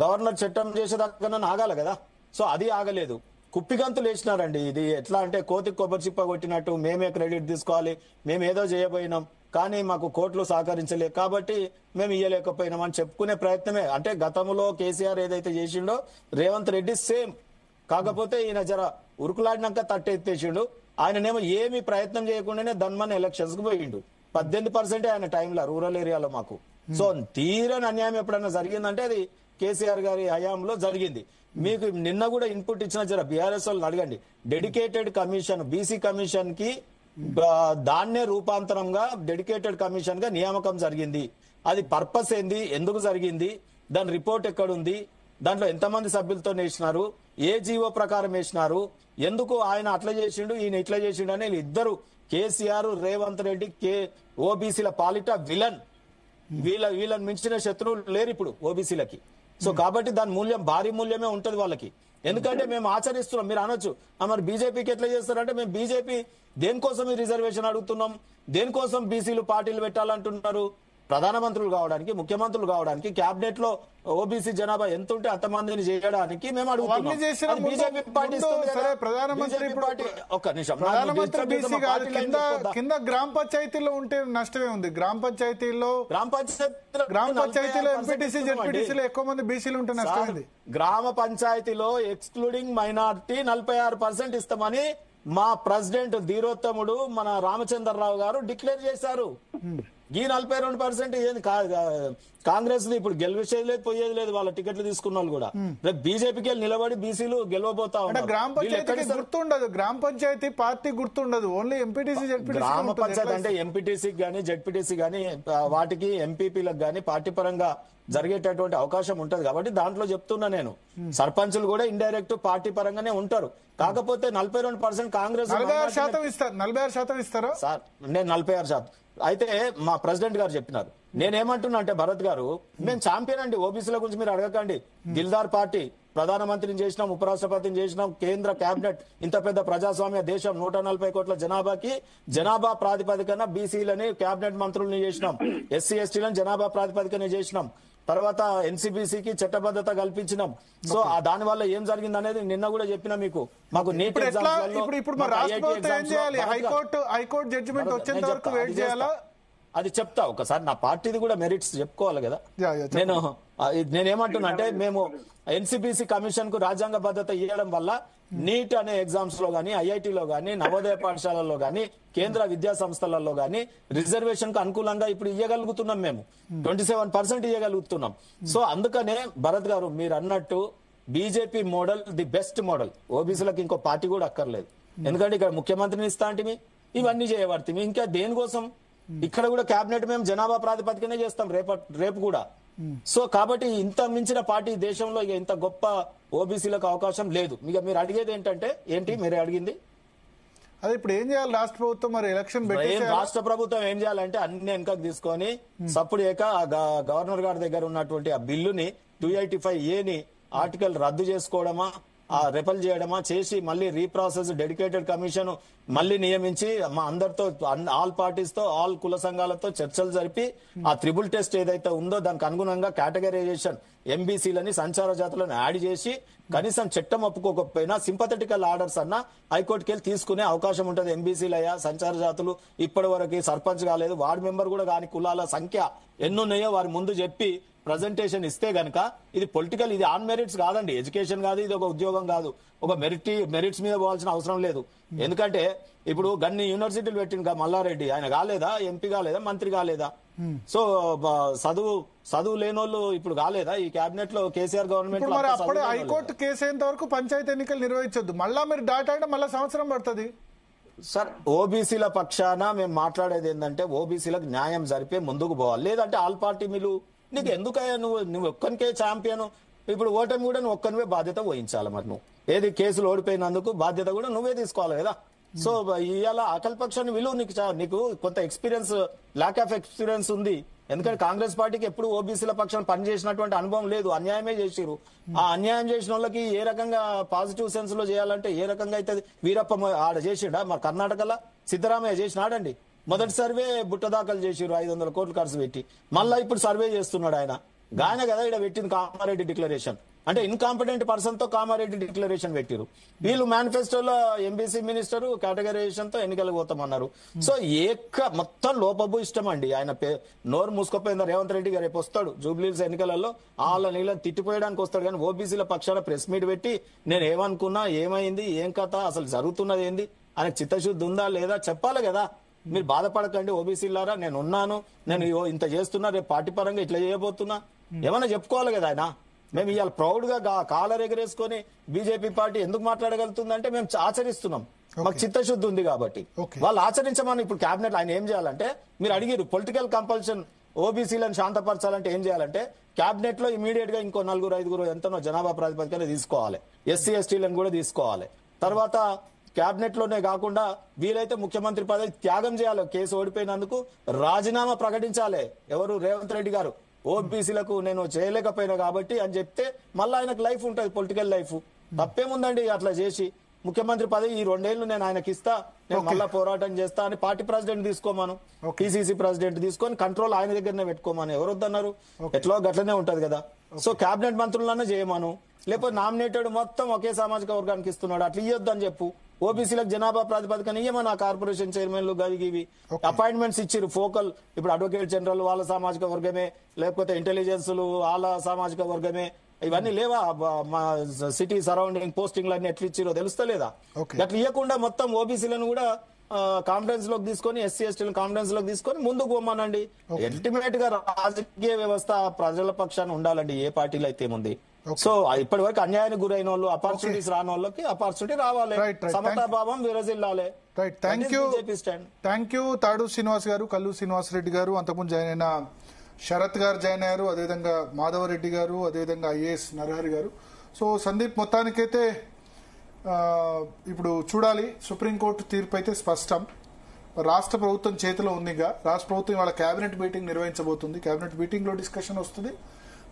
Speaker 6: గవర్నర్ చట్టం చేసేదాకా ఆగాలి కదా. సో అది ఆగలేదు, కుప్పిగంతులు వేసినారండి. ఇది ఎట్లా అంటే కోతికి కొబ్బరి చిప్ప కొట్టినట్టు మేమే క్రెడిట్ తీసుకోవాలి, మేము ఏదో చేయబోయినాం కానీ మాకు కోర్టులు సహకరించలేదు కాబట్టి మేము ఇయ్యలేకపోయినాం అని చెప్పుకునే ప్రయత్నమే. అంటే గతంలో కేసీఆర్ ఏదైతే చేసిండో రేవంత్ రెడ్డి సేమ్, కాకపోతే ఈయన జర ఉరుకులాడినాక తట్టెత్తేసిండు. ఆయననేమో ఏమి ప్రయత్నం చేయకుండానే ధన్మన్ ఎలక్షన్స్ కు పోయిండు. 18% ఆయన టైంలో రూరల్ ఏరియాలో మాకు. సో తీరని అన్యాయం ఎప్పుడైనా జరిగిందంటే అది కేసీఆర్ గారి హయాంలో జరిగింది. మీకు నిన్న కూడా ఇన్పుట్ ఇచ్చిన జర బీఆర్ఎస్ వాళ్ళని అడగండి. డెడికేటెడ్ కమిషన్ బీసీ కమిషన్ కి దాన్నే రూపాంతరంగా డెడికేటెడ్ కమిషన్ గా నియామకం జరిగింది. అది పర్పస్ ఏంది, ఎందుకు జరిగింది, దాని రిపోర్ట్ ఎక్కడుంది, దాంట్లో ఎంతమంది సభ్యులతో వేసినారు, ఏ జీవో ప్రకారం వేసినారు, ఎందుకు ఆయన అట్లా చేసిండు ఈయన ఇట్లా చేసిండు అని ఇద్దరు కేసీఆర్ రేవంత్ రెడ్డి ఓబీసీల పాలిట విలన్. వీళ్ళని మించిన శత్రువులు లేరు ఇప్పుడు ఓబీసీలకి. సో కాబట్టి దాని మూల్యం భారీ మూల్యమే ఉంటది వాళ్ళకి. ఎందుకంటే మేము ఆచరిస్తున్నాం. మీరు అనొచ్చు మరి బీజేపీకి ఎట్లా చేస్తారంటే మేము బీజేపీ దేనికోసం ఈ రిజర్వేషన్ అడుగుతున్నాం, దేనికోసం బీసీలు పార్టీలు పెట్టాలంటున్నారు? ప్రధానమంత్రులు కావడానికి, ముఖ్యమంత్రులు కావడానికి, క్యాబినెట్ లో ఓబీసీ జనాభా ఎంత ఉంటే అంతమందిని చేయడానికి మేము అడుగుతున్నాం. బీజేపీ పార్టీ ఒక్క నిమిషం,
Speaker 1: కింద గ్రామ పంచాయతీలో ఉంటే నష్టమే ఉంది. గ్రామ పంచాయతీలో ఎంపీటీసీ జెడ్పీటీసీలో ఎక్కువ మంది బీసీలు ఉంటే నష్టమైంది.
Speaker 6: గ్రామ పంచాయతీలో ఎక్స్క్లూడింగ్ మైనారిటీ 46% ఇస్తామని మా ప్రెసిడెంట్ ధీరోత్తముడు మన రామచంద్రరావు గారు డిక్లేర్ చేశారు. ఈ 42% ఏంది కాంగ్రెస్ ఇప్పుడు గెలిచేది లేదు, పోయేది లేదు. వాళ్ళ టికెట్లు తీసుకున్న వాళ్ళు కూడా రేపు బీజేపీకి వెళ్ళి నిలబడి బీసీలు గెలవబోతా ఉన్నారు.
Speaker 1: గ్రామ పంచాయతీ గుర్తుండదు, గ్రామ పంచాయతీ పార్టీ గుర్తుండదు, ఓన్లీ ఎంపీటీసీ జెడ్పీటీసీ.
Speaker 6: గ్రామ పంచాయతీ అంటే ఎంపీటీసీకి గానీ జెడ్పీటీసీ గానీ వాటికి ఎంపీపీలకు గానీ పార్టీ పరంగా జరిగేటటువంటి అవకాశం ఉంటది కాబట్టి దాంట్లో చెప్తున్నా నేను. సర్పంచులు కూడా ఇండైరెక్ట్ పార్టీ పరంగానే ఉంటారు. కాకపోతే 42% కాంగ్రెస్
Speaker 1: 46% ఇస్తారా
Speaker 6: సార్? నేను 46%. అయితే మా ప్రెసిడెంట్ గారు చెప్పినారు. నేనేమంటున్నా అంటే భరత్ గారు, మేము ఛాంపియన్ అండి ఓబీసీల గురించి మీరు అడగకండి. దిల్దార్ పార్టీ, ప్రధానమంత్రిని చేసినాం, ఉపరాష్ట్రపతిని చేసినాం, కేంద్ర కేబినెట్, ఇంత పెద్ద ప్రజాస్వామ్య దేశం 140 కోట్ల జనాభాకి జనాభా ప్రాతిపదికన బీసీలని కేబినెట్ మంత్రుల్ని చేసినాం, ఎస్సీ ఎస్టీలను జనాభా ప్రాతిపదికన చేసినాం, తర్వాత ఎన్సీబీసీకి చట్టబద్ధత కల్పించినాం. సో దాని వల్ల ఏం జరిగింది అనేది నిన్న కూడా చెప్పినా మీకు. మాకు నీట్
Speaker 1: హైకోర్టు జడ్జిమెంట్ వచ్చేంత వరకు వెయిట్ చేయాలా?
Speaker 6: అది చెప్తా ఒకసారి. నా పార్టీది కూడా మెరిట్స్ చెప్పుకోవాలి కదా. నేనేమంటున్నా అంటే మేము ఎన్సీబీసీ కమిషన్ కు రాజ్యాంగ భద్రత ఇవ్వడం వల్ల నీట్ అనే ఎగ్జామ్స్ లో గానీ, ఐఐటీలో గానీ, నవోదయ పాఠశాలల్లో గానీ, కేంద్ర విద్యా సంస్థలలో గానీ రిజర్వేషన్ కు అనుకూలంగా ఇప్పుడు ఇవ్వగలుగుతున్నాం. మేము 27% ఇవ్వగలుగుతున్నాం. సో అందుకనే భరత్ గారు మీరు అన్నట్టు BJP model the best model. ఓబీసీలకు ఇంకో పార్టీ కూడా అక్కర్లేదు. ఎందుకంటే ఇక్కడ ముఖ్యమంత్రిని ఇస్తా అంటే ఇవన్నీ చేయబడుతుంది. ఇంకా దేనికోసం? ఇక్కడ కూడా కేబినెట్ మేము జనాభా ప్రాతిపదికనే చేస్తాం రేపు కూడా. సో కాబట్టి ఇంత మించిన పార్టీ దేశంలో ఇక ఇంత గొప్ప ఓబీసీలకు అవకాశం లేదు. ఇక మీరు అడిగేది ఏంటంటే ఏంటి మీరు అడిగింది?
Speaker 1: అదే ఇప్పుడు ఏం చేయాలి రాష్ట్ర ప్రభుత్వం? మరి ఎలక్షన్
Speaker 6: రాష్ట్ర ప్రభుత్వం ఏం చేయాలంటే అన్ని వెనకకు తీసుకొని సప్పుడు ఏక గవర్నర్ గారి దగ్గర ఉన్నటువంటి ఆ బిల్లుని 285A ఆర్టికల్ రద్దు చేసుకోవడమా, రెపల్ చేయడమా చేసి మళ్ళీ రీప్రాసెస్ డెడికేటెడ్ కమిషన్ మళ్ళీ నియమించి మా అందరితో ఆల్ పార్టీస్ తో ఆల్ కుల సంఘాలతో చర్చలు జరిపి ఆ త్రిబుల్ టెస్ట్ ఏదైతే ఉందో దానికి అనుగుణంగా కేటగరైజేషన్ ఎంబీసీలని సంచార జాతులను యాడ్ చేసి కనీసం చట్టం ఒప్పుకోకపోయినా సింపథెటికల్ ఆర్డర్స్ అన్న హైకోర్టుకి వెళ్ళి తీసుకునే అవకాశం ఉంటుంది. ఎంబీసీలయ్యా సంచార జాతులు ఇప్పటి వరకు సర్పంచ్ కాలేదు, వార్డు మెంబర్ కూడా కాని కులాల సంఖ్య ఎన్నున్నాయో వారి ముందు చెప్పి ప్రజెంటేషన్ ఇస్తే గనక ఇది పొలిటికల్, ఇది ఆన్ మెరిట్స్ కాదండి, ఎడ్యుకేషన్ కాదు, ఇది ఒక ఉద్యోగం కాదు, ఒక మెరిట్స్ మీద పోవాల్సిన అవసరం లేదు. ఎందుకంటే ఇప్పుడు గన్ని యూనివర్సిటీలు పెట్టిన మల్లారెడ్డి ఆయన కాలేదా, ఎంపీ కాలేదా, మంత్రి కాలేదా? సో చదువు లేనోళ్ళు ఇప్పుడు కాలేదా ఈ కేబినెట్ లో కేసీఆర్ గవర్నమెంట్?
Speaker 1: మరి అప్పుడే హైకోర్టు కేసు అయ్యేంత వరకు పంచాయతీ ఎన్నికలు నిర్వహించొద్దు, మళ్ళా మీరు డాటా అంటే మళ్ళీ సంవత్సరం పడుతుంది.
Speaker 6: సార్ ఓబీసీల పక్షాన మేము మాట్లాడేది ఏంటంటే ఓబీసీలకు న్యాయం జరిపే ముందుకు పోవాలి. లేదంటే ఆల్ పార్టీ మీరు నీకు ఎందుకయ్యా నువ్వు ఒక్కనికే ఛాంపియన్, ఇప్పుడు ఓటమి కూడా నువ్వు ఒక్కనివే బాధ్యత వహించాలి. మరి నువ్వు ఏది కేసులు ఓడిపోయినందుకు బాధ్యత కూడా నువ్వే తీసుకోవాలి కదా. సో ఇవాళ అఖిల పక్షాన్ని విలువ నీకు కొంత ఎక్స్పీరియన్స్, ల్యాక్ ఆఫ్ ఎక్స్పీరియన్స్ ఉంది. ఎందుకంటే కాంగ్రెస్ పార్టీకి ఎప్పుడు ఓబీసీల పక్షాన్ని పనిచేసినటువంటి అనుభవం లేదు, అన్యాయమే చేసిరు. ఆ అన్యాయం చేసిన వాళ్ళకి ఏ రకంగా పాజిటివ్ సెన్స్ లో చేయాలంటే ఏ రకంగా అయితే వీరప్ప ఆడ చేసిండా? మరి కర్ణాటకలో సిద్ధరామయ్య చేసినాడండి. మొదటి సర్వే బుట్ట దాఖలు చేసిరు 500 కోట్లు ఖర్చు పెట్టి, మళ్ళా ఇప్పుడు సర్వే చేస్తున్నాడు ఆయన కదా ఇక్కడ పెట్టింది కామారెడ్డి డిక్లరేషన్. అంటే ఇన్కాంపిటెంట్ పర్సన్ తో కామారెడ్డి డిక్లరేషన్ పెట్టిరు. వీళ్ళు మేనిఫెస్టోలో ఎంబీసీ మినిస్టర్ కేటగరైజేషన్ తో ఎన్నికలు పోతామన్నారు. సో మొత్తం లోపభూ ఇష్టం అండి. ఆయన నోరు మూసుకుపోయిందా రేవంత్ రెడ్డి గారు రేపు వస్తాడు జూబ్లీహిల్స్ ఎన్నికలలో వాళ్ళ నీళ్ళని తిట్టిపోయడానికి వస్తాడు. కానీ ఓబీసీల పక్షాన ప్రెస్ మీట్ పెట్టి నేను ఏమనుకున్నా, ఏమైంది, ఏం కథ, అసలు జరుగుతున్నది ఏంది, ఆయనకు చిత్తశుద్ధి ఉందా లేదా చెప్పాలి కదా. మీరు బాధపడకండి ఓబీసీలారా, నేను ఉన్నాను, నేను ఇంత చేస్తున్నా, రేపు పార్టీ పరంగా ఇట్లా చేయబోతున్నా, ఏమన్నా చెప్పుకోవాలి కదా. ఆయన మేము ఇవాళ ప్రౌడ్ గా కాలర్ ఎగరేసుకొని బీజేపీ పార్టీ ఎందుకు మాట్లాడగలుగుతుందంటే మేము ఆచరిస్తున్నాం, మాకు చిత్తశుద్ధి ఉంది కాబట్టి. వాళ్ళు ఆచరించమని ఇప్పుడు కేబినెట్ ఆయన ఏం చేయాలంటే, మీరు అడిగిరు పొలిటికల్ కంపల్షన్ ఓబీసీలను శాంతపరచాలంటే ఏం చేయాలంటే కేబినెట్ లో ఇమీడియట్ గా ఇంకో 4-5 ఎంతనో జనాభా ప్రాతిపదికన తీసుకోవాలి, ఎస్సీ ఎస్టీలను కూడా తీసుకోవాలి. తర్వాత కేబినెట్ లోనే కాకుండా వీలైతే ముఖ్యమంత్రి పదవి త్యాగం చేయాలి, కేసు ఓడిపోయినందుకు రాజీనామా ప్రకటించాలి. ఎవరు? రేవంత్ రెడ్డి గారు. ఓబీసీలకు నేను చేయలేకపోయినా కాబట్టి అని చెప్తే మళ్ళీ ఆయనకు లైఫ్ ఉంటుంది, పొలిటికల్ లైఫ్. తప్పేముందండి అట్లా చేసి ముఖ్యమంత్రి పదవి ఈ 2 ఏళ్లు నేను ఆయనకి ఇస్తా, నేను మళ్ళా పోరాటం చేస్తా అని పార్టీ ప్రెసిడెంట్ తీసుకోమను, పిసిసి ప్రెసిడెంట్ తీసుకొని కంట్రోల్ ఆయన దగ్గరనే పెట్టుకోమని ఎవరు వద్దన్నారు? ఎట్లా గట్లనే ఉంటది కదా. సో కేబినెట్ మంత్రులన్నా చేయమను, లేకపోతే నామినేటెడ్ మొత్తం ఒకే సామాజిక వర్గానికి ఇస్తున్నాడు అట్లా ఇయ్యొద్దు అని చెప్పు. ఓబీసీలకు జనాభా ప్రాతిపదికన ఇయ్యమని కార్పొరేషన్ చైర్మన్లు గదిగివి అపాయింట్మెంట్స్ ఇచ్చిరు. ఫోకల్ ఇప్పుడు అడ్వకేట్ జనరల్ వాళ్ళ సామాజిక వర్గమే, లేకపోతే ఇంటెలిజెన్స్లు వాళ్ళ సామాజిక వర్గమే, ఇవన్నీ లేవా? మా సిటీ సరౌండింగ్ పోస్టింగ్లు అన్ని ఎట్లా ఇచ్చిరో తెలుస్తలేదా? అట్లా ఇవ్వకుండా మొత్తం ఓబీసీలను కూడా కాన్ఫరెన్స్ లోకి తీసుకొని ఎస్సీ ఎస్టీలను కాన్ఫరెన్స్ లోకి తీసుకొని ముందుకు పోమానండి. అల్టిమేట్ గా రాజకీయ వ్యవస్థ ప్రజల పక్షాన ఉండాలండి, ఏ పార్టీలో అయితే ఏముంది. సో ఇప్పటి వరకు అన్యాయానికి గురైన వాళ్ళు, అపార్చునిటీస్ రాని వాళ్ళకి ఆపర్చునిటీ రావాలి, సమతాభావం విరజిల్లాలి.
Speaker 1: థ్యాంక్ యూ తాడు శ్రీనివాస్ గారు, కల్లు శ్రీనివాస్ రెడ్డి గారు, అంతకుముందు జాయిన్ అయిన శరత్ గారు జాయిన్ అయ్యారు, అదేవిధంగా మాధవరెడ్డి గారు, అదేవిధంగా ఐఏఎస్ నరహరి గారు. సో సందీప్, మొత్తానికైతే ఇప్పుడు చూడాలి, సుప్రీంకోర్టు తీర్పు అయితే స్పష్టం, రాష్ట్ర ప్రభుత్వం చేతిలో ఉందిగా. రాష్ట్ర ప్రభుత్వం వాళ్ళ కేబినెట్ మీటింగ్ నిర్వహించబోతుంది, కేబినెట్ మీటింగ్ లో డిస్కషన్ వస్తుంది.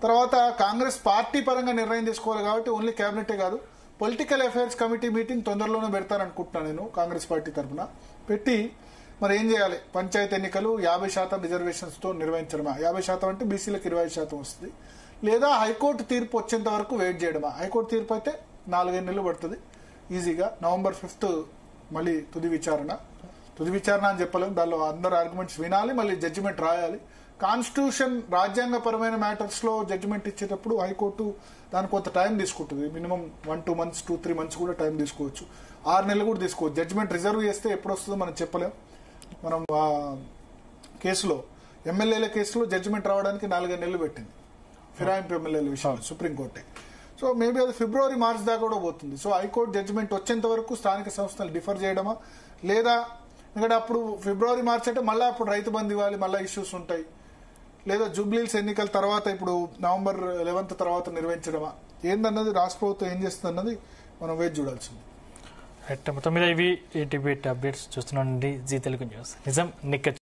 Speaker 1: తర్వాత కాంగ్రెస్ పార్టీ పరంగా నిర్ణయం తీసుకోవాలి కాబట్టి ఓన్లీ కేబినెటే కాదు, పొలిటికల్ అఫైర్స్ కమిటీ మీటింగ్ తొందరలోనే పెడతారనుకుంటున్నాను నేను కాంగ్రెస్ పార్టీ తరఫున. పెట్టి మరి ఏం చేయాలి, పంచాయతీ ఎన్నికలు 50% రిజర్వేషన్స్ తో నిర్వహించడమా, 50% అంటే బీసీలకు 25% వస్తుంది, లేదా హైకోర్టు తీర్పు వచ్చేంత వరకు వెయిట్ చేయడమా. హైకోర్టు తీర్పు అయితే 4-5 నెలలు పడుతుంది ఈజీగా. November 5th మళ్ళీ తుది విచారణ అని చెప్పలేము, దానిలో అందరు ఆర్గ్యుమెంట్స్ వినాలి, మళ్ళీ జడ్జిమెంట్ రాయాలి. కాన్స్టిట్యూషన్ రాజ్యాంగపరమైన మ్యాటర్స్ లో జడ్జిమెంట్ ఇచ్చేటప్పుడు హైకోర్టు దానికి కొంత టైం తీసుకుంటుంది, మినిమం 1-2 months 2-3 months కూడా టైం తీసుకోవచ్చు, 6 నెలలు కూడా తీసుకోవచ్చు. జడ్జిమెంట్ రిజర్వ్ చేస్తే ఎప్పుడు వస్తుందో మనం చెప్పలేం. మనం కేసులో ఎమ్మెల్యేల కేసులో జడ్జిమెంట్ రావడానికి 4-5 నెలలు పెట్టింది ఫిరాయింపు ఎమ్మెల్యేల విషయంలో సుప్రీంకోర్టే. సో మేబీ అది February March దాకా కూడా పోతుంది. సో హైకోర్టు జడ్జిమెంట్ వచ్చేంత వరకు స్థానిక సంస్థలు డిఫర్ చేయడమా, లేదా ఎందుకంటే అప్పుడు February March అంటే మళ్ళీ అప్పుడు రైతు బంధు ఇవ్వాలి, మళ్ళీ ఇష్యూస్ ఉంటాయి. లేదా జూబ్లీహిల్స్ ఎన్నికల తర్వాత ఇప్పుడు నవంబర్ 11 తర్వాత నిర్వహించడమా ఏందన్నది రాష్ట్ర ప్రభుత్వం ఏం చేస్తుంది అన్నది మనం వేచి చూడాల్సింది.
Speaker 7: మొత్తం మీద ఇవి టీవీ అప్డేట్స్ చూస్తున్నాండి. జీ తెలుగు న్యూస్ నిజం నిక్క